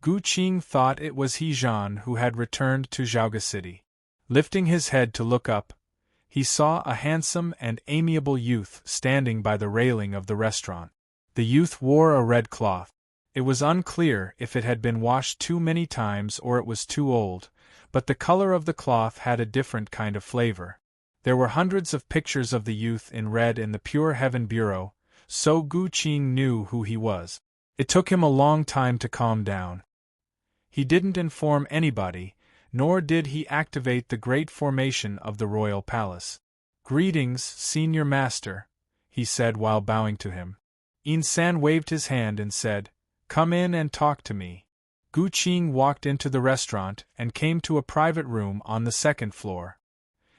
Gu Qing thought it was He Zhan who had returned to Zhaoga City. Lifting his head to look up, he saw a handsome and amiable youth standing by the railing of the restaurant. The youth wore a red cloth. It was unclear if it had been washed too many times or it was too old, but the color of the cloth had a different kind of flavor. There were hundreds of pictures of the youth in red in the Pure Heaven Bureau, so Gu Qing knew who he was. It took him a long time to calm down. He didn't inform anybody, nor did he activate the great formation of the royal palace. "Greetings, senior master," he said while bowing to him. In-san waved his hand and said, "Come in and talk to me." Gu Qing walked into the restaurant and came to a private room on the 2nd floor.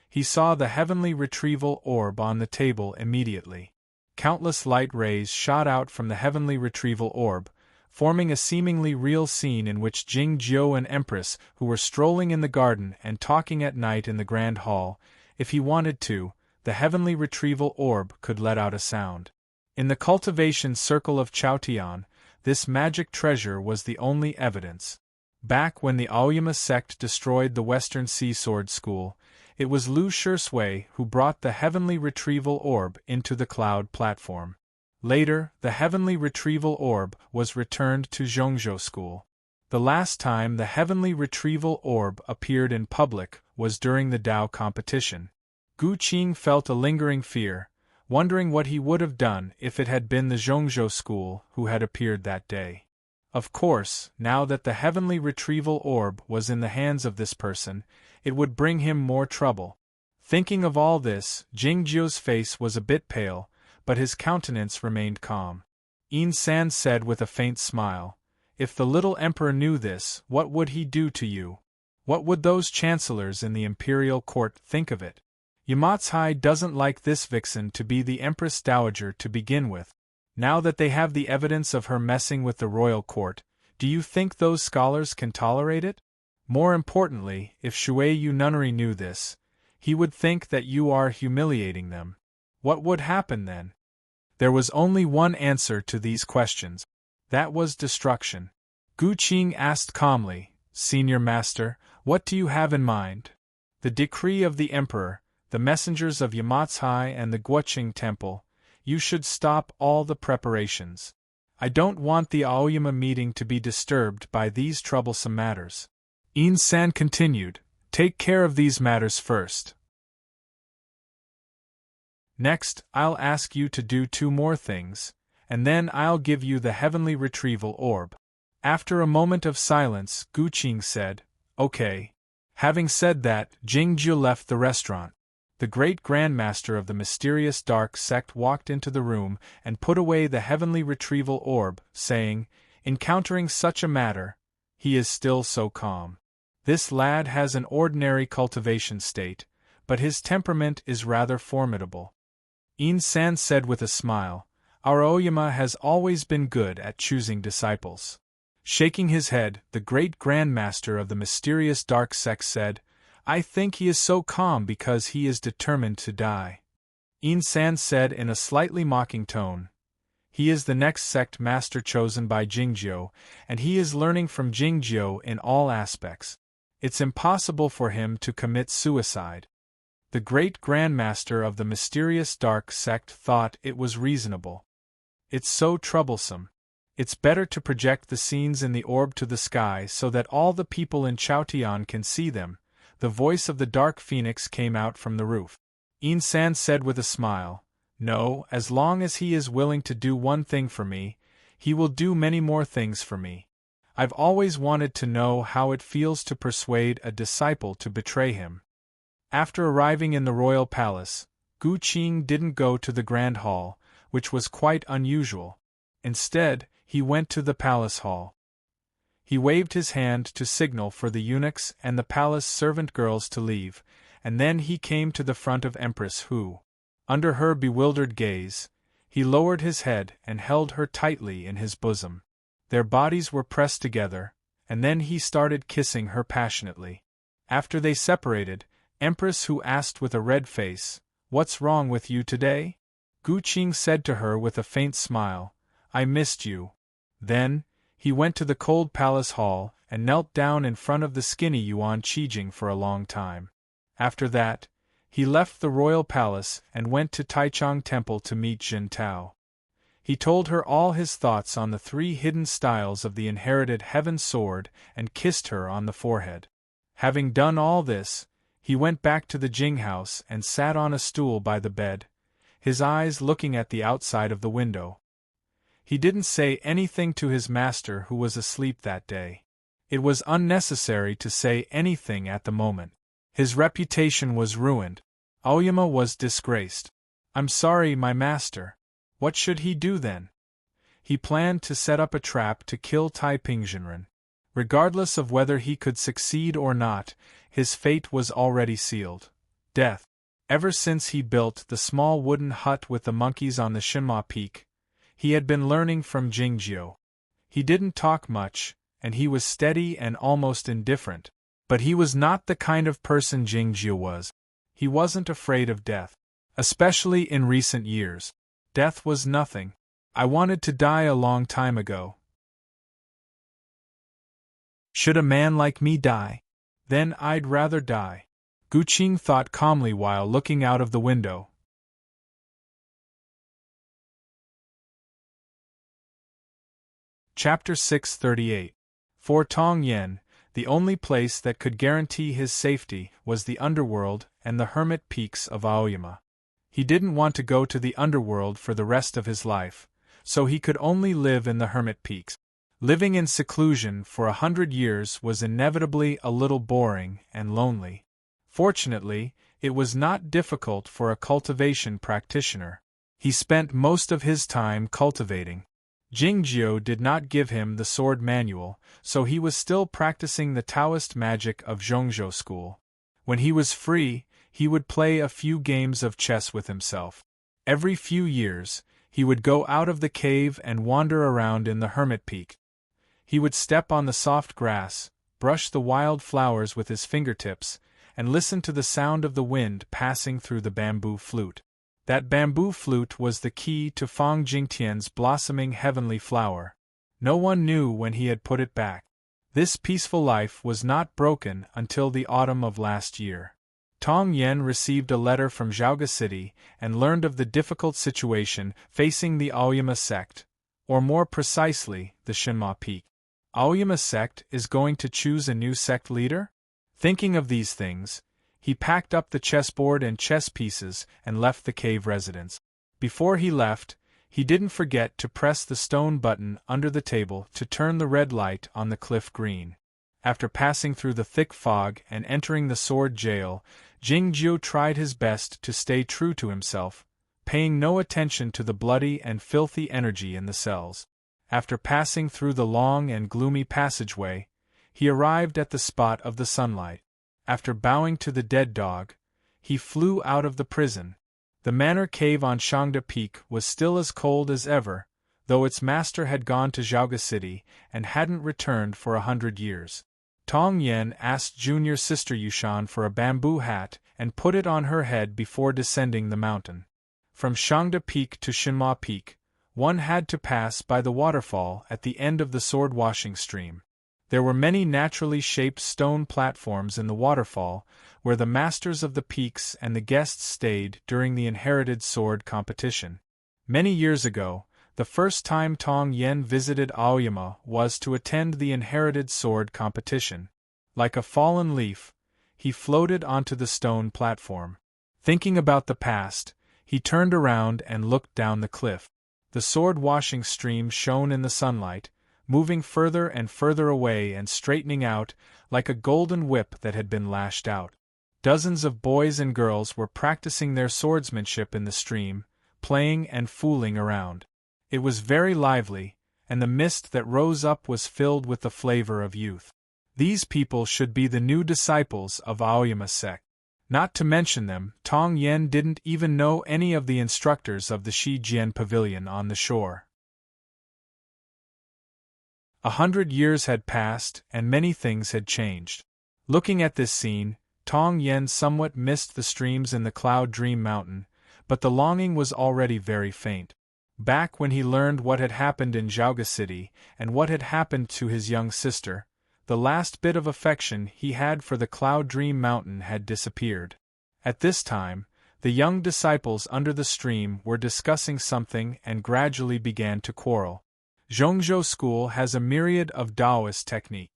He saw the heavenly retrieval orb on the table immediately. Countless light rays shot out from the heavenly retrieval orb, forming a seemingly real scene in which Jing Zhou and Empress, who were strolling in the garden and talking at night in the grand hall, if he wanted to, the heavenly retrieval orb could let out a sound. In the cultivation circle of Chaotian, this magic treasure was the only evidence. Back when the Aoyama sect destroyed the Western Sea Sword School, it was Lu Shisui who brought the heavenly retrieval orb into the cloud platform. Later, the heavenly retrieval orb was returned to Zhongzhou School. The last time the heavenly retrieval orb appeared in public was during the Dao competition. Gu Qing felt a lingering fear, wondering what he would have done if it had been the Zhongzhou School who had appeared that day. Of course, now that the heavenly retrieval orb was in the hands of this person, it would bring him more trouble. Thinking of all this, Jingjiu's face was a bit pale, but his countenance remained calm. Yin San said with a faint smile, "If the little emperor knew this, what would he do to you? What would those chancellors in the imperial court think of it? Yamatsai doesn't like this vixen to be the Empress Dowager to begin with. Now that they have the evidence of her messing with the royal court, do you think those scholars can tolerate it? More importantly, if Shuiyu Nunnery knew this, he would think that you are humiliating them. What would happen then?" There was only one answer to these questions. That was destruction. Gu Qing asked calmly, "Senior Master, what do you have in mind?" "The decree of the Emperor, the messengers of Yamatsai and the Guoqing Temple. You should stop all the preparations. I don't want the Aoyama meeting to be disturbed by these troublesome matters." Yin San continued, "Take care of these matters first. Next, I'll ask you to do 2 more things, and then I'll give you the heavenly retrieval orb." After a moment of silence, Gu Qing said, "Okay." Having said that, Jingjiu left the restaurant. The great grandmaster of the mysterious dark sect walked into the room and put away the heavenly retrieval orb, saying, "Encountering such a matter, he is still so calm. This lad has an ordinary cultivation state, but his temperament is rather formidable." Yin San said with a smile, "Our Oyama has always been good at choosing disciples." Shaking his head, the great grandmaster of the mysterious dark sect said, "I think he is so calm because he is determined to die." Yin San said in a slightly mocking tone, "He is the next sect master chosen by Jingjiu, and he is learning from Jingjiu in all aspects. It's impossible for him to commit suicide." The great grandmaster of the mysterious dark sect thought it was reasonable. "It's so troublesome. It's better to project the scenes in the orb to the sky so that all the people in Chaotian can see them." The voice of the dark phoenix came out from the roof. Yin San said with a smile, "No, as long as he is willing to do one thing for me, he will do many more things for me. I've always wanted to know how it feels to persuade a disciple to betray him." After arriving in the royal palace, Gu Qing didn't go to the grand hall, which was quite unusual. Instead, he went to the palace hall. He waved his hand to signal for the eunuchs and the palace servant girls to leave, and then he came to the front of Empress Hu. Under her bewildered gaze, he lowered his head and held her tightly in his bosom. Their bodies were pressed together, and then he started kissing her passionately. After they separated, Empress Hu asked with a red face, "What's wrong with you today?" Gu Qing said to her with a faint smile, "I missed you." Then, he went to the cold palace hall and knelt down in front of the skinny Yuan Qijing for a long time. After that, he left the royal palace and went to Taichung Temple to meet Jin Tao. He told her all his thoughts on the 3 hidden styles of the inherited heaven sword and kissed her on the forehead. Having done all this, he went back to the Jing house and sat on a stool by the bed, his eyes looking at the outside of the window. He didn't say anything to his master who was asleep that day. It was unnecessary to say anything at the moment. His reputation was ruined. Aoyama was disgraced. "I'm sorry, my master." What should he do then? He planned to set up a trap to kill Taipingzhenren. Regardless of whether he could succeed or not, his fate was already sealed. Death. Ever since he built the small wooden hut with the monkeys on the Shinma Peak, he had been learning from Jingjiu. He didn't talk much, and he was steady and almost indifferent, but he was not the kind of person Jingjiu was. He wasn't afraid of death. Especially in recent years. Death was nothing. "I wanted to die a long time ago. Should a man like me die? Then I'd rather die." Gu Qing thought calmly while looking out of the window. Chapter 638. For Tong Yen, the only place that could guarantee his safety was the underworld and the hermit peaks of Aoyama. He didn't want to go to the underworld for the rest of his life, so he could only live in the hermit peaks. Living in seclusion for 100 years was inevitably a little boring and lonely. Fortunately, it was not difficult for a cultivation practitioner. He spent most of his time cultivating. Jingjiu did not give him the sword manual, so he was still practicing the Taoist magic of Zhongzhou school. When he was free, he would play a few games of chess with himself. Every few years, he would go out of the cave and wander around in the hermit peak. He would step on the soft grass, brush the wild flowers with his fingertips, and listen to the sound of the wind passing through the bamboo flute. That bamboo flute was the key to Fang Jingtian's blossoming heavenly flower. No one knew when he had put it back. This peaceful life was not broken until the autumn of last year. Tong Yen received a letter from Zhaoga City and learned of the difficult situation facing the Aoyama sect, or more precisely, the Shinma Peak. Aoyama sect is going to choose a new sect leader? Thinking of these things, he packed up the chessboard and chess pieces and left the cave residence. Before he left, he didn't forget to press the stone button under the table to turn the red light on the cliff green. After passing through the thick fog and entering the sword jail, Jingjiu tried his best to stay true to himself, paying no attention to the bloody and filthy energy in the cells. After passing through the long and gloomy passageway, he arrived at the spot of the sunlight. After bowing to the dead dog, he flew out of the prison. The manor cave on Shangda Peak was still as cold as ever, though its master had gone to Zhaoga City and hadn't returned for 100 years. Tong Yen asked junior sister Yushan for a bamboo hat and put it on her head before descending the mountain. From Shangda Peak to Shinma Peak, one had to pass by the waterfall at the end of the sword-washing stream. There were many naturally shaped stone platforms in the waterfall where the masters of the peaks and the guests stayed during the inherited sword competition. Many years ago, the first time Tong Yen visited Aoyama was to attend the inherited sword competition. Like a fallen leaf, he floated onto the stone platform. Thinking about the past, he turned around and looked down the cliff. The sword-washing stream shone in the sunlight, moving further and further away and straightening out like a golden whip that had been lashed out. Dozens of boys and girls were practicing their swordsmanship in the stream, playing and fooling around. It was very lively, and the mist that rose up was filled with the flavor of youth. These people should be the new disciples of Aoyama sect. Not to mention them, Tong Yen didn't even know any of the instructors of the Shijian Pavilion on the shore. 100 years had passed, and many things had changed. Looking at this scene, Tong Yen somewhat missed the streams in the Cloud Dream Mountain, but the longing was already very faint. Back when he learned what had happened in Zhaoga City and what had happened to his young sister, the last bit of affection he had for the Cloud Dream Mountain had disappeared. At this time, the young disciples under the stream were discussing something and gradually began to quarrel. Zhongzhou school has a myriad of Taoist technique.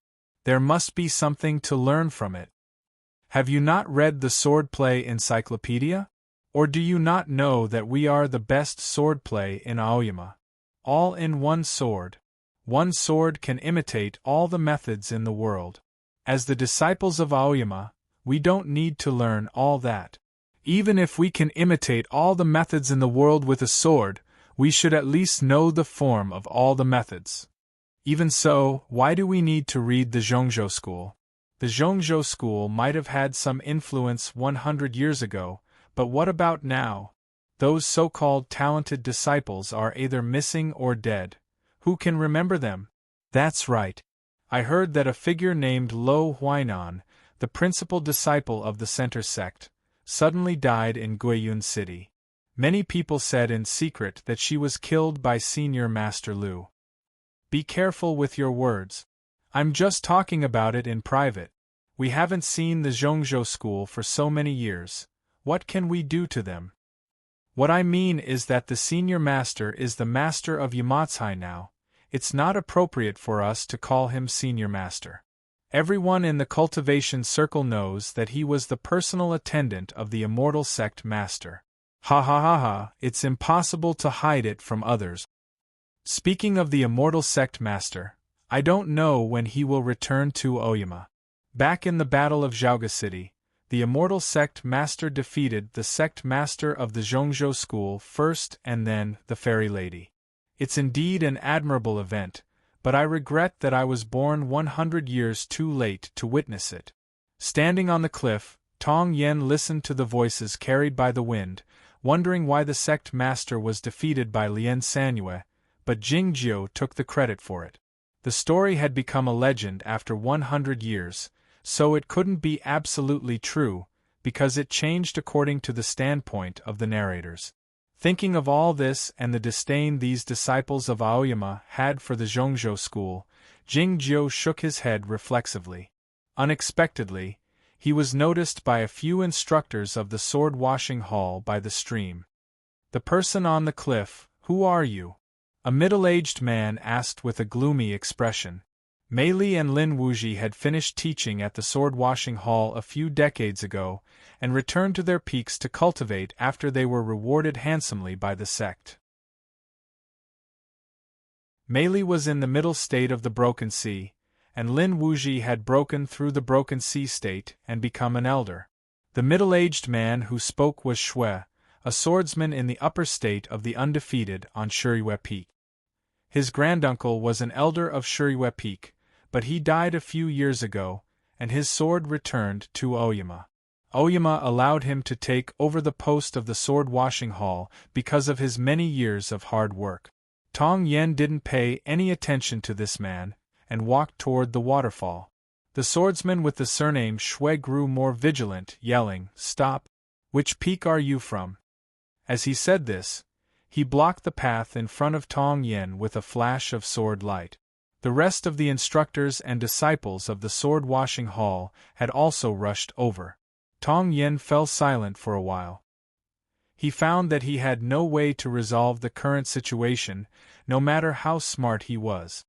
There must be something to learn from it. Have you not read the Swordplay Encyclopedia? Or do you not know that we are the best swordplay in Aoyama? All in one sword. One sword can imitate all the methods in the world. As the disciples of Aoyama, we don't need to learn all that. Even if we can imitate all the methods in the world with a sword, we should at least know the form of all the methods. Even so, why do we need to read the Zhongzhou school? The Zhongzhou school might have had some influence 100 years ago, but what about now? Those so-called talented disciples are either missing or dead. Who can remember them? That's right. I heard that a figure named Lo Huainan, the principal disciple of the Center sect, suddenly died in Guiyun City. Many people said in secret that she was killed by Senior Master Lu. Be careful with your words. I'm just talking about it in private. We haven't seen the Zhongzhou school for so many years. What can we do to them? What I mean is that the senior master is the master of Yamatsai now, it's not appropriate for us to call him senior master. Everyone in the cultivation circle knows that he was the personal attendant of the immortal sect master. Ha ha ha ha, it's impossible to hide it from others. Speaking of the immortal sect master, I don't know when he will return to Oyama. Back in the Battle of Zhaoga City, the immortal sect master defeated the sect master of the Zhongzhou school first and then the fairy lady. It's indeed an admirable event, but I regret that I was born 100 years too late to witness it. Standing on the cliff, Tong Yen listened to the voices carried by the wind, wondering why the sect master was defeated by Lien Sanyue, but Jing Jiu took the credit for it. The story had become a legend after 100 years, so it couldn't be absolutely true, because it changed according to the standpoint of the narrators. Thinking of all this and the disdain these disciples of Aoyama had for the Zhongzhou school, Jing Jiu shook his head reflexively. Unexpectedly, he was noticed by a few instructors of the sword-washing hall by the stream. "The person on the cliff, who are you?" a middle-aged man asked with a gloomy expression. Mei Li and Lin Wuji had finished teaching at the sword-washing hall a few decades ago, and returned to their peaks to cultivate after they were rewarded handsomely by the sect. Mei Li was in the middle state of the Broken Sea, and Lin Wuji had broken through the Broken Sea state and become an elder. The middle-aged man who spoke was Shui, a swordsman in the upper state of the undefeated on Shuyue Peak. His granduncle was an elder of Shuyue Peak, but he died a few years ago, and his sword returned to Oyama. Oyama allowed him to take over the post of the sword-washing hall because of his many years of hard work. Tong Yen didn't pay any attention to this man, and walked toward the waterfall. The swordsman with the surname Shui grew more vigilant, yelling, "Stop! Which peak are you from?" As he said this, he blocked the path in front of Tong Yen with a flash of sword light. The rest of the instructors and disciples of the sword-washing hall had also rushed over. Tong Yen fell silent for a while. He found that he had no way to resolve the current situation, no matter how smart he was.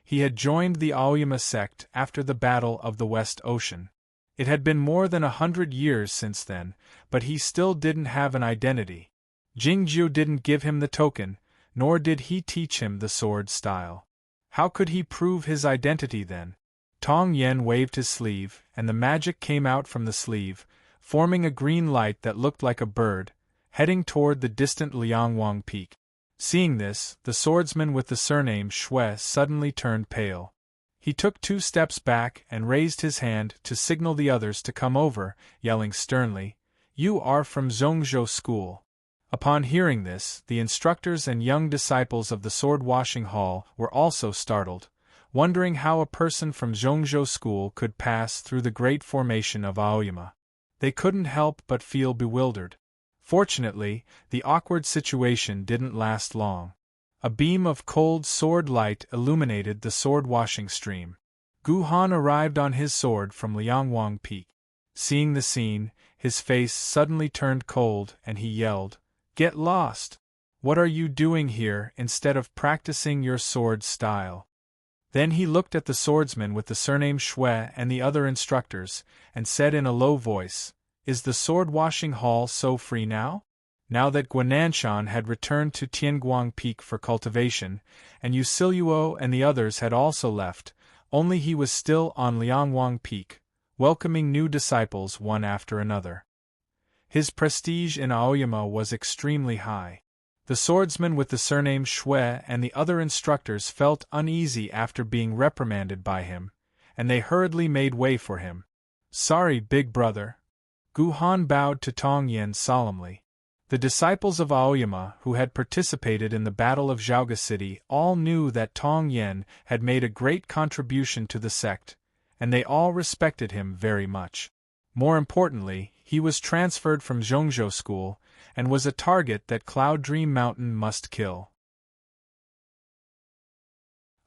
He had joined the Aoyama sect after the Battle of the West Ocean. It had been more than 100 years since then, but he still didn't have an identity. Jingjiu didn't give him the token, nor did he teach him the sword style. How could he prove his identity then? Tong Yen waved his sleeve, and the magic came out from the sleeve, forming a green light that looked like a bird, heading toward the distant Liangwang Peak. Seeing this, the swordsman with the surname Shui suddenly turned pale. He took 2 steps back and raised his hand to signal the others to come over, yelling sternly, "You are from Zhongzhou School." Upon hearing this, the instructors and young disciples of the sword-washing hall were also startled, wondering how a person from Zhongzhou School could pass through the great formation of Aoyama. They couldn't help but feel bewildered. Fortunately, the awkward situation didn't last long. A beam of cold sword light illuminated the sword-washing stream. Gu Han arrived on his sword from Liangwang Peak. Seeing the scene, his face suddenly turned cold and he yelled, "Get lost! What are you doing here instead of practicing your sword style?" Then he looked at the swordsman with the surname Shui and the other instructors, and said in a low voice, "Is the sword-washing hall so free now?" Now that Guananshan had returned to Tianguang Peak for cultivation, and Yu Siluo and the others had also left, only he was still on Liangwang Peak, welcoming new disciples one after another. His prestige in Aoyama was extremely high. The swordsman with the surname Shui and the other instructors felt uneasy after being reprimanded by him, and they hurriedly made way for him. "Sorry, big brother." Gu Han bowed to Tong Yen solemnly. The disciples of Aoyama who had participated in the Battle of Zhaoga City all knew that Tong Yen had made a great contribution to the sect, and they all respected him very much. More importantly, he was transferred from Zhongzhou School, and was a target that Cloud Dream Mountain must kill.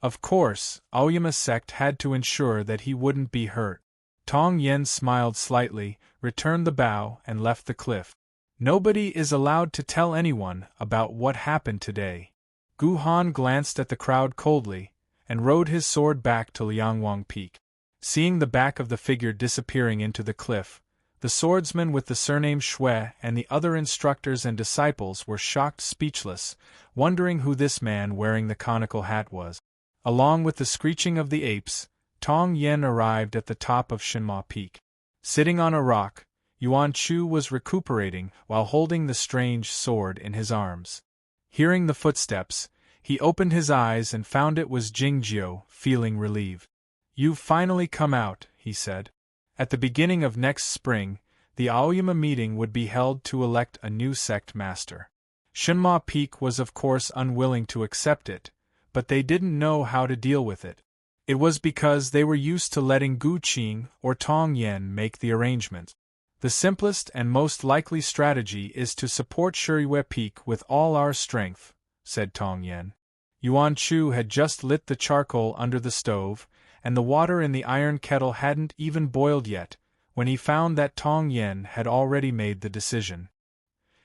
Of course, Aoyama sect had to ensure that he wouldn't be hurt. Tong Yen smiled slightly, returned the bow, and left the cliff. Nobody is allowed to tell anyone about what happened today. Gu Han glanced at the crowd coldly, and rode his sword back to Liangwang Peak. Seeing the back of the figure disappearing into the cliff, the swordsman with the surname Shui and the other instructors and disciples were shocked speechless, wondering who this man wearing the conical hat was. Along with the screeching of the apes, Tong Yen arrived at the top of Shenma Peak. Sitting on a rock, Yuan Chu was recuperating while holding the strange sword in his arms. Hearing the footsteps, he opened his eyes and found it was Jingjiu, feeling relieved. "You've finally come out," he said. At the beginning of next spring, the Aoyama meeting would be held to elect a new sect master. Shenma Peak was of course unwilling to accept it, but they didn't know how to deal with it. It was because they were used to letting Gu Qing or Tong Yen make the arrangements. The simplest and most likely strategy is to support Shiyue Peak with all our strength, said Tong Yen. Yuan Chu had just lit the charcoal under the stove, and the water in the iron kettle hadn't even boiled yet, when he found that Tong Yen had already made the decision.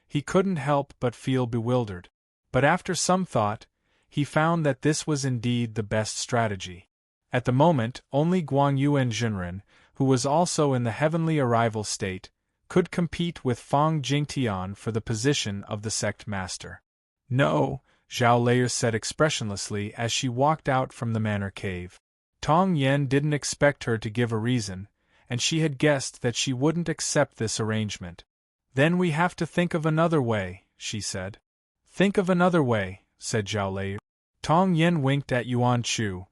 He couldn't help but feel bewildered. But after some thought, he found that this was indeed the best strategy. At the moment, only Guang Yu and Jinren, who was also in the heavenly arrival state, could compete with Fang Jingtian for the position of the sect master. "No," Zhao Layer said expressionlessly as she walked out from the manor cave. Tong Yen didn't expect her to give a reason, and she had guessed that she wouldn't accept this arrangement. "Then we have to think of another way," she said. "Think of another way," said Zhao Layer. Tong Yen winked at Yuan Chu.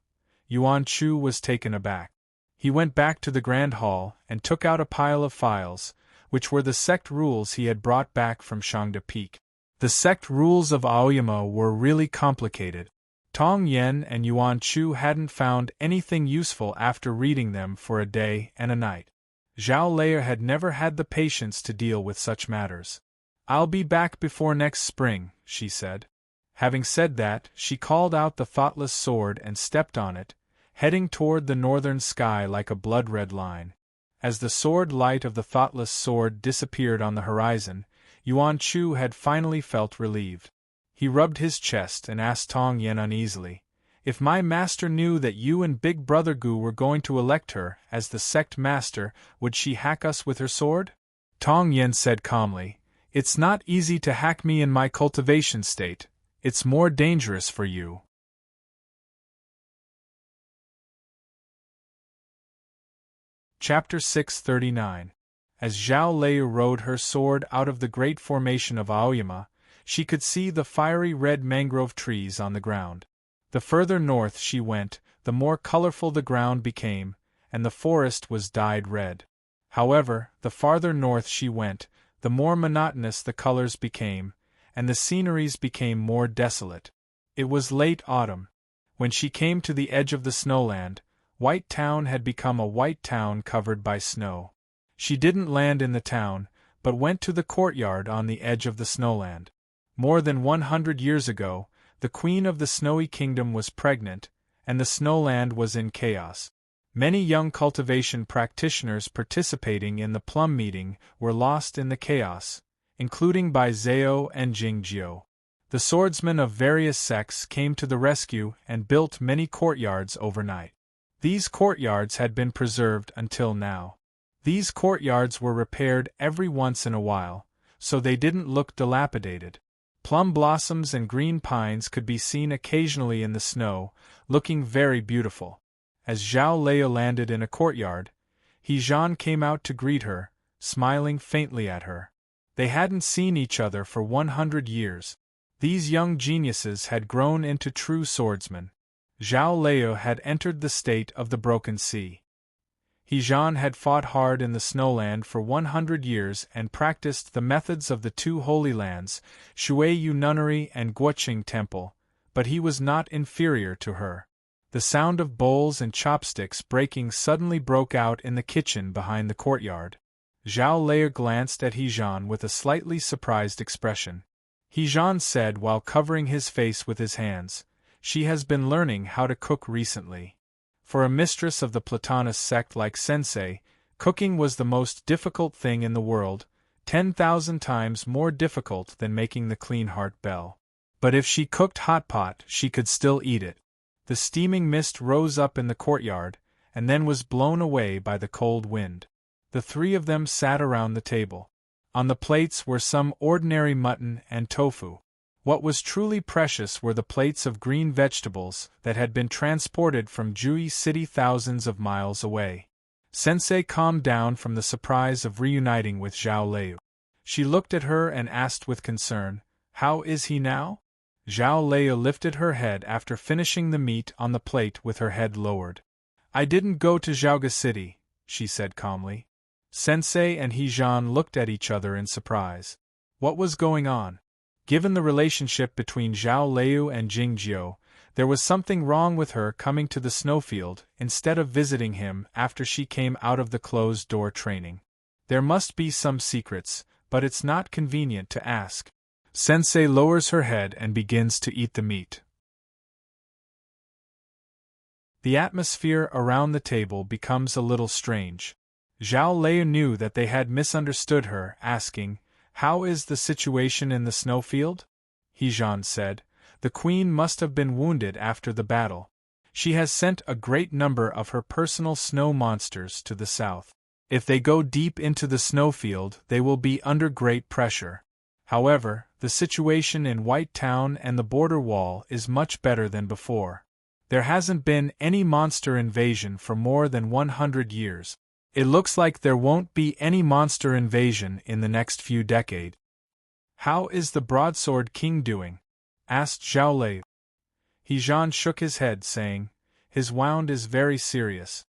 Yuan Chu was taken aback. He went back to the grand hall and took out a pile of files, which were the sect rules he had brought back from Shangda Peak. The sect rules of Aoyama were really complicated. Tong Yen and Yuan Chu hadn't found anything useful after reading them for a day and a night. Zhao Layer had never had the patience to deal with such matters. "I'll be back before next spring," she said. Having said that, she called out the thoughtless sword and stepped on it, heading toward the northern sky like a blood-red line. As the sword light of the thoughtless sword disappeared on the horizon, Yuan Chu had finally felt relieved. He rubbed his chest and asked Tong Yen uneasily, "If my master knew that you and Big Brother Gu were going to elect her as the sect master, would she hack us with her sword?" Tong Yen said calmly, "It's not easy to hack me in my cultivation state. It's more dangerous for you." Chapter 639. As Zhao Lei rode her sword out of the great formation of Aoyama, she could see the fiery red mangrove trees on the ground. The further north she went, the more colorful the ground became, and the forest was dyed red. However, the farther north she went, the more monotonous the colors became, and the sceneries became more desolate. It was late autumn. When she came to the edge of the snowland, White Town had become a white town covered by snow. She didn't land in the town, but went to the courtyard on the edge of the snowland. More than 100 years ago, the queen of the Snowy Kingdom was pregnant, and the snowland was in chaos. Many young cultivation practitioners participating in the plum meeting were lost in the chaos, including Bai Zhao and Jingjiu. The swordsmen of various sects came to the rescue and built many courtyards overnight. These courtyards had been preserved until now. These courtyards were repaired every once in a while, so they didn't look dilapidated. Plum blossoms and green pines could be seen occasionally in the snow, looking very beautiful. As Zhao Lei landed in a courtyard, He Zhan came out to greet her, smiling faintly at her. They hadn't seen each other for 100 years. These young geniuses had grown into true swordsmen. Zhao Lei had entered the state of the Broken Sea. He Zhan had fought hard in the snowland for 100 years and practiced the methods of the two holy lands, Shuiyu Nunnery and Guoqing Temple, but he was not inferior to her. The sound of bowls and chopsticks breaking suddenly broke out in the kitchen behind the courtyard. Zhao Lei glanced at He Zhan with a slightly surprised expression. He Zhan said while covering his face with his hands, "She has been learning how to cook recently." For a mistress of the Platonist sect like Sensei, cooking was the most difficult thing in the world, 10,000 times more difficult than making the clean heart bell. But if she cooked hot pot, she could still eat it. The steaming mist rose up in the courtyard, and then was blown away by the cold wind. The three of them sat around the table. On the plates were some ordinary mutton and tofu. What was truly precious were the plates of green vegetables that had been transported from Jui City thousands of miles away. Sensei calmed down from the surprise of reuniting with Zhao Lei. She looked at her and asked with concern, "How is he now?" Zhao Lei lifted her head after finishing the meat on the plate with her head lowered. "I didn't go to Zhaoga City," she said calmly. Sensei and He-Zhan looked at each other in surprise. What was going on? Given the relationship between Zhao Lei and Jingjiu, there was something wrong with her coming to the snowfield instead of visiting him after she came out of the closed-door training. There must be some secrets, but it's not convenient to ask. Sensei lowers her head and begins to eat the meat. The atmosphere around the table becomes a little strange. Zhao Lei knew that they had misunderstood her, asking, "How is the situation in the snowfield?" He-Zhan said, "The queen must have been wounded after the battle. She has sent a great number of her personal snow monsters to the south. If they go deep into the snowfield, they will be under great pressure. However, the situation in White Town and the border wall is much better than before. There hasn't been any monster invasion for more than 100 years. It looks like there won't be any monster invasion in the next few decades." "How is the Broadsword King doing?" asked Zhao Lei. He-Zhan shook his head, saying, "His wound is very serious.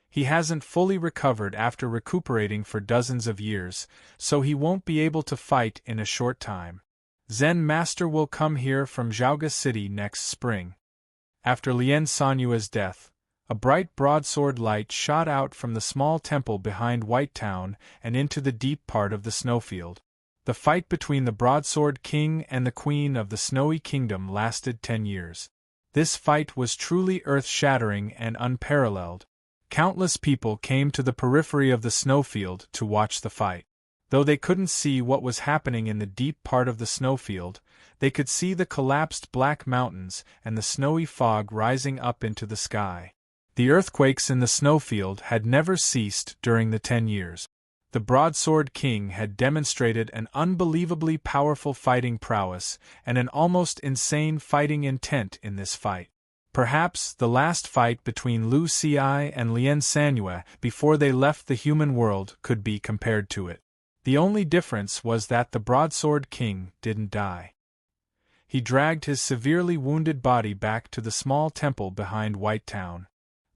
He hasn't fully recovered after recuperating for dozens of years, so he won't be able to fight in a short time. Zen Master will come here from Zhaoga City next spring." After Lien Sanyue's death, a bright broadsword light shot out from the small temple behind White Town and into the deep part of the snowfield. The fight between the Broadsword King and the Queen of the Snowy Kingdom lasted 10 years. This fight was truly earth-shattering and unparalleled. Countless people came to the periphery of the snowfield to watch the fight. Though they couldn't see what was happening in the deep part of the snowfield, they could see the collapsed black mountains and the snowy fog rising up into the sky. The earthquakes in the snowfield had never ceased during the 10 years. The Broadsword King had demonstrated an unbelievably powerful fighting prowess and an almost insane fighting intent in this fight. Perhaps the last fight between Lu Xi and Lien Sanyue before they left the human world could be compared to it. The only difference was that the Broadsword King didn't die. He dragged his severely wounded body back to the small temple behind White Town.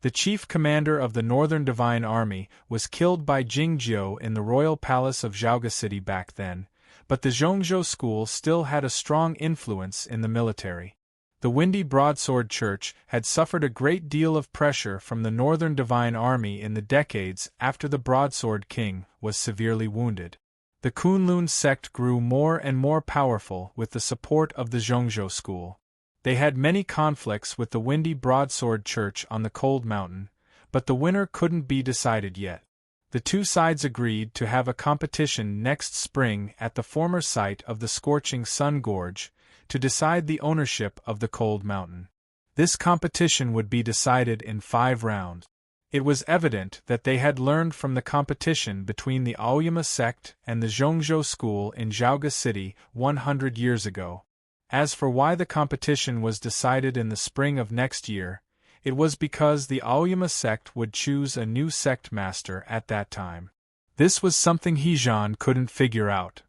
The chief commander of the Northern Divine Army was killed by Jingjiu in the royal palace of Zhaoga City back then, but the Zhongzhou school still had a strong influence in the military. The Windy Broadsword Church had suffered a great deal of pressure from the Northern Divine Army in the decades after the Broadsword King was severely wounded. The Kunlun sect grew more and more powerful with the support of the Zhongzhou school. They had many conflicts with the Windy Broadsword Church on the Cold Mountain, but the winner couldn't be decided yet. The two sides agreed to have a competition next spring at the former site of the Scorching Sun Gorge, to decide the ownership of the Cold Mountain. This competition would be decided in 5 rounds. It was evident that they had learned from the competition between the Aoyama sect and the Zhongzhou school in Zhaoga City 100 years ago. As for why the competition was decided in the spring of next year, it was because the Aoyama sect would choose a new sect master at that time. This was something He-Zhan couldn't figure out.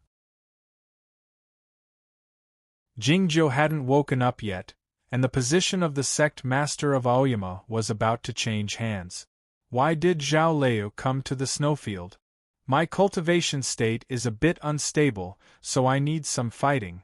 Jingjiu hadn't woken up yet, and the position of the sect master of Aoyama was about to change hands. Why did Zhao Lei come to the snowfield? "My cultivation state is a bit unstable, so I need some fighting."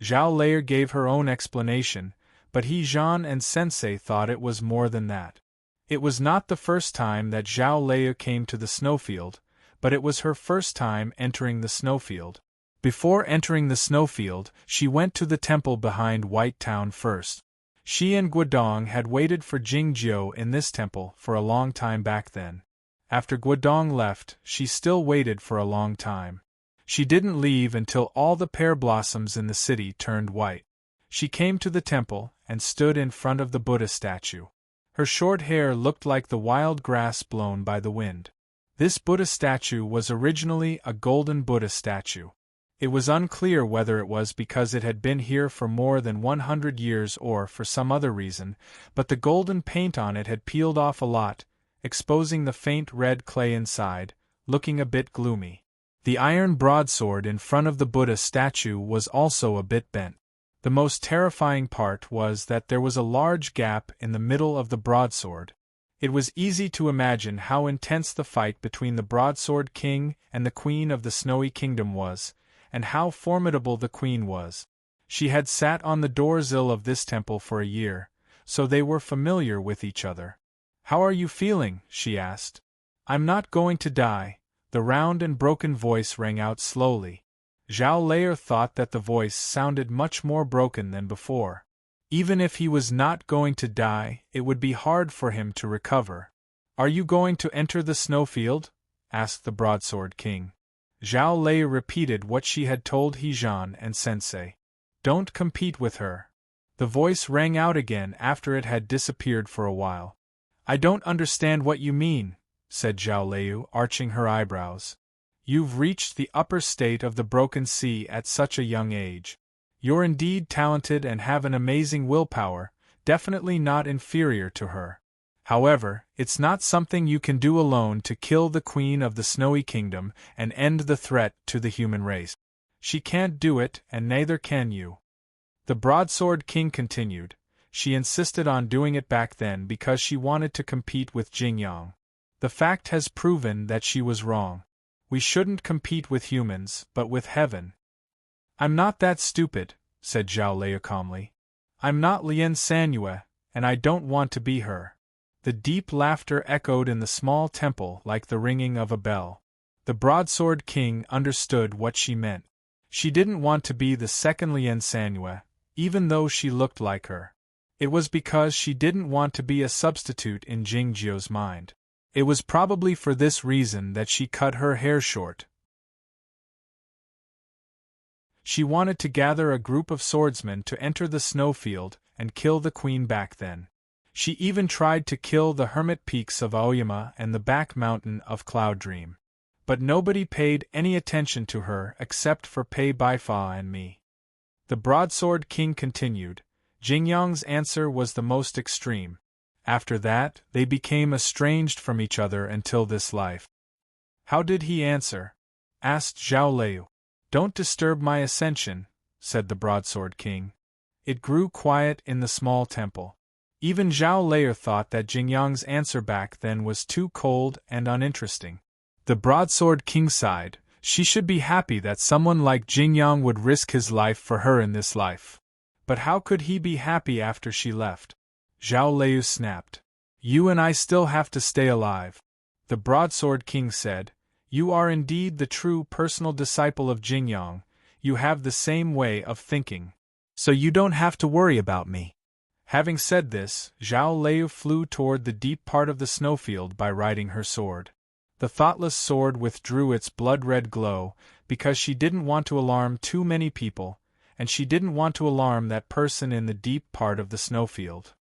Zhao Lei gave her own explanation, but He-Zhan and Sensei thought it was more than that. It was not the first time that Zhao Lei came to the snowfield, but it was her first time entering the snowfield. Before entering the snowfield, she went to the temple behind White Town first. She and Guodong had waited for Jingjiu in this temple for a long time back then. After Guodong left, she still waited for a long time. She didn't leave until all the pear blossoms in the city turned white. She came to the temple and stood in front of the Buddha statue. Her short hair looked like the wild grass blown by the wind. This Buddha statue was originally a golden Buddha statue. It was unclear whether it was because it had been here for more than 100 years or for some other reason, but the golden paint on it had peeled off a lot, exposing the faint red clay inside, looking a bit gloomy. The iron broadsword in front of the Buddha statue was also a bit bent. The most terrifying part was that there was a large gap in the middle of the broadsword. It was easy to imagine how intense the fight between the Broadsword King and the Queen of the Snowy Kingdom was, and how formidable the Queen was. She had sat on the doorsill of this temple for a year, so they were familiar with each other. "How are you feeling?" she asked. "I'm not going to die," the round and broken voice rang out slowly. Zhao Layer thought that the voice sounded much more broken than before. Even if he was not going to die, it would be hard for him to recover. "Are you going to enter the snowfield?" asked the Broadsword King. Zhao Lei repeated what she had told Hejan and Sensei. "Don't compete with her." The voice rang out again after it had disappeared for a while. "I don't understand what you mean," said Zhao Lei, arching her eyebrows. "You've reached the upper state of the Broken Sea at such a young age. You're indeed talented and have an amazing willpower, definitely not inferior to her. However, it's not something you can do alone to kill the Queen of the Snowy Kingdom and end the threat to the human race. She can't do it, and neither can you." The Broadsword King continued. "She insisted on doing it back then because she wanted to compete with Jingyang. The fact has proven that she was wrong. We shouldn't compete with humans, but with heaven." "I'm not that stupid," said Zhao Lei calmly. "I'm not Lien Sanyue, and I don't want to be her." The deep laughter echoed in the small temple like the ringing of a bell. The Broadsword King understood what she meant. She didn't want to be the second Lien Sanyue, even though she looked like her. It was because she didn't want to be a substitute in Jingjiu's mind. It was probably for this reason that she cut her hair short. She wanted to gather a group of swordsmen to enter the snowfield and kill the queen back then. She even tried to kill the hermit peaks of Aoyama and the back mountain of Cloud Dream. But nobody paid any attention to her except for Pei Baifa and me. The Broadsword King continued. Jingyang's answer was the most extreme. After that, they became estranged from each other until this life. "How did he answer?" asked Zhao Lei. "Don't disturb my ascension," said the Broadsword King. It grew quiet in the small temple. Even Zhao Lei thought that Jingyang's answer back then was too cold and uninteresting. The Broadsword King sighed. She should be happy that someone like Jingyang would risk his life for her in this life. But how could he be happy after she left? Zhao Lei snapped. "You and I still have to stay alive." The Broadsword King said. "You are indeed the true personal disciple of Jingyang. You have the same way of thinking. So you don't have to worry about me." Having said this, Zhao Lei flew toward the deep part of the snowfield by riding her sword. The thoughtless sword withdrew its blood-red glow, because she didn't want to alarm too many people, and she didn't want to alarm that person in the deep part of the snowfield.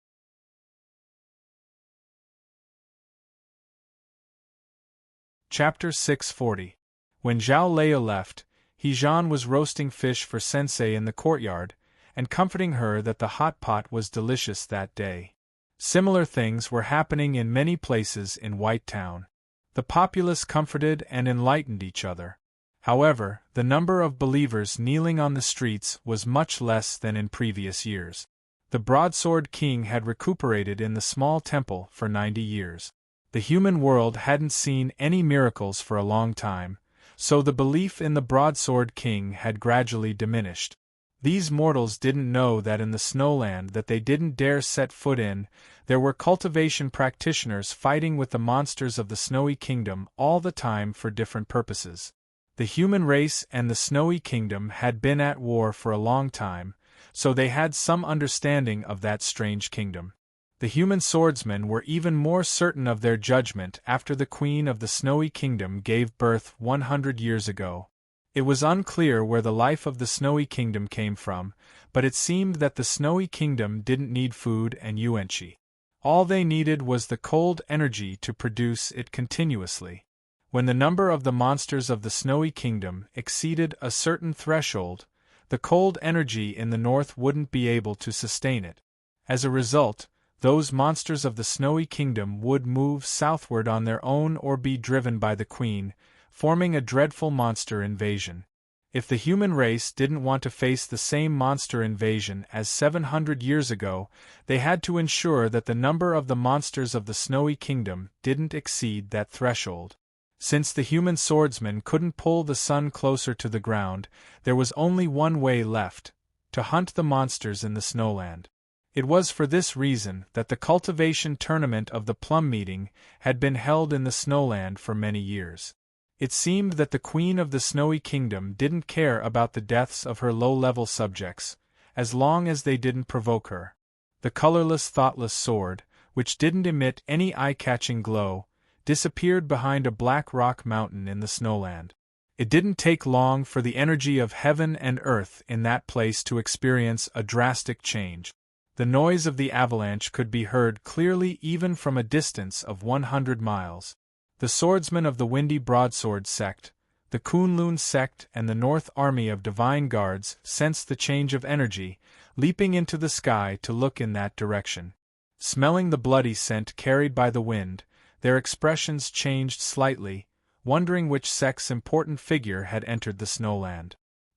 Chapter 640. When Zhao Lei left, Hejan was roasting fish for Sensei in the courtyard, and comforting her that the hot pot was delicious that day. Similar things were happening in many places in White Town. The populace comforted and enlightened each other. However, the number of believers kneeling on the streets was much less than in previous years. The Broadsword King had recuperated in the small temple for 90 years. The human world hadn't seen any miracles for a long time, so the belief in the Broadsword King had gradually diminished. These mortals didn't know that in the snowland that they didn't dare set foot in, there were cultivation practitioners fighting with the monsters of the Snowy Kingdom all the time for different purposes. The human race and the Snowy Kingdom had been at war for a long time, so they had some understanding of that strange kingdom. The human swordsmen were even more certain of their judgment after the Queen of the Snowy Kingdom gave birth 100 years ago. It was unclear where the life of the Snowy Kingdom came from, but it seemed that the Snowy Kingdom didn't need food and yuanqi. All they needed was the cold energy to produce it continuously. When the number of the monsters of the Snowy Kingdom exceeded a certain threshold, the cold energy in the north wouldn't be able to sustain it. As a result, those monsters of the Snowy Kingdom would move southward on their own or be driven by the Queen, forming a dreadful monster invasion. If the human race didn't want to face the same monster invasion as 700 years ago, they had to ensure that the number of the monsters of the Snowy Kingdom didn't exceed that threshold. Since the human swordsman couldn't pull the sun closer to the ground, there was only one way left: to hunt the monsters in the snowland. It was for this reason that the cultivation tournament of the plum meeting had been held in the snowland for many years. It seemed that the Queen of the Snowy Kingdom didn't care about the deaths of her low-level subjects, as long as they didn't provoke her. The colorless, thoughtless sword, which didn't emit any eye-catching glow, disappeared behind a black rock mountain in the snowland. It didn't take long for the energy of heaven and earth in that place to experience a drastic change. The noise of the avalanche could be heard clearly even from a distance of 100 miles. The swordsmen of the Windy Broadsword sect, the Kunlun sect and the North Army of Divine Guards sensed the change of energy, leaping into the sky to look in that direction. Smelling the bloody scent carried by the wind, their expressions changed slightly, wondering which sect's important figure had entered the snowland.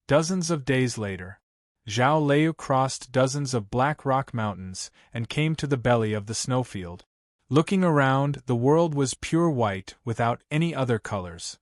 Dozens of days later, Zhao Lei crossed dozens of black rock mountains and came to the belly of the snowfield. Looking around, the world was pure white without any other colors.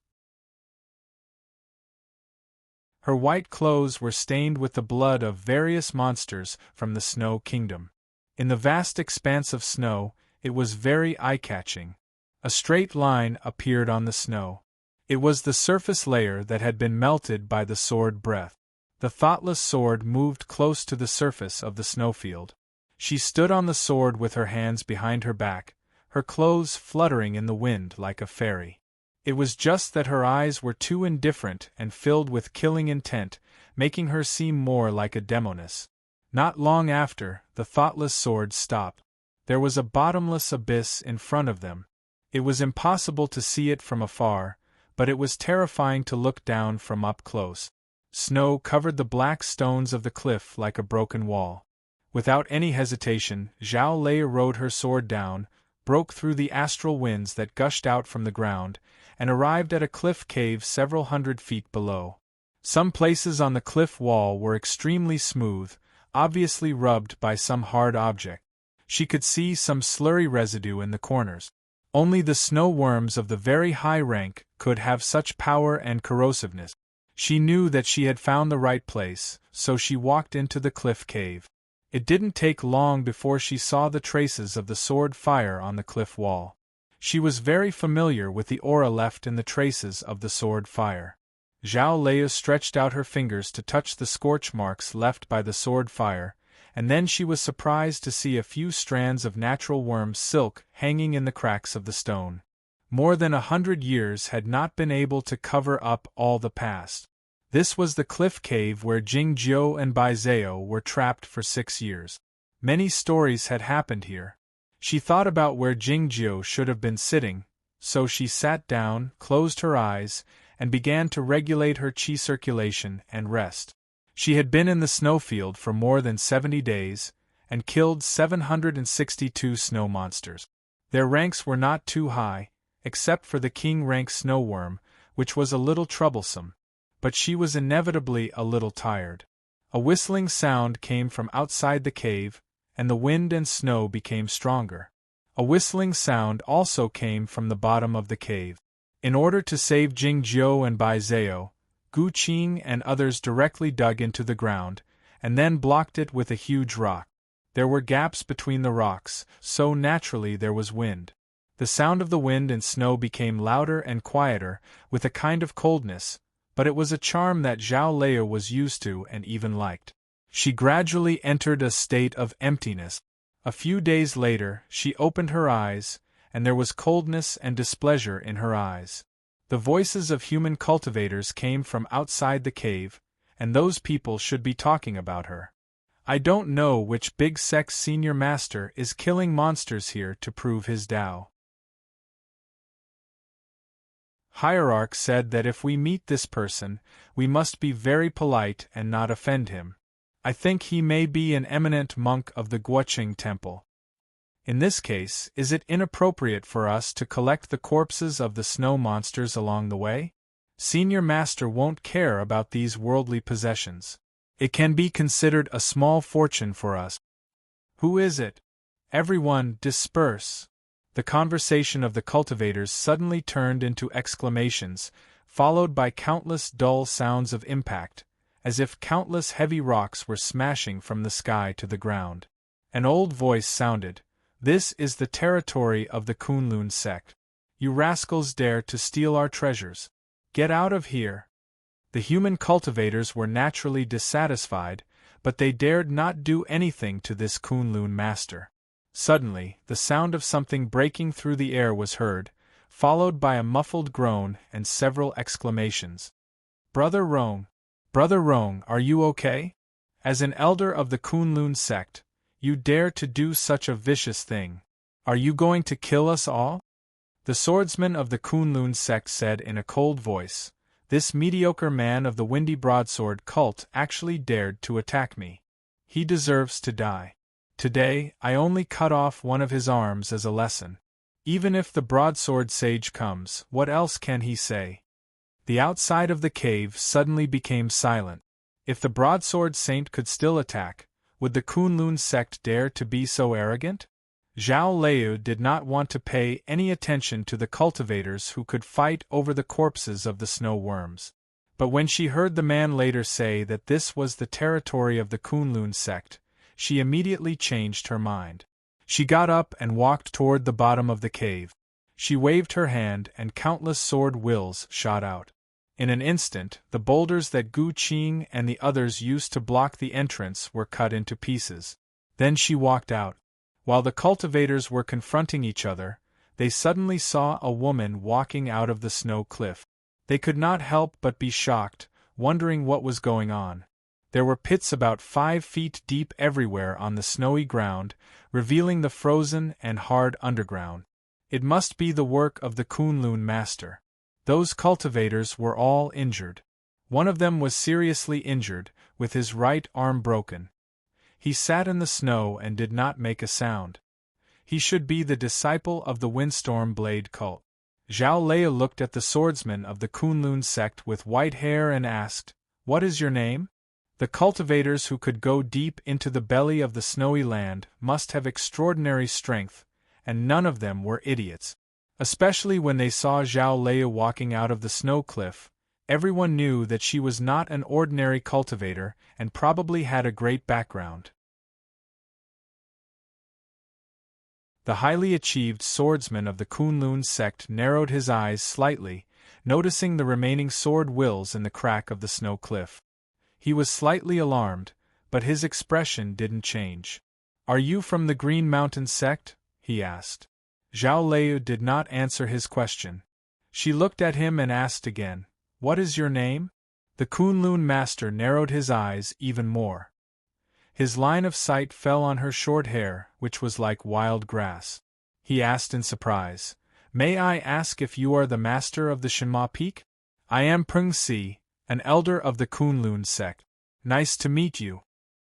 Her white clothes were stained with the blood of various monsters from the Snow Kingdom. In the vast expanse of snow, it was very eye-catching. A straight line appeared on the snow. It was the surface layer that had been melted by the sword breath. The thoughtless sword moved close to the surface of the snowfield. She stood on the sword with her hands behind her back, her clothes fluttering in the wind like a fairy. It was just that her eyes were too indifferent and filled with killing intent, making her seem more like a demoness. Not long after, the thoughtless sword stopped. There was a bottomless abyss in front of them. It was impossible to see it from afar, but it was terrifying to look down from up close. Snow covered the black stones of the cliff like a broken wall. Without any hesitation, Zhao Lei rode her sword down, broke through the astral winds that gushed out from the ground, and arrived at a cliff cave several hundred feet below. Some places on the cliff wall were extremely smooth, obviously rubbed by some hard object. She could see some slurry residue in the corners. Only the snow worms of the very high rank could have such power and corrosiveness. She knew that she had found the right place, so she walked into the cliff cave. It didn't take long before she saw the traces of the sword fire on the cliff wall. She was very familiar with the aura left in the traces of the sword fire. Zhao Lei stretched out her fingers to touch the scorch marks left by the sword fire, and then she was surprised to see a few strands of natural worm silk hanging in the cracks of the stone. More than 100 years had not been able to cover up all the past. This was the cliff cave where Jingjiu and Bai Zhao were trapped for 6 years. Many stories had happened here. She thought about where Jingjiu should have been sitting, so she sat down, closed her eyes, and began to regulate her qi circulation and rest. She had been in the snowfield for more than 70 days, and killed 762 snow monsters. Their ranks were not too high, except for the king-rank snowworm, which was a little troublesome. But she was inevitably a little tired. A whistling sound came from outside the cave, and the wind and snow became stronger. A whistling sound also came from the bottom of the cave. In order to save Jingjiu and Bai Zhao, Gu Qing and others directly dug into the ground, and then blocked it with a huge rock. There were gaps between the rocks, so naturally there was wind. The sound of the wind and snow became louder and quieter, with a kind of coldness, but it was a charm that Zhao Lei was used to and even liked. She gradually entered a state of emptiness. A few days later, she opened her eyes, and there was coldness and displeasure in her eyes. The voices of human cultivators came from outside the cave, and those people should be talking about her. I don't know which big sect's senior master is killing monsters here to prove his Tao. Hierarch said that if we meet this person, we must be very polite and not offend him. I think he may be an eminent monk of the Guoqing temple. In this case, is it inappropriate for us to collect the corpses of the snow monsters along the way? Senior Master won't care about these worldly possessions. It can be considered a small fortune for us. Who is it? Everyone, disperse. The conversation of the cultivators suddenly turned into exclamations, followed by countless dull sounds of impact, as if countless heavy rocks were smashing from the sky to the ground. An old voice sounded. This is the territory of the Kunlun sect. You rascals dare to steal our treasures. Get out of here. The human cultivators were naturally dissatisfied, but they dared not do anything to this Kunlun master. Suddenly, the sound of something breaking through the air was heard, followed by a muffled groan and several exclamations. Brother Rong, are you okay? As an elder of the Kunlun sect, you dare to do such a vicious thing. Are you going to kill us all? The swordsman of the Kunlun sect said in a cold voice, This mediocre man of the windy broadsword cult actually dared to attack me. He deserves to die. Today, I only cut off one of his arms as a lesson. Even if the broadsword sage comes, what else can he say? The outside of the cave suddenly became silent. If the broadsword saint could still attack, would the Kunlun sect dare to be so arrogant? Zhao Liu did not want to pay any attention to the cultivators who could fight over the corpses of the snow worms. But when she heard the man later say that this was the territory of the Kunlun sect, she immediately changed her mind. She got up and walked toward the bottom of the cave. She waved her hand and countless sword wills shot out. In an instant, the boulders that Gu Qing and the others used to block the entrance were cut into pieces. Then she walked out. While the cultivators were confronting each other, they suddenly saw a woman walking out of the snow cliff. They could not help but be shocked, wondering what was going on. There were pits about 5 feet deep everywhere on the snowy ground, revealing the frozen and hard underground. It must be the work of the Kunlun master. Those cultivators were all injured. One of them was seriously injured, with his right arm broken. He sat in the snow and did not make a sound. He should be the disciple of the Windstorm Blade cult. Zhao Liu looked at the swordsman of the Kunlun sect with white hair and asked, What is your name? The cultivators who could go deep into the belly of the snowy land must have extraordinary strength, and none of them were idiots. Especially when they saw Zhao Liu walking out of the snow cliff, everyone knew that she was not an ordinary cultivator and probably had a great background. The highly achieved swordsman of the Kunlun sect narrowed his eyes slightly, noticing the remaining sword wills in the crack of the snow cliff. He was slightly alarmed, but his expression didn't change. Are you from the Green Mountain sect? He asked. Zhao Liu did not answer his question. She looked at him and asked again, What is your name? The Kunlun master narrowed his eyes even more. His line of sight fell on her short hair, which was like wild grass. He asked in surprise, May I ask if you are the master of the Shenma Peak? I am Peng Si, an elder of the Kunlun sect. Nice to meet you.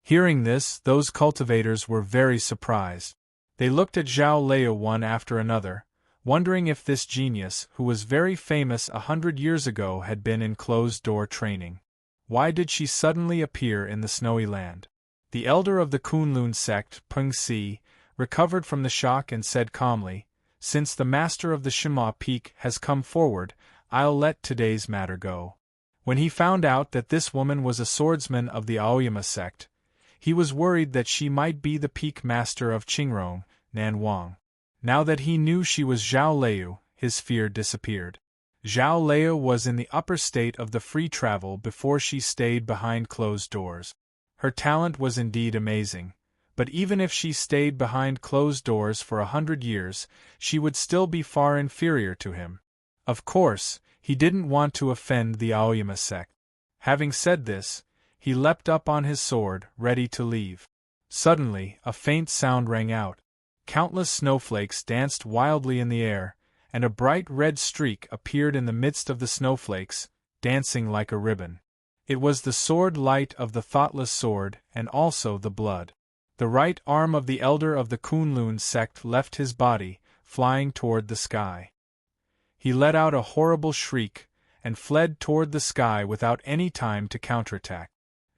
Hearing this, those cultivators were very surprised. They looked at Zhao Liu one after another, wondering if this genius, who was very famous 100 years ago, had been in closed-door training. Why did she suddenly appear in the snowy land? The elder of the Kunlun sect, Peng Si, recovered from the shock and said calmly, Since the master of the Shenma Peak has come forward, I'll let today's matter go. When he found out that this woman was a swordsman of the Aoyama sect, he was worried that she might be the peak master of Qingrong, Nanwang. Now that he knew she was Zhao Liu, his fear disappeared. Zhao Liu was in the upper state of the free travel before she stayed behind closed doors. Her talent was indeed amazing, but even if she stayed behind closed doors for 100 years, she would still be far inferior to him. Of course, He didn't want to offend the Aoyama sect. Having said this, he leapt up on his sword, ready to leave. Suddenly, a faint sound rang out. Countless snowflakes danced wildly in the air, and a bright red streak appeared in the midst of the snowflakes, dancing like a ribbon. It was the sword light of the thoughtless sword, and also the blood. The right arm of the elder of the Kunlun sect left his body, flying toward the sky. He let out a horrible shriek, and fled toward the sky without any time to counterattack.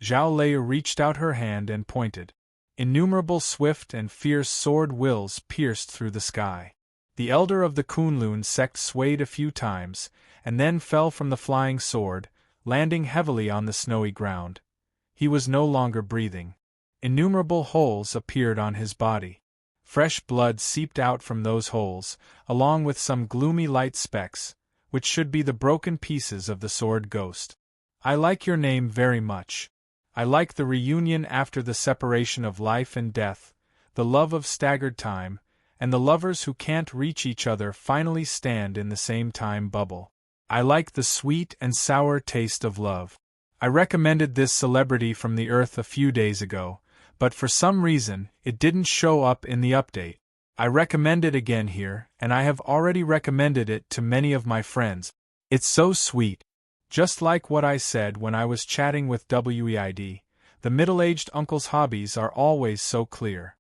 Zhao Lei reached out her hand and pointed. Innumerable swift and fierce sword wills pierced through the sky. The elder of the Kunlun sect swayed a few times, and then fell from the flying sword, landing heavily on the snowy ground. He was no longer breathing. Innumerable holes appeared on his body. Fresh blood seeped out from those holes, along with some gloomy light specks, which should be the broken pieces of the sword ghost. I like your name very much. I like the reunion after the separation of life and death, the love of staggered time, and the lovers who can't reach each other finally stand in the same time bubble. I like the sweet and sour taste of love. I recommended this celebrity from the earth a few days ago, but for some reason, it didn't show up in the update. I recommend it again here, and I have already recommended it to many of my friends. It's so sweet. Just like what I said when I was chatting with Weid, the middle-aged uncle's hobbies are always so clear.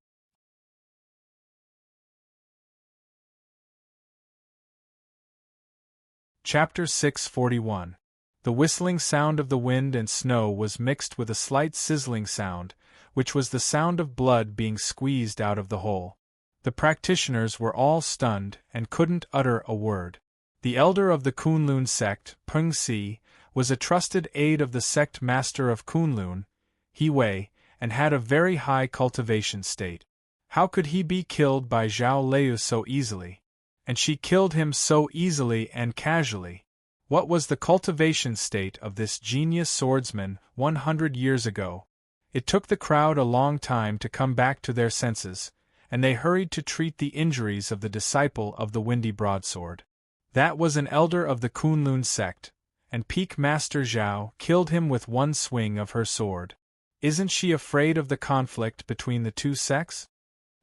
Chapter 641. The whistling sound of the wind and snow was mixed with a slight sizzling sound, which was the sound of blood being squeezed out of the hole. The practitioners were all stunned and couldn't utter a word. The elder of the Kunlun sect, Peng Si, was a trusted aide of the sect master of Kunlun, He Wei, and had a very high cultivation state. How could he be killed by Zhao Lei so easily? And she killed him so easily and casually. What was the cultivation state of this genius swordsman 100 years ago? It took the crowd a long time to come back to their senses, and they hurried to treat the injuries of the disciple of the Windy Broadsword. That was an elder of the Kunlun sect, and Peak Master Zhao killed him with one swing of her sword. Isn't she afraid of the conflict between the two sects?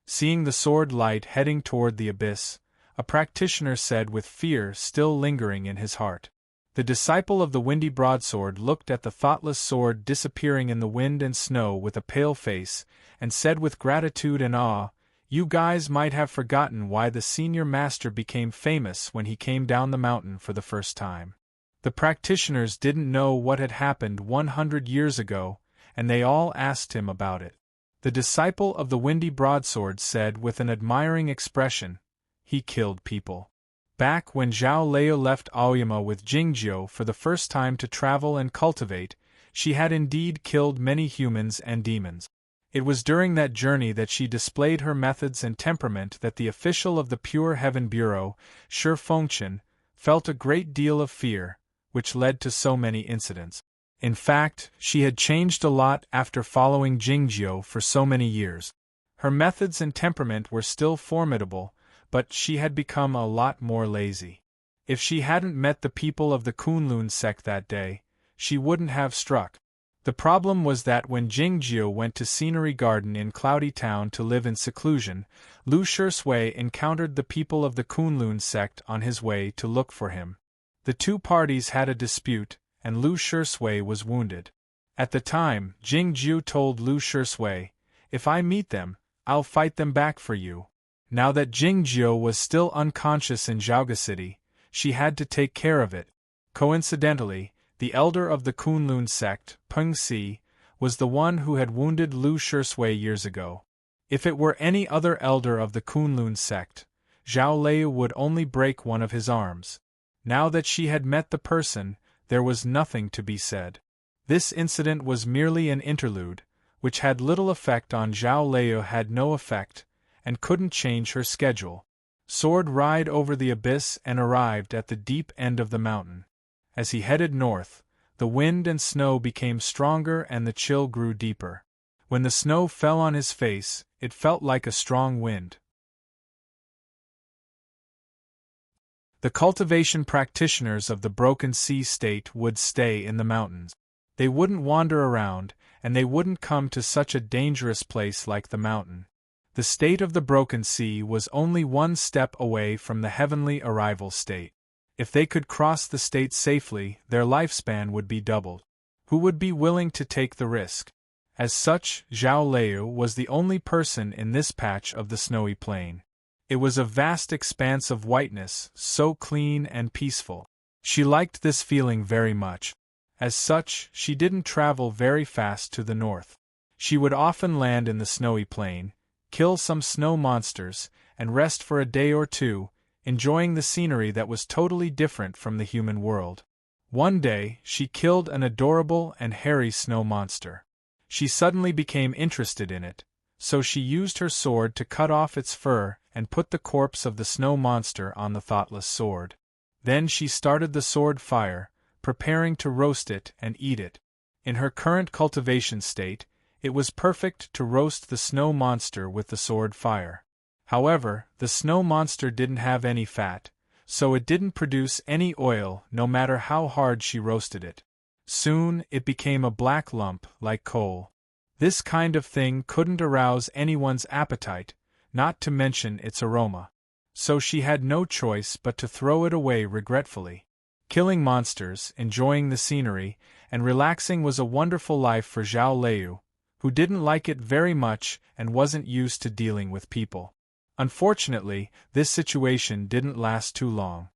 Seeing the sword light heading toward the abyss, a practitioner said with fear still lingering in his heart. The disciple of the Windy Broadsword looked at the thoughtless sword disappearing in the wind and snow with a pale face, and said with gratitude and awe, "You guys might have forgotten why the senior master became famous when he came down the mountain for the first time." The practitioners didn't know what had happened 100 years ago, and they all asked him about it. The disciple of the Windy Broadsword said with an admiring expression, "He killed people." Back when Zhao Lei left Aoyama with Jingjiu for the first time to travel and cultivate, she had indeed killed many humans and demons. It was during that journey that she displayed her methods and temperament that the official of the Pure Heaven Bureau, Shi Fengchen, felt a great deal of fear, which led to so many incidents. In fact, she had changed a lot after following Jingjiu for so many years. Her methods and temperament were still formidable, but she had become a lot more lazy. If she hadn't met the people of the Kunlun sect that day, she wouldn't have struck. The problem was that when Jingjiu went to Scenery Garden in Cloudy Town to live in seclusion, Lu Shisui encountered the people of the Kunlun sect on his way to look for him. The two parties had a dispute, and Lu Shisui was wounded. At the time, Jingjiu told Lu Shisui, "If I meet them, I'll fight them back for you." Now that Jingjiu was still unconscious in Zhaoga City, she had to take care of it. Coincidentally, the elder of the Kunlun sect, Peng Si, was the one who had wounded Lu Shisui years ago. If it were any other elder of the Kunlun sect, Zhao Lei would only break one of his arms. Now that she had met the person, there was nothing to be said. This incident was merely an interlude, which had little effect on Zhao Lei, had no effect, and couldn't change her schedule. Sword ride over the abyss and arrived at the deep end of the mountain. As he headed north, the wind and snow became stronger and the chill grew deeper. When the snow fell on his face, it felt like a strong wind. The cultivation practitioners of the broken sea state would stay in the mountains. They wouldn't wander around, and they wouldn't come to such a dangerous place like the mountain. The state of the broken sea was only one step away from the heavenly arrival state. If they could cross the state safely, their lifespan would be doubled. Who would be willing to take the risk? As such, Zhao Liu was the only person in this patch of the snowy plain. It was a vast expanse of whiteness, so clean and peaceful. She liked this feeling very much. As such, she didn't travel very fast to the north. She would often land in the snowy plain, kill some snow monsters, and rest for a day or two, enjoying the scenery that was totally different from the human world. One day, she killed an adorable and hairy snow monster. She suddenly became interested in it, so she used her sword to cut off its fur and put the corpse of the snow monster on the thoughtless sword. Then she started the sword fire, preparing to roast it and eat it. In her current cultivation state, it was perfect to roast the snow monster with the sword fire. However, the snow monster didn't have any fat, so it didn't produce any oil no matter how hard she roasted it. Soon, it became a black lump like coal. This kind of thing couldn't arouse anyone's appetite, not to mention its aroma. So she had no choice but to throw it away regretfully. Killing monsters, enjoying the scenery, and relaxing was a wonderful life for Zhao Liu, who didn't like it very much and wasn't used to dealing with people. Unfortunately, this situation didn't last too long.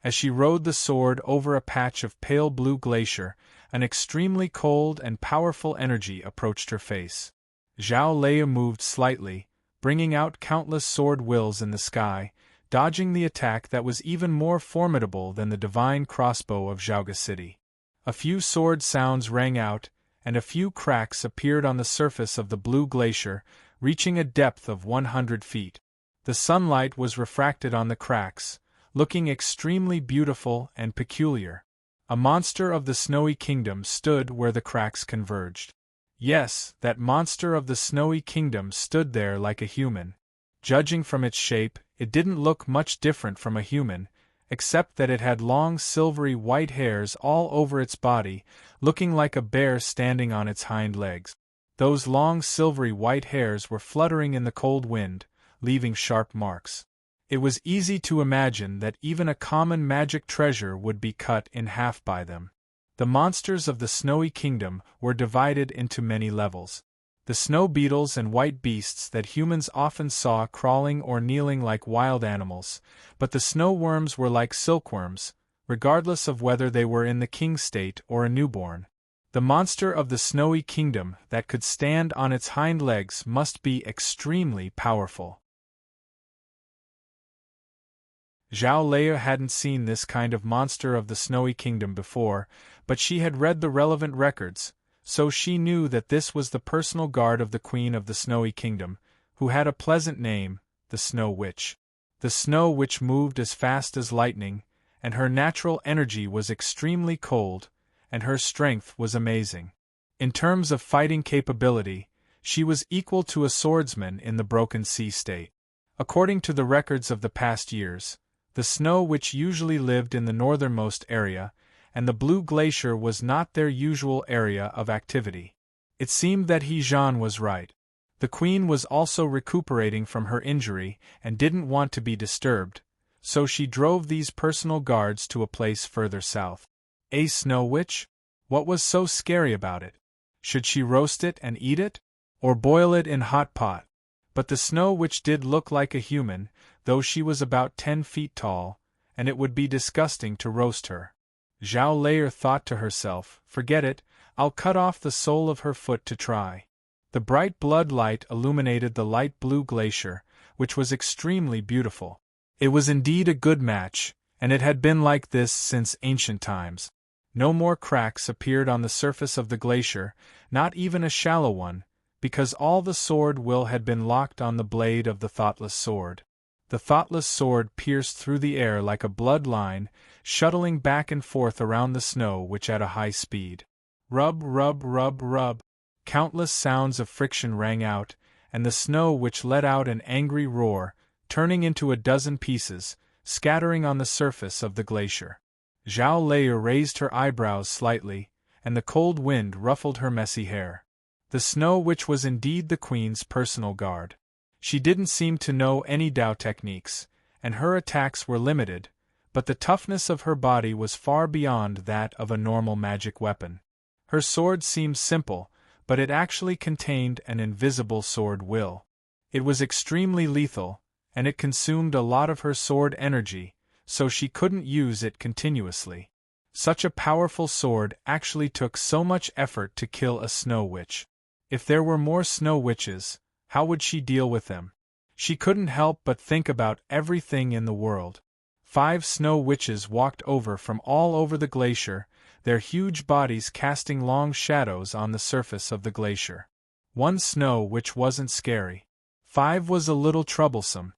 As she rode the sword over a patch of pale blue glacier, an extremely cold and powerful energy approached her face. Zhao Liu moved slightly, bringing out countless sword wills in the sky, dodging the attack that was even more formidable than the divine crossbow of Zhaoga City. A few sword sounds rang out, and a few cracks appeared on the surface of the blue glacier, reaching a depth of 100 feet. The sunlight was refracted on the cracks, looking extremely beautiful and peculiar. A monster of the Snowy Kingdom stood where the cracks converged. Yes, that monster of the Snowy Kingdom stood there like a human. Judging from its shape, it didn't look much different from a human, except that it had long silvery white hairs all over its body, looking like a bear standing on its hind legs. Those long silvery white hairs were fluttering in the cold wind, leaving sharp marks. It was easy to imagine that even a common magic treasure would be cut in half by them. The monsters of the Snowy Kingdom were divided into many levels. The snow beetles and white beasts that humans often saw crawling or kneeling like wild animals, but the snow worms were like silkworms, regardless of whether they were in the king state or a newborn. The monster of the Snowy Kingdom that could stand on its hind legs must be extremely powerful. Zhao Liu hadn't seen this kind of monster of the Snowy Kingdom before, but she had read the relevant records, so she knew that this was the personal guard of the Queen of the Snowy Kingdom, who had a pleasant name, the Snow Witch. The Snow Witch moved as fast as lightning, and her natural energy was extremely cold, and her strength was amazing. In terms of fighting capability, she was equal to a swordsman in the Broken Sea state. According to the records of the past years, the Snow Witch usually lived in the northernmost area, and the Blue Glacier was not their usual area of activity. It seemed that He Zhan was right. The Queen was also recuperating from her injury and didn't want to be disturbed, so she drove these personal guards to a place further south. A Snow Witch? What was so scary about it? Should she roast it and eat it? Or boil it in hot pot? But the Snow Witch did look like a human, though she was about 10 feet tall, and it would be disgusting to roast her. Zhao Liu thought to herself, forget it, I'll cut off the sole of her foot to try. The bright blood light illuminated the light blue glacier, which was extremely beautiful. It was indeed a good match, and it had been like this since ancient times. No more cracks appeared on the surface of the glacier, not even a shallow one, because all the sword will had been locked on the blade of the thoughtless sword. The thoughtless sword pierced through the air like a blood line, shuttling back and forth around the Snow Witch at a high speed. Rub, rub, rub, rub. Countless sounds of friction rang out, and the Snow Witch let out an angry roar, turning into a dozen pieces, scattering on the surface of the glacier. Zhao Lei raised her eyebrows slightly, and the cold wind ruffled her messy hair. The Snow Witch was indeed the Queen's personal guard. She didn't seem to know any Dao techniques, and her attacks were limited, but the toughness of her body was far beyond that of a normal magic weapon. Her sword seemed simple, but it actually contained an invisible sword will. It was extremely lethal, and it consumed a lot of her sword energy, so she couldn't use it continuously. Such a powerful sword actually took so much effort to kill a Snow Witch. If there were more Snow Witches, how would she deal with them? She couldn't help but think about everything in the world. 5 Snow Witches walked over from all over the glacier, their huge bodies casting long shadows on the surface of the glacier. 1 Snow Witch wasn't scary. 5 was a little troublesome.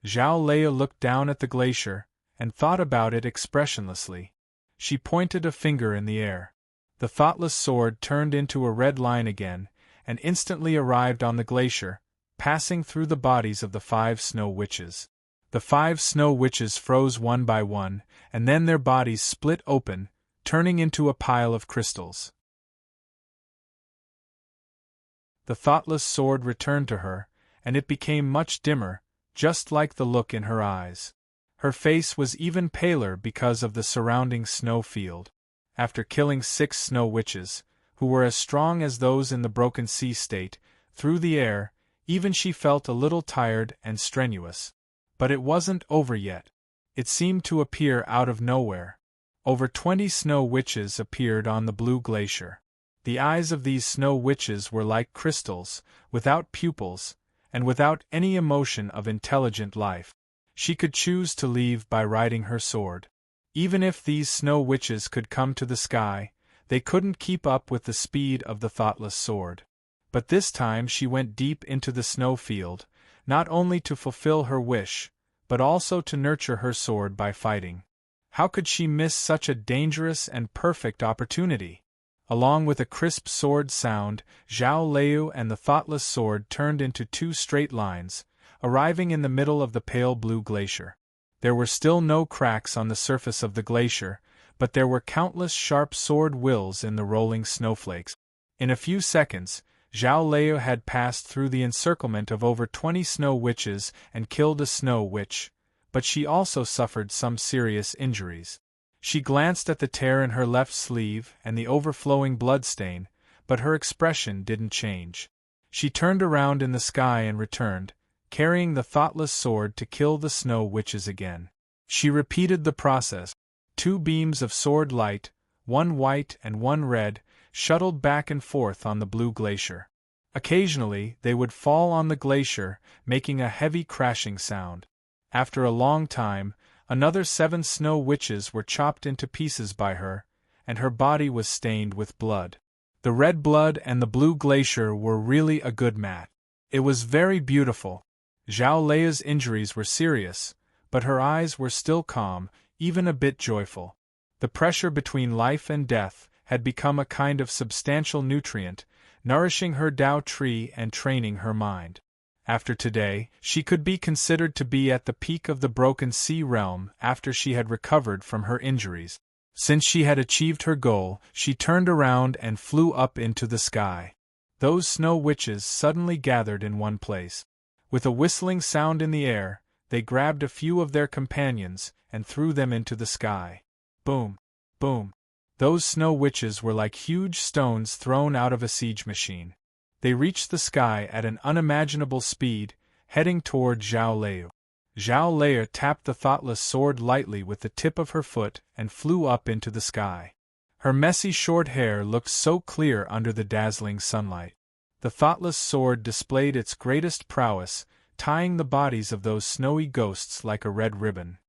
Zhao Lei looked down at the glacier, and thought about it expressionlessly. She pointed a finger in the air. The thoughtless sword turned into a red line again, and instantly arrived on the glacier, passing through the bodies of the 5 Snow Witches. The 5 Snow Witches froze one by one, and then their bodies split open, turning into a pile of crystals. The thoughtless sword returned to her, and it became much dimmer, just like the look in her eyes. Her face was even paler because of the surrounding snow field. After killing 6 Snow Witches, who were as strong as those in the Broken Sea state, through the air, even she felt a little tired and strenuous. But it wasn't over yet. It seemed to appear out of nowhere. Over 20 Snow Witches appeared on the blue glacier. The eyes of these Snow Witches were like crystals, without pupils, and without any emotion of intelligent life. She could choose to leave by riding her sword. Even if these Snow Witches could come to the sky, they couldn't keep up with the speed of the thoughtless sword. But this time she went deep into the snow field, not only to fulfill her wish, but also to nurture her sword by fighting. How could she miss such a dangerous and perfect opportunity? Along with a crisp sword sound, Zhao Lei and the thoughtless sword turned into 2 straight lines, arriving in the middle of the pale blue glacier. There were still no cracks on the surface of the glacier, but there were countless sharp sword wills in the rolling snowflakes. In a few seconds, Zhao Lei had passed through the encirclement of over 20 Snow Witches and killed a Snow Witch, but she also suffered some serious injuries. She glanced at the tear in her left sleeve and the overflowing bloodstain, but her expression didn't change. She turned around in the sky and returned, carrying the thoughtless sword to kill the Snow Witches again. She repeated the process. 2 beams of sword light, one white and one red, shuttled back and forth on the blue glacier. Occasionally, they would fall on the glacier, making a heavy crashing sound. After a long time, another 7 Snow Witches were chopped into pieces by her, and her body was stained with blood. The red blood and the blue glacier were really a good match. It was very beautiful. Zhao Lei's injuries were serious, but her eyes were still calm, even a bit joyful. The pressure between life and death had become a kind of substantial nutrient, nourishing her Tao tree and training her mind. After today, she could be considered to be at the peak of the Broken Sea realm after she had recovered from her injuries. Since she had achieved her goal, she turned around and flew up into the sky. Those Snow Witches suddenly gathered in one place. With a whistling sound in the air, they grabbed a few of their companions and threw them into the sky. Boom! Boom! Those Snow Witches were like huge stones thrown out of a siege machine. They reached the sky at an unimaginable speed, heading toward Zhao Lei. Zhao Lei tapped the thoughtless sword lightly with the tip of her foot and flew up into the sky. Her messy short hair looked so clear under the dazzling sunlight. The thoughtless sword displayed its greatest prowess, tying the bodies of those snowy ghosts like a red ribbon.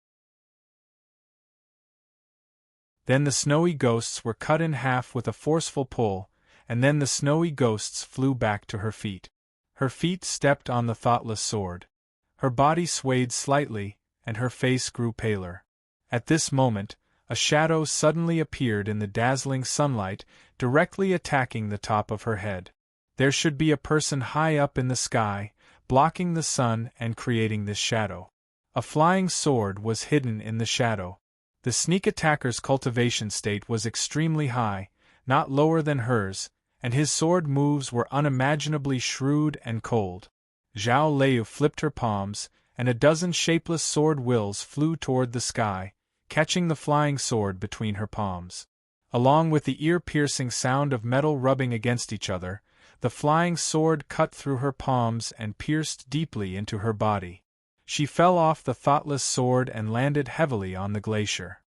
Then the snowy ghosts were cut in half with a forceful pull, and then the snowy ghosts flew back to her feet. Her feet stepped on the thoughtless sword. Her body swayed slightly, and her face grew paler. At this moment, a shadow suddenly appeared in the dazzling sunlight, directly attacking the top of her head. There should be a person high up in the sky, blocking the sun and creating this shadow. A flying sword was hidden in the shadow. The sneak attacker's cultivation state was extremely high, not lower than hers, and his sword moves were unimaginably shrewd and cold. Zhao Lei flipped her palms, and a dozen shapeless sword wills flew toward the sky, catching the flying sword between her palms. Along with the ear-piercing sound of metal rubbing against each other, the flying sword cut through her palms and pierced deeply into her body. She fell off the thoughtless sword and landed heavily on the glacier.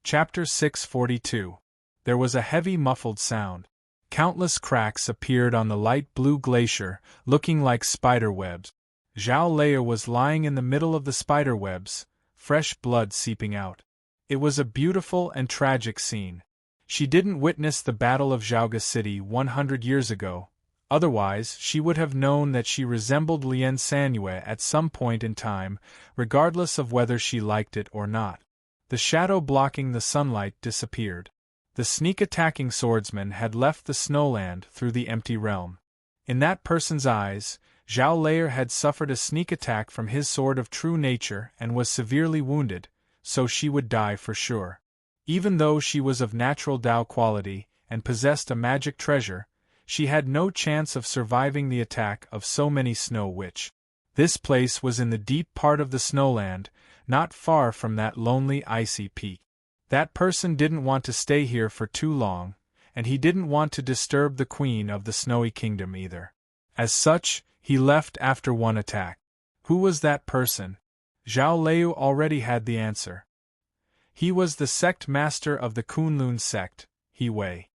Chapter 642. There was a heavy muffled sound. Countless cracks appeared on the light blue glacier, looking like spider webs. Zhao Lei was lying in the middle of the spider webs, fresh blood seeping out. It was a beautiful and tragic scene. She didn't witness the Battle of Zhaoga City 100 years ago, otherwise she would have known that she resembled Lian Sanyue at some point in time, regardless of whether she liked it or not. The shadow blocking the sunlight disappeared. The sneak-attacking swordsman had left the snowland through the empty realm. In that person's eyes, Zhao Lei had suffered a sneak attack from his sword of true nature and was severely wounded, so she would die for sure. Even though she was of natural Dao quality and possessed a magic treasure, she had no chance of surviving the attack of so many snow witch. This place was in the deep part of the snowland, not far from that lonely icy peak. That person didn't want to stay here for too long, and he didn't want to disturb the queen of the snowy kingdom either. As such, he left after one attack. Who was that person? Zhao Lei already had the answer. He was the sect master of the Kunlun sect, He Wei.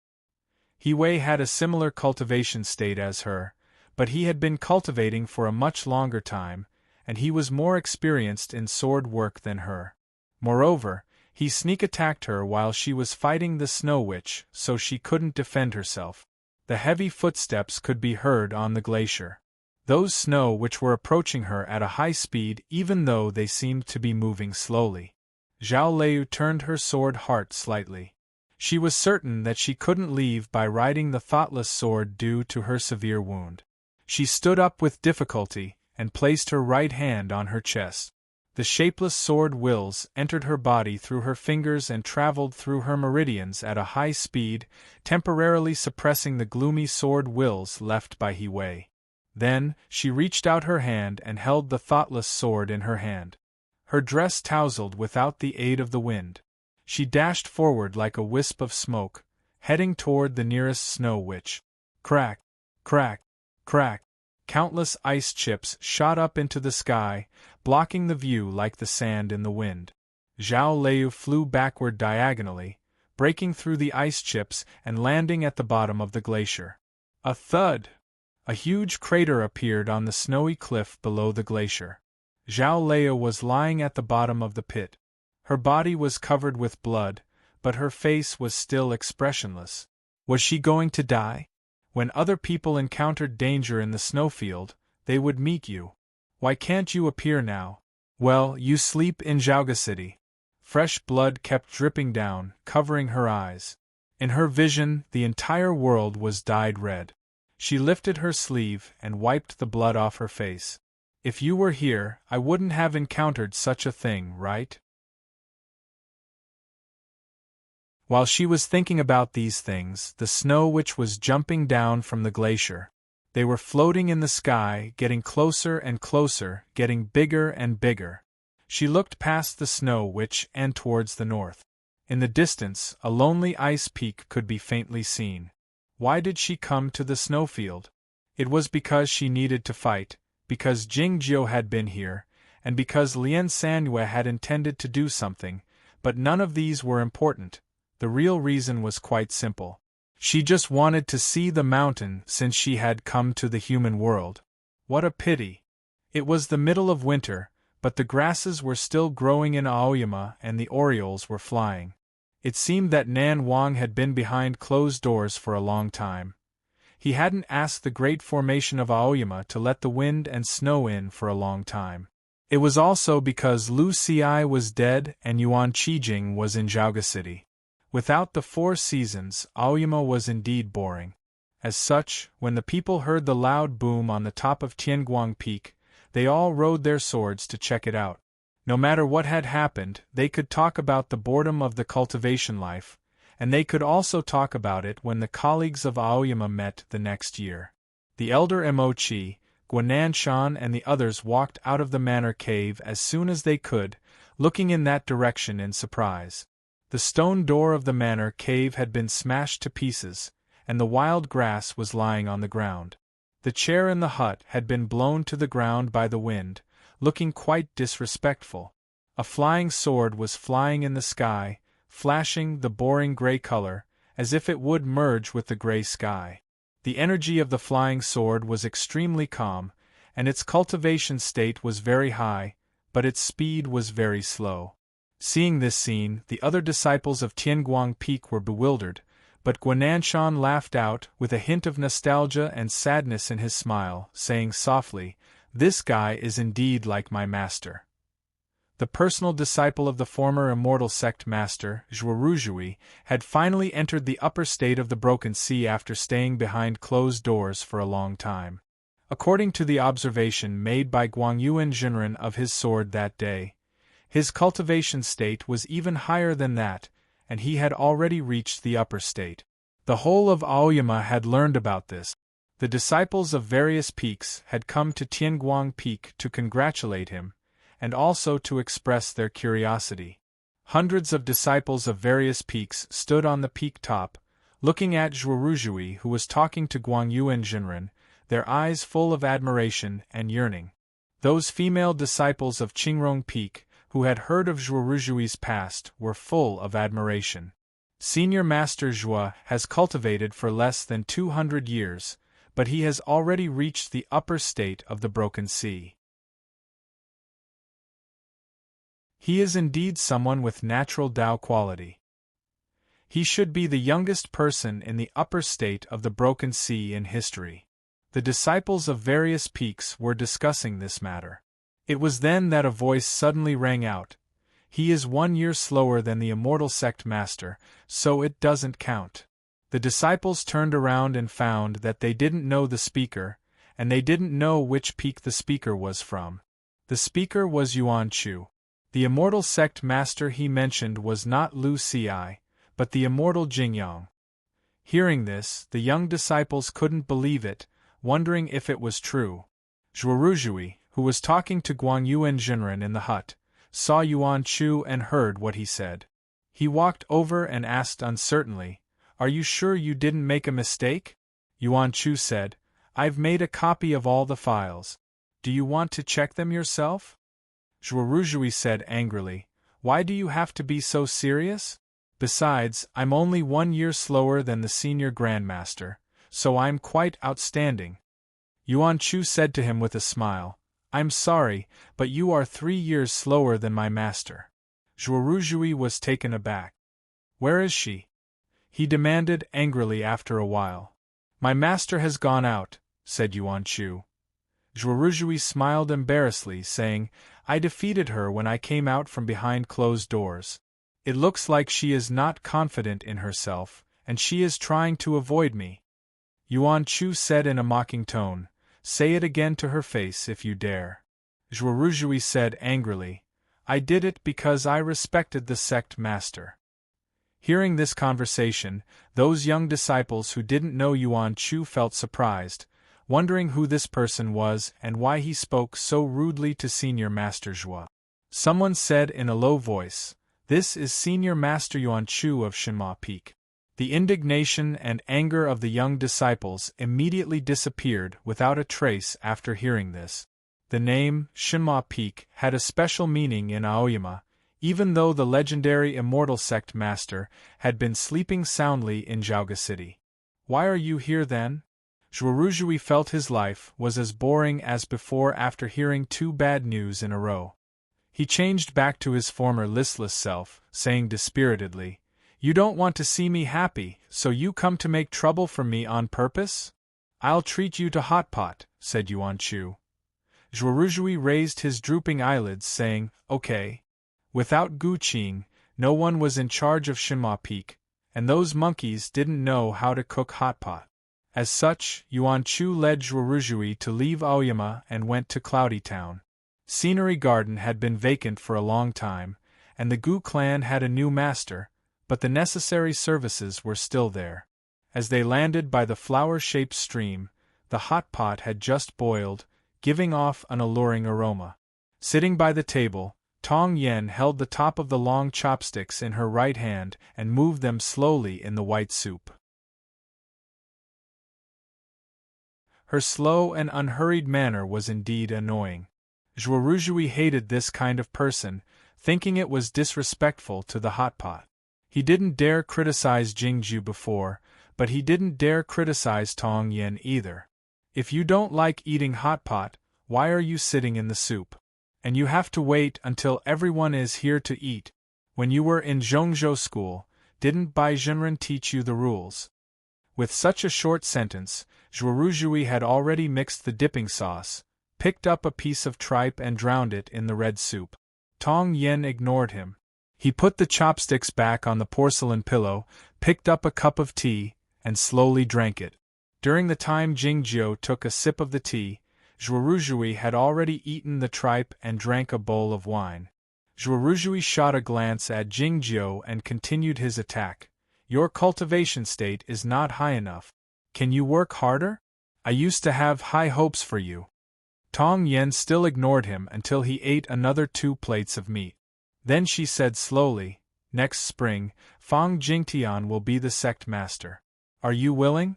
He Wei had a similar cultivation state as her, but he had been cultivating for a much longer time, and he was more experienced in sword work than her. Moreover, he sneak-attacked her while she was fighting the Snow Witch, so she couldn't defend herself. The heavy footsteps could be heard on the glacier. Those snow which were approaching her at a high speed even though they seemed to be moving slowly. Zhao Lei turned her sword heart slightly. She was certain that she couldn't leave by riding the thoughtless sword due to her severe wound. She stood up with difficulty and placed her right hand on her chest. The shapeless sword wills entered her body through her fingers and traveled through her meridians at a high speed, temporarily suppressing the gloomy sword wills left by He Wei. Then, she reached out her hand and held the thoughtless sword in her hand. Her dress tousled without the aid of the wind. She dashed forward like a wisp of smoke, heading toward the nearest snow witch. Crack! Crack! Crack! Countless ice chips shot up into the sky, blocking the view like the sand in the wind. Zhao Lei flew backward diagonally, breaking through the ice chips and landing at the bottom of the glacier. A thud! A huge crater appeared on the snowy cliff below the glacier. Zhao Lei was lying at the bottom of the pit. Her body was covered with blood, but her face was still expressionless. Was she going to die? When other people encountered danger in the snowfield, they would meet you. Why can't you appear now? Well, you sleep in Zhaoga City. Fresh blood kept dripping down, covering her eyes. In her vision, the entire world was dyed red. She lifted her sleeve and wiped the blood off her face. If you were here, I wouldn't have encountered such a thing, right? While she was thinking about these things, the snow witch was jumping down from the glacier. They were floating in the sky, getting closer and closer, getting bigger and bigger. She looked past the snow witch and towards the north. In the distance, a lonely ice peak could be faintly seen. Why did she come to the snowfield? It was because she needed to fight, because Jingjiu had been here, and because Lian Sanyue had intended to do something, but none of these were important. The real reason was quite simple. She just wanted to see the mountain since she had come to the human world. What a pity! It was the middle of winter, but the grasses were still growing in Aoyama and the orioles were flying. It seemed that Nan Wang had been behind closed doors for a long time. He hadn't asked the great formation of Aoyama to let the wind and snow in for a long time. It was also because Lu Xi was dead and Yuan Qijing was in Zhaoga City. Without the 4 seasons, Aoyama was indeed boring. As such, when the people heard the loud boom on the top of Tianguang Peak, they all rode their swords to check it out. No matter what had happened, they could talk about the boredom of the cultivation life, and they could also talk about it when the colleagues of Aoyama met the next year. The elder Emochi, Guananshan and the others walked out of the manor cave as soon as they could, looking in that direction in surprise. The stone door of the manor cave had been smashed to pieces, and the wild grass was lying on the ground. The chair in the hut had been blown to the ground by the wind, looking quite disrespectful. A flying sword was flying in the sky, flashing the boring gray color, as if it would merge with the gray sky. The energy of the flying sword was extremely calm, and its cultivation state was very high, but its speed was very slow. Seeing this scene, the other disciples of Tianguang Peak were bewildered, but Guananshan laughed out, with a hint of nostalgia and sadness in his smile, saying softly, "This guy is indeed like my master." The personal disciple of the former immortal sect master, Zhuoruzhui, had finally entered the upper state of the Broken Sea after staying behind closed doors for a long time. According to the observation made by Guangyuan Jinren of his sword that day, his cultivation state was even higher than that, and he had already reached the upper state. The whole of Aoyama had learned about this. The disciples of various peaks had come to Tianguang Peak to congratulate him, and also to express their curiosity. Hundreds of disciples of various peaks stood on the peak top, looking at Zhuoruzhui, who was talking to Guangyuan Jinren, their eyes full of admiration and yearning. Those female disciples of Qingrong Peak, who had heard of Zhuoruzhui's past, were full of admiration. Senior Master Zhua has cultivated for less than 200 years, but he has already reached the upper state of the Broken Sea. He is indeed someone with natural Tao quality. He should be the youngest person in the upper state of the Broken Sea in history. The disciples of various peaks were discussing this matter. It was then that a voice suddenly rang out. "He is 1 year slower than the immortal sect master, so it doesn't count." The disciples turned around and found that they didn't know the speaker, and they didn't know which peak the speaker was from. The speaker was Yuan Chu. The immortal sect master he mentioned was not Lu Ci, but the immortal Jingyang. Hearing this, the young disciples couldn't believe it, wondering if it was true. Zhuoruzhui, who was talking to Guangyuan Jinren in the hut, saw Yuan Chu and heard what he said. He walked over and asked uncertainly, "Are you sure you didn't make a mistake?" Yuan Chu said, "I've made a copy of all the files. Do you want to check them yourself?" Zhuoruzhui said angrily, "Why do you have to be so serious? Besides, I'm only 1 year slower than the senior grandmaster, so I'm quite outstanding." Yuan Chu said to him with a smile, "I'm sorry, but you are 3 years slower than my master." Zhuoruzhui was taken aback. "Where is she?" he demanded angrily after a while. "My master has gone out," said Yuan Chu. Zhuoruzhui smiled embarrassedly, saying, "I defeated her when I came out from behind closed doors. It looks like she is not confident in herself, and she is trying to avoid me." Yuan Chu said in a mocking tone, "Say it again to her face if you dare." Zhuoruzhui said angrily, "I did it because I respected the sect master." Hearing this conversation, those young disciples who didn't know Yuan Chu felt surprised, wondering who this person was and why he spoke so rudely to Senior Master Zhua. Someone said in a low voice, "This is Senior Master Yuan Chu of Shinma Peak." The indignation and anger of the young disciples immediately disappeared without a trace after hearing this. The name, Shinma Peak, had a special meaning in Aoyama, even though the legendary immortal sect master had been sleeping soundly in Zhaoga City. "Why are you here then?" Zhuoruzhui felt his life was as boring as before after hearing 2 bad news in a row. He changed back to his former listless self, saying dispiritedly, "You don't want to see me happy, so you come to make trouble for me on purpose? I'll treat you to hot pot," said Yuan Chu. Zhuoruzhui raised his drooping eyelids, saying, "Okay." Without Gu Qing, no one was in charge of Shinma Peak, and those monkeys didn't know how to cook hot pot. As such, Yuan Chu led Zhuoruzhui to leave Aoyama and went to Cloudy Town. Scenery Garden had been vacant for a long time, and the Gu clan had a new master, but the necessary services were still there. As they landed by the flower-shaped stream, the hot pot had just boiled, giving off an alluring aroma. Sitting by the table, Tong Yen held the top of the long chopsticks in her right hand and moved them slowly in the white soup. Her slow and unhurried manner was indeed annoying. Zhuoruzhui hated this kind of person, thinking it was disrespectful to the hot pot. He didn't dare criticize Jingju before, but he didn't dare criticize Tong Yen either. If you don't like eating hot pot, why are you sitting in the soup? And you have to wait until everyone is here to eat. When you were in Zhongzhou school, didn't Bai Zhenren teach you the rules? With such a short sentence, Zhuoruzhui had already mixed the dipping sauce, picked up a piece of tripe and drowned it in the red soup. Tong Yen ignored him. He put the chopsticks back on the porcelain pillow, picked up a cup of tea, and slowly drank it. During the time Jingjiu took a sip of the tea, Zhuoruzhui had already eaten the tripe and drank a bowl of wine. Zhuoruzhui shot a glance at Jingjiu and continued his attack. Your cultivation state is not high enough. Can you work harder? I used to have high hopes for you. Tong Yen still ignored him until he ate another 2 plates of meat. Then she said slowly, next spring, Fang Jingtian will be the sect master. Are you willing?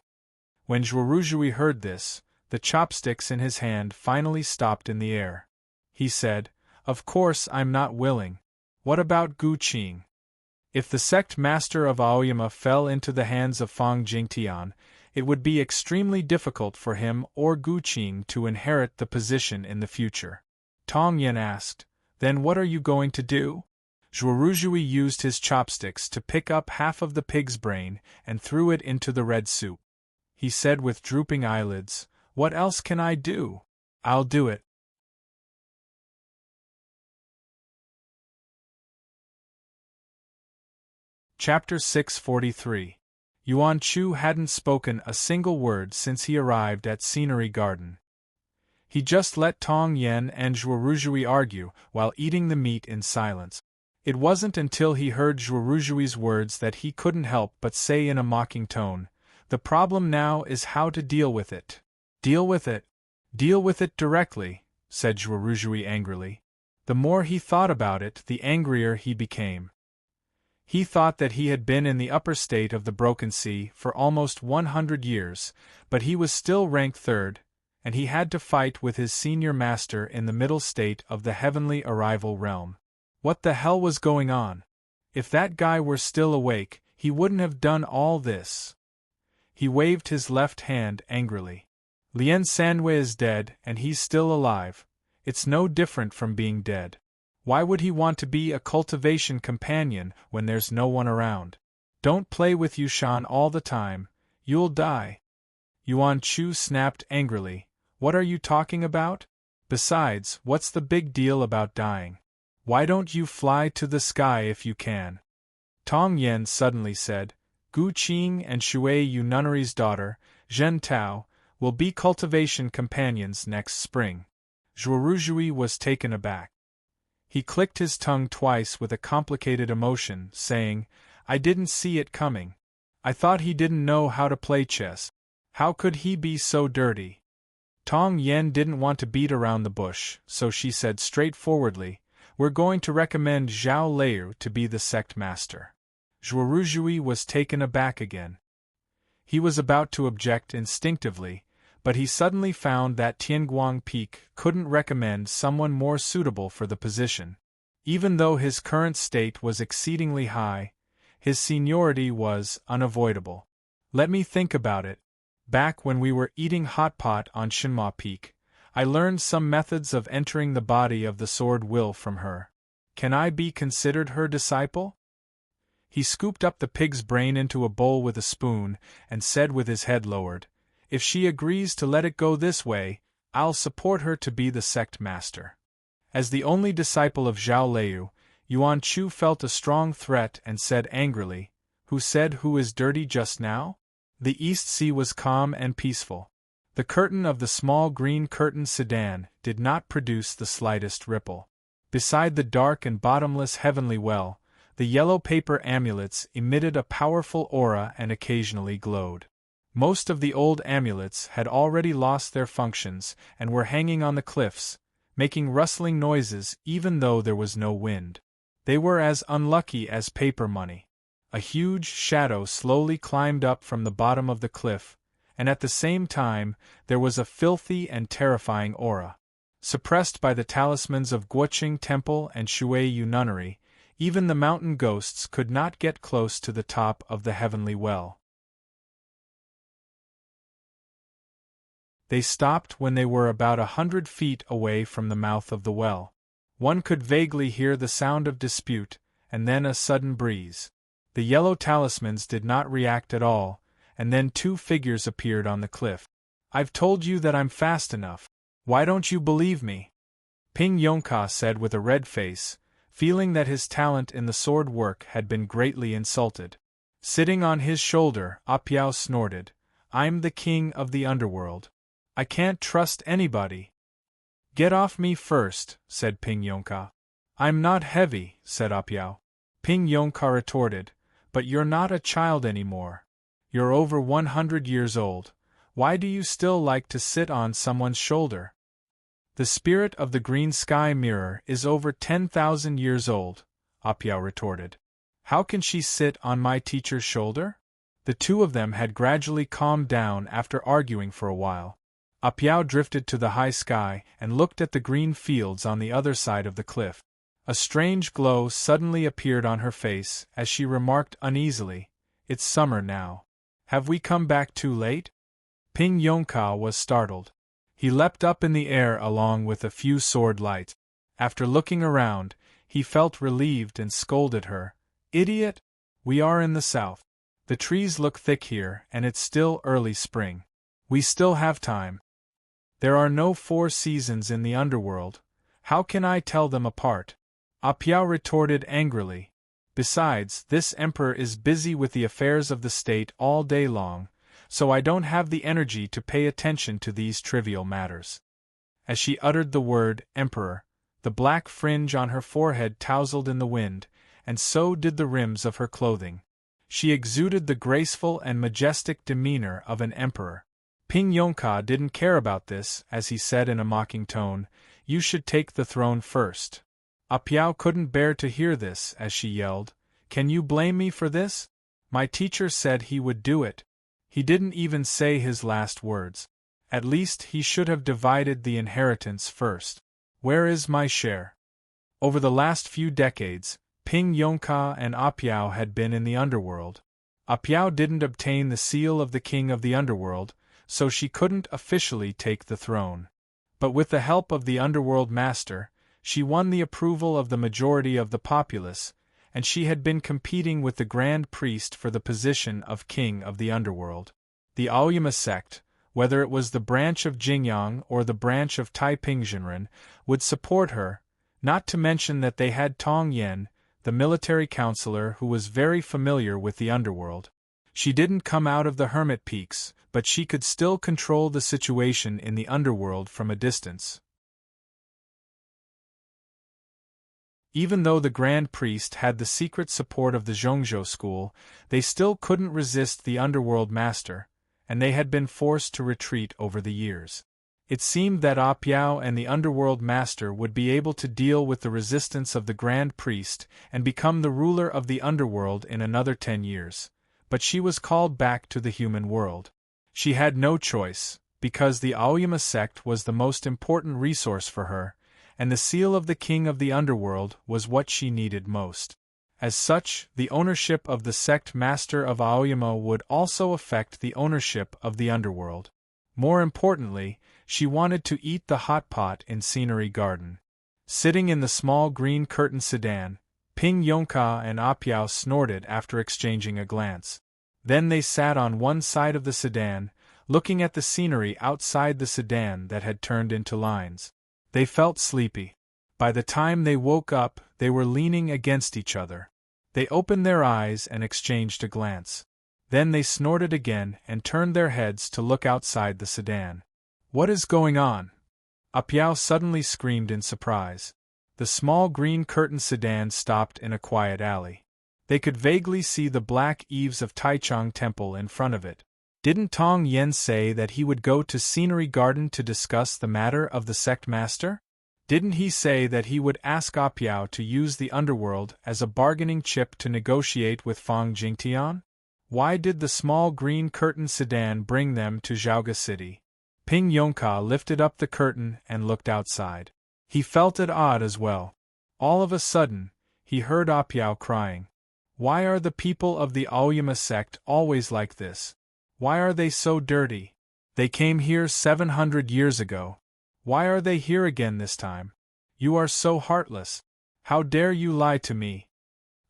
When Zhuoruzhui heard this, the chopsticks in his hand finally stopped in the air. He said, Of course I'm not willing. What about Gu Qing? If the sect master of Aoyama fell into the hands of Fang Jingtian, it would be extremely difficult for him or Gu Qing to inherit the position in the future. Tong Yen asked, Then what are you going to do? Zhuoruzhui used his chopsticks to pick up half of the pig's brain and threw it into the red soup. He said with drooping eyelids, What else can I do? I'll do it. Chapter 643. Yuan Chu hadn't spoken a single word since he arrived at Scenery Garden. He just let Tong Yen and Zhuoruzhui argue while eating the meat in silence. It wasn't until he heard Zhuoruzhui's words that he couldn't help but say in a mocking tone, The problem now is how to deal with it. Deal with it? Deal with it directly, said Zhuoruzhui angrily. The more he thought about it, the angrier he became. He thought that he had been in the upper state of the Broken Sea for almost 100 years, but he was still ranked 3rd, and he had to fight with his senior master in the middle state of the heavenly arrival realm. What the hell was going on? If that guy were still awake, he wouldn't have done all this. He waved his left hand angrily. Lien Sanwei is dead and he's still alive. It's no different from being dead. Why would he want to be a cultivation companion when there's no one around? Don't play with Yushan all the time, you'll die. Yuan Chu snapped angrily. What are you talking about? Besides, what's the big deal about dying? Why don't you fly to the sky if you can? Tong Yen suddenly said, Gu Qing and Shui Yu Nunnery's daughter, Zhen Tao, will be cultivation companions next spring. Zhuoruzhui was taken aback. He clicked his tongue twice with a complicated emotion, saying, I didn't see it coming. I thought he didn't know how to play chess. How could he be so dirty? Tong Yen didn't want to beat around the bush, so she said straightforwardly, We're going to recommend Zhao Leiyu to be the sect master. Zhuoruzhui was taken aback again. He was about to object instinctively, but he suddenly found that Tianguang Peak couldn't recommend someone more suitable for the position. Even though his current state was exceedingly high, his seniority was unavoidable. Let me think about it. Back when we were eating hot pot on Shinma Peak, I learned some methods of entering the body of the sword will from her. Can I be considered her disciple? He scooped up the pig's brain into a bowl with a spoon and said with his head lowered, If she agrees to let it go this way, I'll support her to be the sect master. As the only disciple of Zhao Leiyu, Yuan Chu felt a strong threat and said angrily, Who said who is dirty just now? The East Sea was calm and peaceful. The curtain of the small green curtained sedan did not produce the slightest ripple. Beside the dark and bottomless heavenly well, the yellow paper amulets emitted a powerful aura and occasionally glowed. Most of the old amulets had already lost their functions and were hanging on the cliffs, making rustling noises even though there was no wind. They were as unlucky as paper money. A huge shadow slowly climbed up from the bottom of the cliff, and at the same time there was a filthy and terrifying aura. Suppressed by the talismans of Guoqing Temple and Shuiyu Nunnery, even the mountain ghosts could not get close to the top of the heavenly well. They stopped when they were about 100 feet away from the mouth of the well. One could vaguely hear the sound of dispute, and then a sudden breeze. The yellow talismans did not react at all, and then two figures appeared on the cliff. "I've told you that I'm fast enough. Why don't you believe me?" Ping Yongka said with a red face, feeling that his talent in the sword work had been greatly insulted. Sitting on his shoulder, Apiao snorted, "I'm the king of the underworld. I can't trust anybody." "Get off me first," said Ping Yongka. "I'm not heavy," said Apiao. Ping Yongka retorted, "But you're not a child anymore. You're over 100 years old. Why do you still like to sit on someone's shoulder?" "The spirit of the green sky mirror is over 10,000 years old," Apiao retorted. "How can she sit on my teacher's shoulder?" The two of them had gradually calmed down after arguing for a while. Apiao drifted to the high sky and looked at the green fields on the other side of the cliff. A strange glow suddenly appeared on her face as she remarked uneasily, "It's summer now. Have we come back too late?" Ping Yongka was startled. He leapt up in the air along with a few sword lights. After looking around, he felt relieved and scolded her, "Idiot! We are in the south. The trees look thick here and it's still early spring. We still have time. There are no 4 seasons in the underworld. How can I tell them apart?" Apiao retorted angrily. "Besides, this emperor is busy with the affairs of the state all day long, so I don't have the energy to pay attention to these trivial matters." As she uttered the word emperor, the black fringe on her forehead tousled in the wind, and so did the rims of her clothing. She exuded the graceful and majestic demeanor of an emperor. Ping Yongka didn't care about this, as he said in a mocking tone, "You should take the throne first." Apiao couldn't bear to hear this as she yelled, "Can you blame me for this? My teacher said he would do it. He didn't even say his last words. At least he should have divided the inheritance first. Where is my share?" Over the last few decades, Ping Yongka and Apiao had been in the underworld. Apiao didn't obtain the seal of the king of the underworld, so she couldn't officially take the throne. But with the help of the underworld master, she won the approval of the majority of the populace, and she had been competing with the grand priest for the position of king of the underworld. The Aoyama sect, whether it was the branch of Jingyang or the branch of Taipingzhenren, would support her, not to mention that they had Tong Yen, the military counselor who was very familiar with the underworld. She didn't come out of the hermit peaks, but she could still control the situation in the underworld from a distance. Even though the Grand Priest had the secret support of the Zhongzhou school, they still couldn't resist the underworld master, and they had been forced to retreat over the years. It seemed that Apiao and the underworld master would be able to deal with the resistance of the Grand Priest and become the ruler of the underworld in another 10 years, but she was called back to the human world. She had no choice, because the Aoyama sect was the most important resource for her, and the seal of the king of the underworld was what she needed most. As such, the ownership of the sect master of Aoyama would also affect the ownership of the underworld. More importantly, she wanted to eat the hot pot in Scenery Garden. Sitting in the small green curtained sedan, Ping Yongka and Apiao snorted after exchanging a glance. Then they sat on one side of the sedan, looking at the scenery outside the sedan that had turned into lines. They felt sleepy. By the time they woke up, they were leaning against each other. They opened their eyes and exchanged a glance. Then they snorted again and turned their heads to look outside the sedan. What is going on? Apiao suddenly screamed in surprise. The small green curtained sedan stopped in a quiet alley. They could vaguely see the black eaves of Taichung Temple in front of it. Didn't Tong Yen say that he would go to Scenery Garden to discuss the matter of the sect master? Didn't he say that he would ask Apiao to use the underworld as a bargaining chip to negotiate with Fang Jingtian? Why did the small green curtain sedan bring them to Zhaoga City? Ping Yongka lifted up the curtain and looked outside. He felt it odd as well. All of a sudden, he heard Apiao crying. Why are the people of the Aoyama sect always like this? Why are they so dirty? They came here 700 years ago. Why are they here again this time? You are so heartless. How dare you lie to me?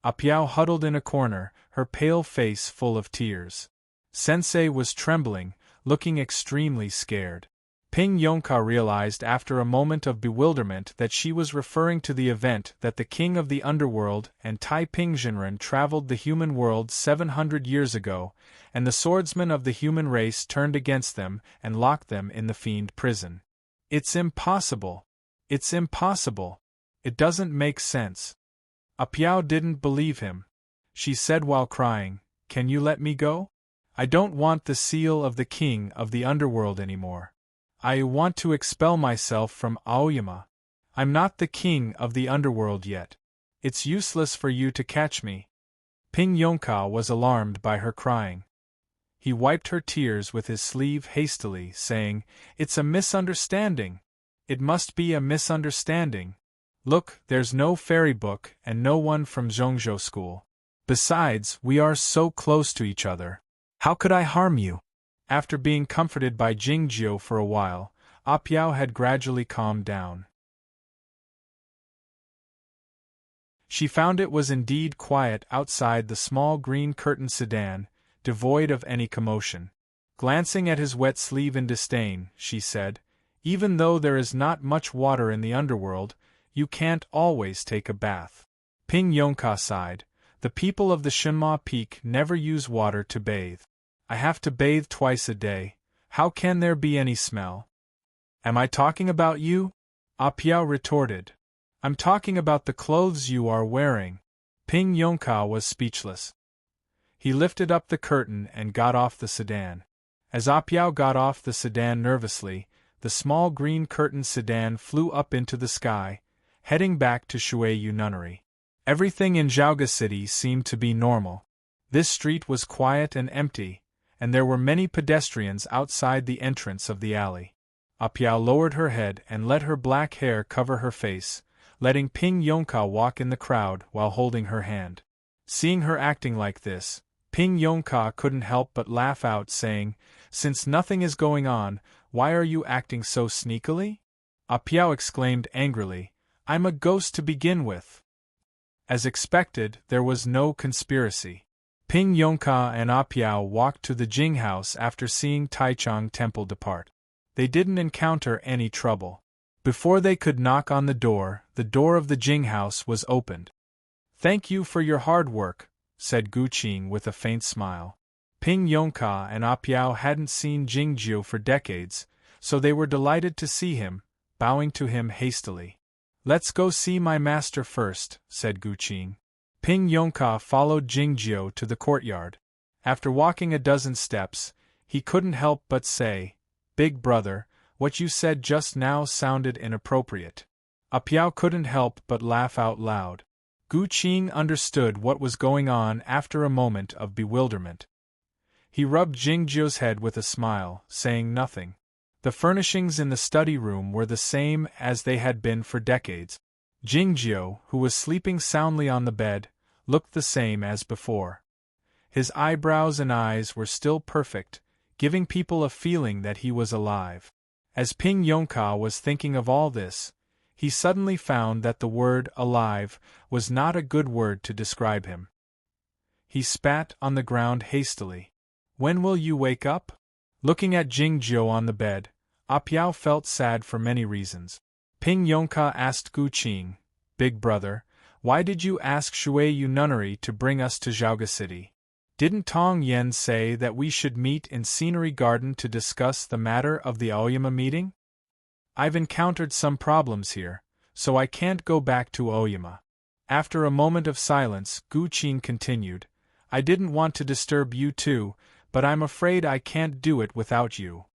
Apiao huddled in a corner, her pale face full of tears. Sensei was trembling, looking extremely scared. Ping Yongka realized after a moment of bewilderment that she was referring to the event that the king of the underworld and Tai Pingzhenren traveled the human world 700 years ago, and the swordsmen of the human race turned against them and locked them in the fiend prison. It's impossible. It's impossible. It doesn't make sense. Apiao didn't believe him. She said while crying, "Can you let me go? I don't want the seal of the king of the underworld anymore. I want to expel myself from Aoyama. I'm not the king of the underworld yet. It's useless for you to catch me." Ping Yongka was alarmed by her crying. He wiped her tears with his sleeve hastily, saying, "It's a misunderstanding. It must be a misunderstanding. Look, there's no fairy book and no one from Zhongzhou school. Besides, we are so close to each other. How could I harm you?" After being comforted by Jingjiu for a while, Apiao had gradually calmed down. She found it was indeed quiet outside the small green curtained sedan, devoid of any commotion. Glancing at his wet sleeve in disdain, she said, "Even though there is not much water in the underworld, you can't always take a bath." Ping Yongka sighed. "The people of the Shenma Peak never use water to bathe. I have to bathe twice a day. How can there be any smell?" "Am I talking about you?" Apiao retorted. "I'm talking about the clothes you are wearing." Ping Yongka was speechless. He lifted up the curtain and got off the sedan. As Apiao got off the sedan nervously, the small green curtained sedan flew up into the sky, heading back to Shuiyu Nunnery. Everything in Zhaoga City seemed to be normal. This street was quiet and empty, and there were many pedestrians outside the entrance of the alley. Apiao lowered her head and let her black hair cover her face, letting Ping Yongka walk in the crowd while holding her hand. Seeing her acting like this, Ping Yongka couldn't help but laugh out, saying, "Since nothing is going on, why are you acting so sneakily?" Apiao exclaimed angrily, "I'm a ghost to begin with." As expected, there was no conspiracy. Ping Yongka and Apiao walked to the Jing house after seeing Taichung Temple depart. They didn't encounter any trouble. Before they could knock on the door of the Jing house was opened. "Thank you for your hard work," said Gu Qing with a faint smile. Ping Yongka and Apiao hadn't seen Jingjiu for decades, so they were delighted to see him, bowing to him hastily. "Let's go see my master first," said Gu Qing. Ping Yongka followed Jingjiu to the courtyard. After walking a dozen steps, he couldn't help but say, "Big brother, what you said just now sounded inappropriate." Apiao couldn't help but laugh out loud. Gu Qing understood what was going on after a moment of bewilderment. He rubbed Jingjiu's head with a smile, saying nothing. The furnishings in the study room were the same as they had been for decades. Jingjiu, who was sleeping soundly on the bed, looked the same as before. His eyebrows and eyes were still perfect, giving people a feeling that he was alive. As Ping Yongka was thinking of all this, he suddenly found that the word alive was not a good word to describe him. He spat on the ground hastily. "When will you wake up?" Looking at Jingjiu on the bed, Apiao felt sad for many reasons. Ping Yongka asked Gu Qing, "Big brother, why did you ask Shuiyu Nunnery to bring us to Zhaoga City? Didn't Tong Yen say that we should meet in Scenery Garden to discuss the matter of the Aoyama meeting? I've encountered some problems here, so I can't go back to Aoyama. After a moment of silence, Gu Qing continued, I didn't want to disturb you too, but I'm afraid I can't do it without you.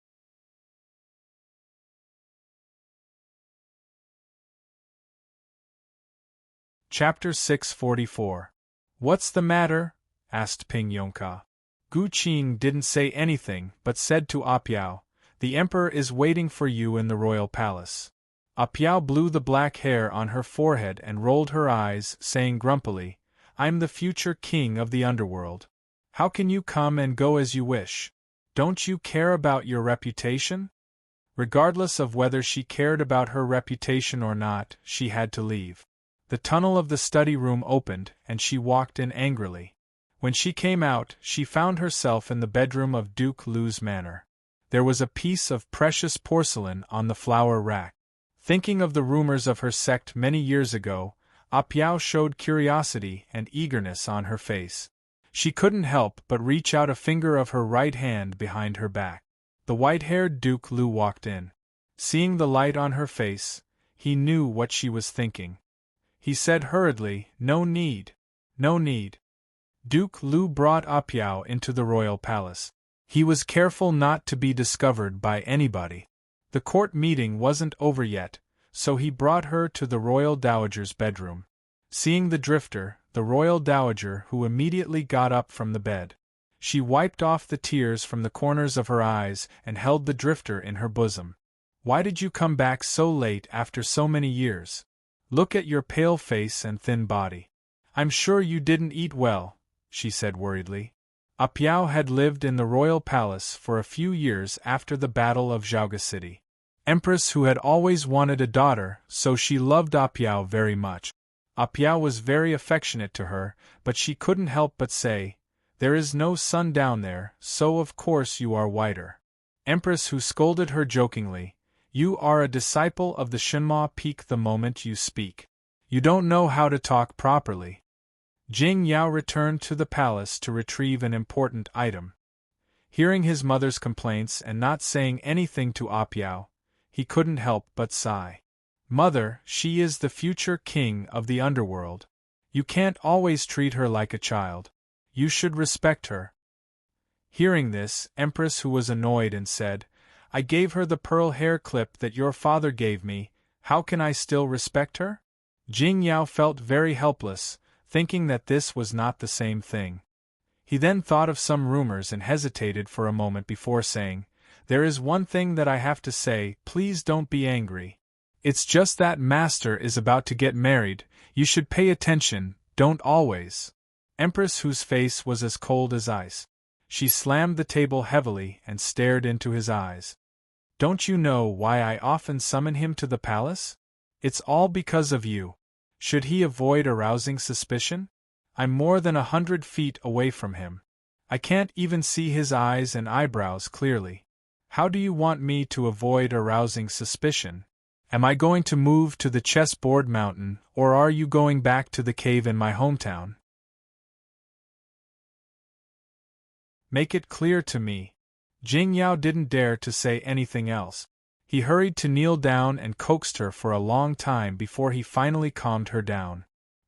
Chapter 644. What's the matter? Asked Ping Yongka. Gu Qing didn't say anything but said to Apiao, the emperor is waiting for you in the royal palace. Apiao blew the black hair on her forehead and rolled her eyes, saying grumpily, I'm the future king of the underworld. How can you come and go as you wish? Don't you care about your reputation? Regardless of whether she cared about her reputation or not, she had to leave. The tunnel of the study room opened, and she walked in angrily. When she came out, she found herself in the bedroom of Duke Lu's manor. There was a piece of precious porcelain on the flower rack. Thinking of the rumors of her sect many years ago, Apiao showed curiosity and eagerness on her face. She couldn't help but reach out a finger of her right hand behind her back. The white-haired Duke Lu walked in. Seeing the light on her face, he knew what she was thinking. He said hurriedly, No need. No need. Duke Lu brought Apiao into the royal palace. He was careful not to be discovered by anybody. The court meeting wasn't over yet, so he brought her to the royal dowager's bedroom. Seeing the drifter, the royal dowager who immediately got up from the bed. She wiped off the tears from the corners of her eyes and held the drifter in her bosom. Why did you come back so late after so many years? Look at your pale face and thin body. I'm sure you didn't eat well, she said worriedly. Apiao had lived in the royal palace for a few years after the Battle of Zhaoga City. Empress who had always wanted a daughter, so she loved Apiao very much. Apiao was very affectionate to her, but she couldn't help but say, There is no sun down there, so of course you are whiter. Empress who scolded her jokingly, You are a disciple of the Shenma Peak the moment you speak. You don't know how to talk properly. Jing Yao returned to the palace to retrieve an important item. Hearing his mother's complaints and not saying anything to Apiao, he couldn't help but sigh. Mother, she is the future king of the underworld. You can't always treat her like a child. You should respect her. Hearing this, Empress who was annoyed and said, I gave her the pearl hair clip that your father gave me, how can I still respect her? Jing Yao felt very helpless, thinking that this was not the same thing. He then thought of some rumors and hesitated for a moment before saying, There is one thing that I have to say, please don't be angry. It's just that Master is about to get married, you should pay attention, don't always. Empress whose face was as cold as ice. She slammed the table heavily and stared into his eyes. Don't you know why I often summon him to the palace? It's all because of you. Should he avoid arousing suspicion? I'm more than 100 feet away from him. I can't even see his eyes and eyebrows clearly. How do you want me to avoid arousing suspicion? Am I going to move to the chessboard mountain, or are you going back to the cave in my hometown? Make it clear to me. Jing Yao didn't dare to say anything else. He hurried to kneel down and coaxed her for a long time before he finally calmed her down.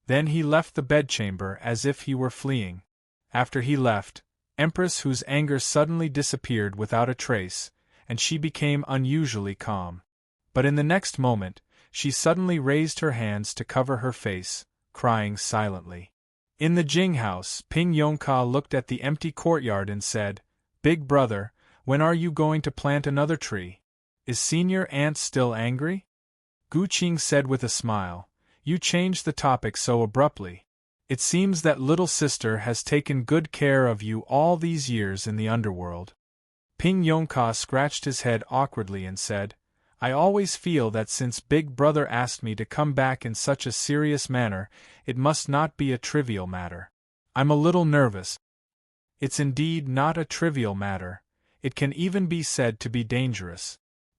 Then he left the bedchamber as if he were fleeing. After he left, Empress whose anger suddenly disappeared without a trace, and she became unusually calm. But in the next moment, she suddenly raised her hands to cover her face, crying silently. In the Jing house, Ping Yongka looked at the empty courtyard and said, Big brother, when are you going to plant another tree? Is senior aunt still angry? Gu Qing said with a smile, You changed the topic so abruptly. It seems that little sister has taken good care of you all these years in the underworld. Ping Yongka scratched his head awkwardly and said, I always feel that since Big Brother asked me to come back in such a serious manner, it must not be a trivial matter. I'm a little nervous. It's indeed not a trivial matter. It can even be said to be dangerous.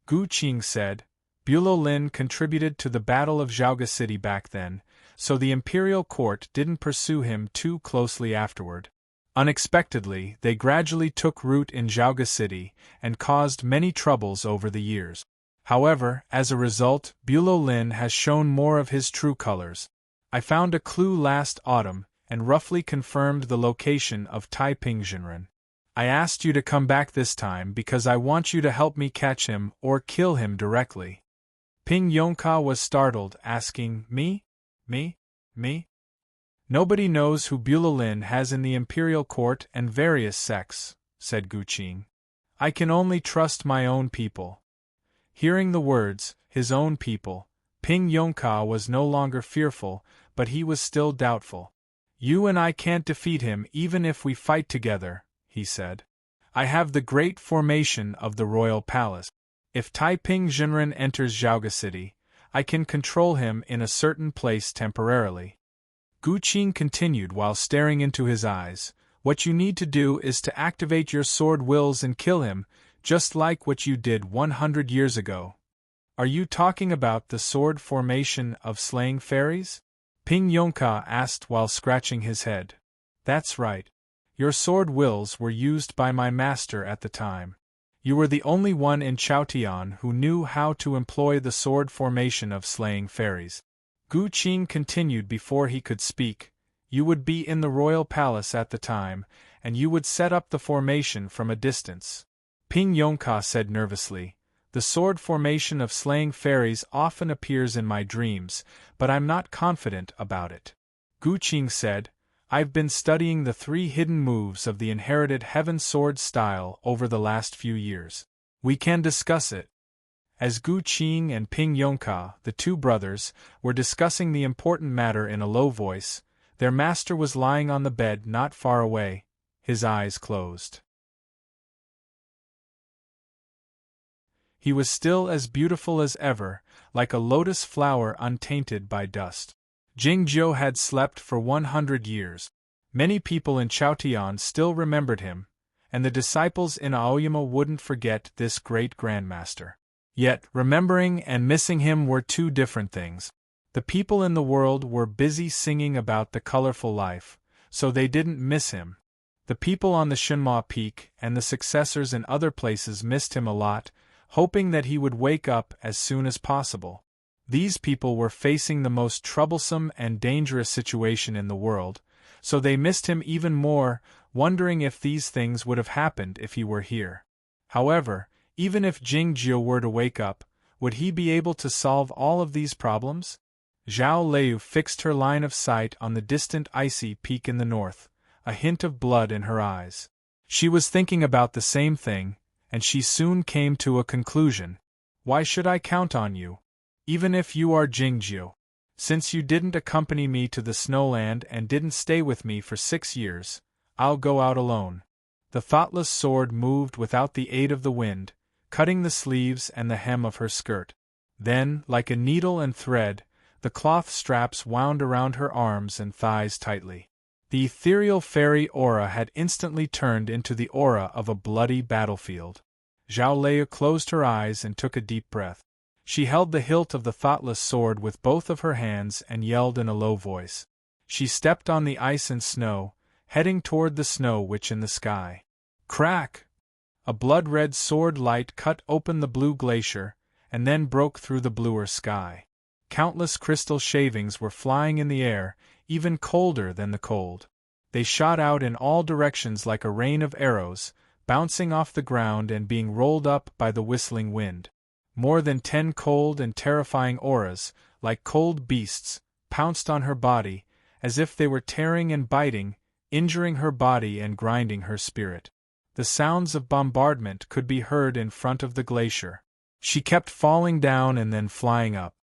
Gu Qing said, Bulow Lin contributed to the Battle of Zhaoga City back then, so the imperial court didn't pursue him too closely afterward. Unexpectedly, they gradually took root in Zhaoga City and caused many troubles over the years. However, as a result, Bulo Lin has shown more of his true colors. I found a clue last autumn and roughly confirmed the location of Taiping Jinren. I asked you to come back this time because I want you to help me catch him or kill him directly. Ping Yongka was startled, asking, Me? Me? Me? Nobody knows who Bulo Lin has in the imperial court and various sects, said Gu Qing. I can only trust my own people. Hearing the words, his own people, Ping Yongka was no longer fearful, but he was still doubtful. You and I can't defeat him even if we fight together, he said. I have the great formation of the royal palace. If Taiping Jinren enters Zhaoga City, I can control him in a certain place temporarily. Gu Qing continued while staring into his eyes. What you need to do is to activate your sword wills and kill him, just like what you did 100 years ago. Are you talking about the sword formation of slaying fairies? Ping Yongka asked while scratching his head. That's right. Your sword wills were used by my master at the time. You were the only one in Chaotian who knew how to employ the sword formation of slaying fairies. Gu Qing continued before he could speak. You would be in the royal palace at the time, and you would set up the formation from a distance. Ping Yongka said nervously. The sword formation of slaying fairies often appears in my dreams, but I'm not confident about it. Gu Qing said, I've been studying the 3 hidden moves of the inherited heaven sword style over the last few years. We can discuss it. As Gu Qing and Ping Yongka, the 2 brothers, were discussing the important matter in a low voice, their master was lying on the bed not far away, his eyes closed. He was still as beautiful as ever, like a lotus flower untainted by dust. Jingzhou had slept for 100 years. Many people in Chaotian still remembered him, and the disciples in Aoyama wouldn't forget this great grandmaster. Yet, remembering and missing him were 2 different things. The people in the world were busy singing about the colorful life, so they didn't miss him. The people on the Shenhua Peak and the successors in other places missed him a lot, hoping that he would wake up as soon as possible. These people were facing the most troublesome and dangerous situation in the world, so they missed him even more, wondering if these things would have happened if he were here. However, even if Jingzhou were to wake up, would he be able to solve all of these problems? Zhao Lei fixed her line of sight on the distant icy peak in the north, a hint of blood in her eyes. She was thinking about the same thing, and she soon came to a conclusion. Why should I count on you? Even if you are Jingzhou. Since you didn't accompany me to the snowland and didn't stay with me for 6 years, I'll go out alone. The thoughtless sword moved without the aid of the wind, cutting the sleeves and the hem of her skirt. Then, like a needle and thread, the cloth straps wound around her arms and thighs tightly. The ethereal fairy aura had instantly turned into the aura of a bloody battlefield. Zhao Lei closed her eyes and took a deep breath. She held the hilt of the thoughtless sword with both of her hands and yelled in a low voice. She stepped on the ice and snow, heading toward the snow witch in the sky. Crack! A blood-red sword light cut open the blue glacier, and then broke through the bluer sky. Countless crystal shavings were flying in the air, even colder than the cold. They shot out in all directions like a rain of arrows, bouncing off the ground and being rolled up by the whistling wind. More than 10 cold and terrifying auras, like cold beasts, pounced on her body, as if they were tearing and biting, injuring her body and grinding her spirit. The sounds of bombardment could be heard in front of the glacier. She kept falling down and then flying up.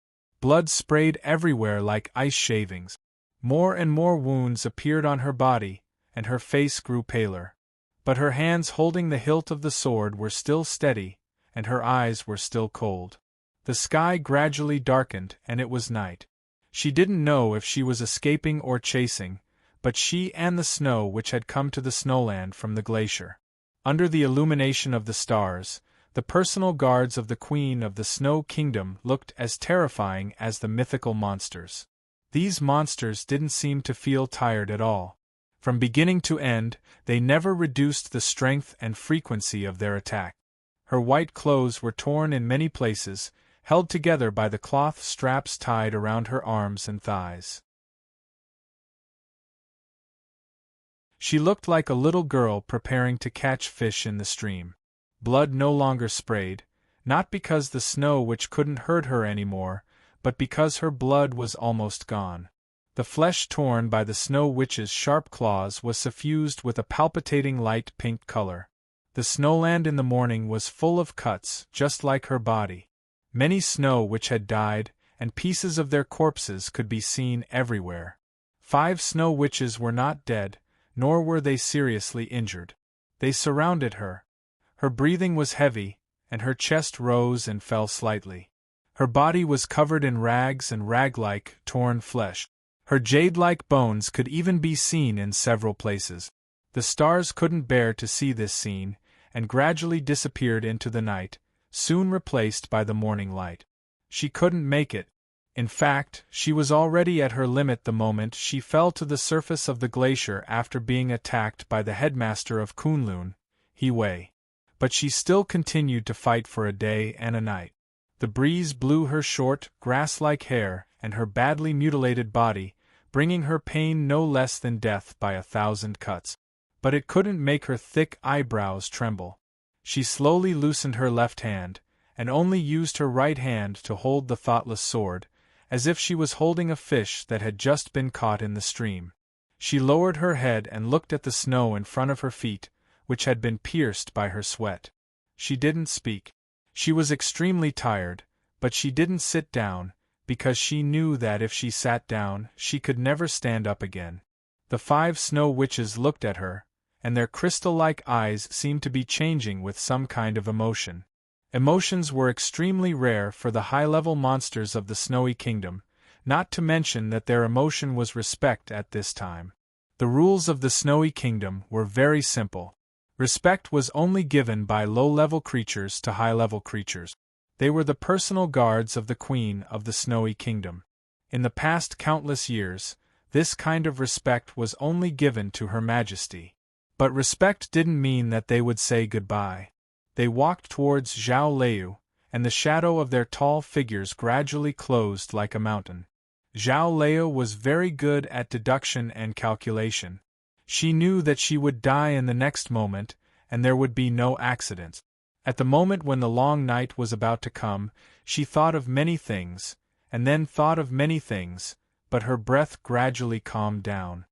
Blood sprayed everywhere like ice shavings. More and more wounds appeared on her body, and her face grew paler. But her hands holding the hilt of the sword were still steady, and her eyes were still cold. The sky gradually darkened, and it was night. She didn't know if she was escaping or chasing, but she and the snow which had come to the snowland from the glacier. Under the illumination of the stars, the personal guards of the Queen of the Snow Kingdom looked as terrifying as the mythical monsters. These monsters didn't seem to feel tired at all. From beginning to end, they never reduced the strength and frequency of their attack. Her white clothes were torn in many places, held together by the cloth straps tied around her arms and thighs. She looked like a little girl preparing to catch fish in the stream. Blood no longer sprayed, not because the snow which couldn't hurt her anymore, but because her blood was almost gone. The flesh torn by the Snow Witch's sharp claws was suffused with a palpitating light pink color. The snowland in the morning was full of cuts, just like her body. Many snow which had died, and pieces of their corpses could be seen everywhere. 5 Snow Witches were not dead, nor were they seriously injured. They surrounded her. Her breathing was heavy, and her chest rose and fell slightly. Her body was covered in rags and rag-like, torn flesh. Her jade-like bones could even be seen in several places. The stars couldn't bear to see this scene, and gradually disappeared into the night, soon replaced by the morning light. She couldn't make it. In fact, she was already at her limit the moment she fell to the surface of the glacier after being attacked by the headmaster of Kunlun, He Wei. But she still continued to fight for a day and a night. The breeze blew her short, grass-like hair and her badly mutilated body, bringing her pain no less than death by 1,000 cuts. But it couldn't make her thick eyebrows tremble. She slowly loosened her left hand, and only used her right hand to hold the thoughtless sword, as if she was holding a fish that had just been caught in the stream. She lowered her head and looked at the snow in front of her feet, which had been pierced by her sweat. She didn't speak. She was extremely tired, but she didn't sit down, because she knew that if she sat down, she could never stand up again. The 5 Snow Witches looked at her, and their crystal-like eyes seemed to be changing with some kind of emotion. Emotions were extremely rare for the high-level monsters of the Snowy Kingdom, not to mention that their emotion was respect at this time. The rules of the Snowy Kingdom were very simple. Respect was only given by low-level creatures to high-level creatures. They were the personal guards of the Queen of the Snowy Kingdom. In the past countless years, this kind of respect was only given to Her Majesty. But respect didn't mean that they would say goodbye. They walked towards Zhao Liu, and the shadow of their tall figures gradually closed like a mountain. Zhao Liu was very good at deduction and calculation. She knew that she would die in the next moment, and there would be no accidents. At the moment when the long night was about to come, she thought of many things, and then thought of many things, but her breath gradually calmed down.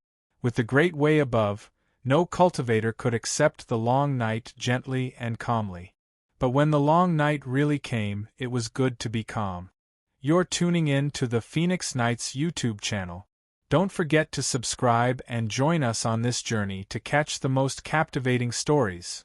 With the great way above, no cultivator could accept the long night gently and calmly. But when the long night really came, it was good to be calm. You're tuning in to the Phoenix Nights YouTube channel. Don't forget to subscribe and join us on this journey to catch the most captivating stories.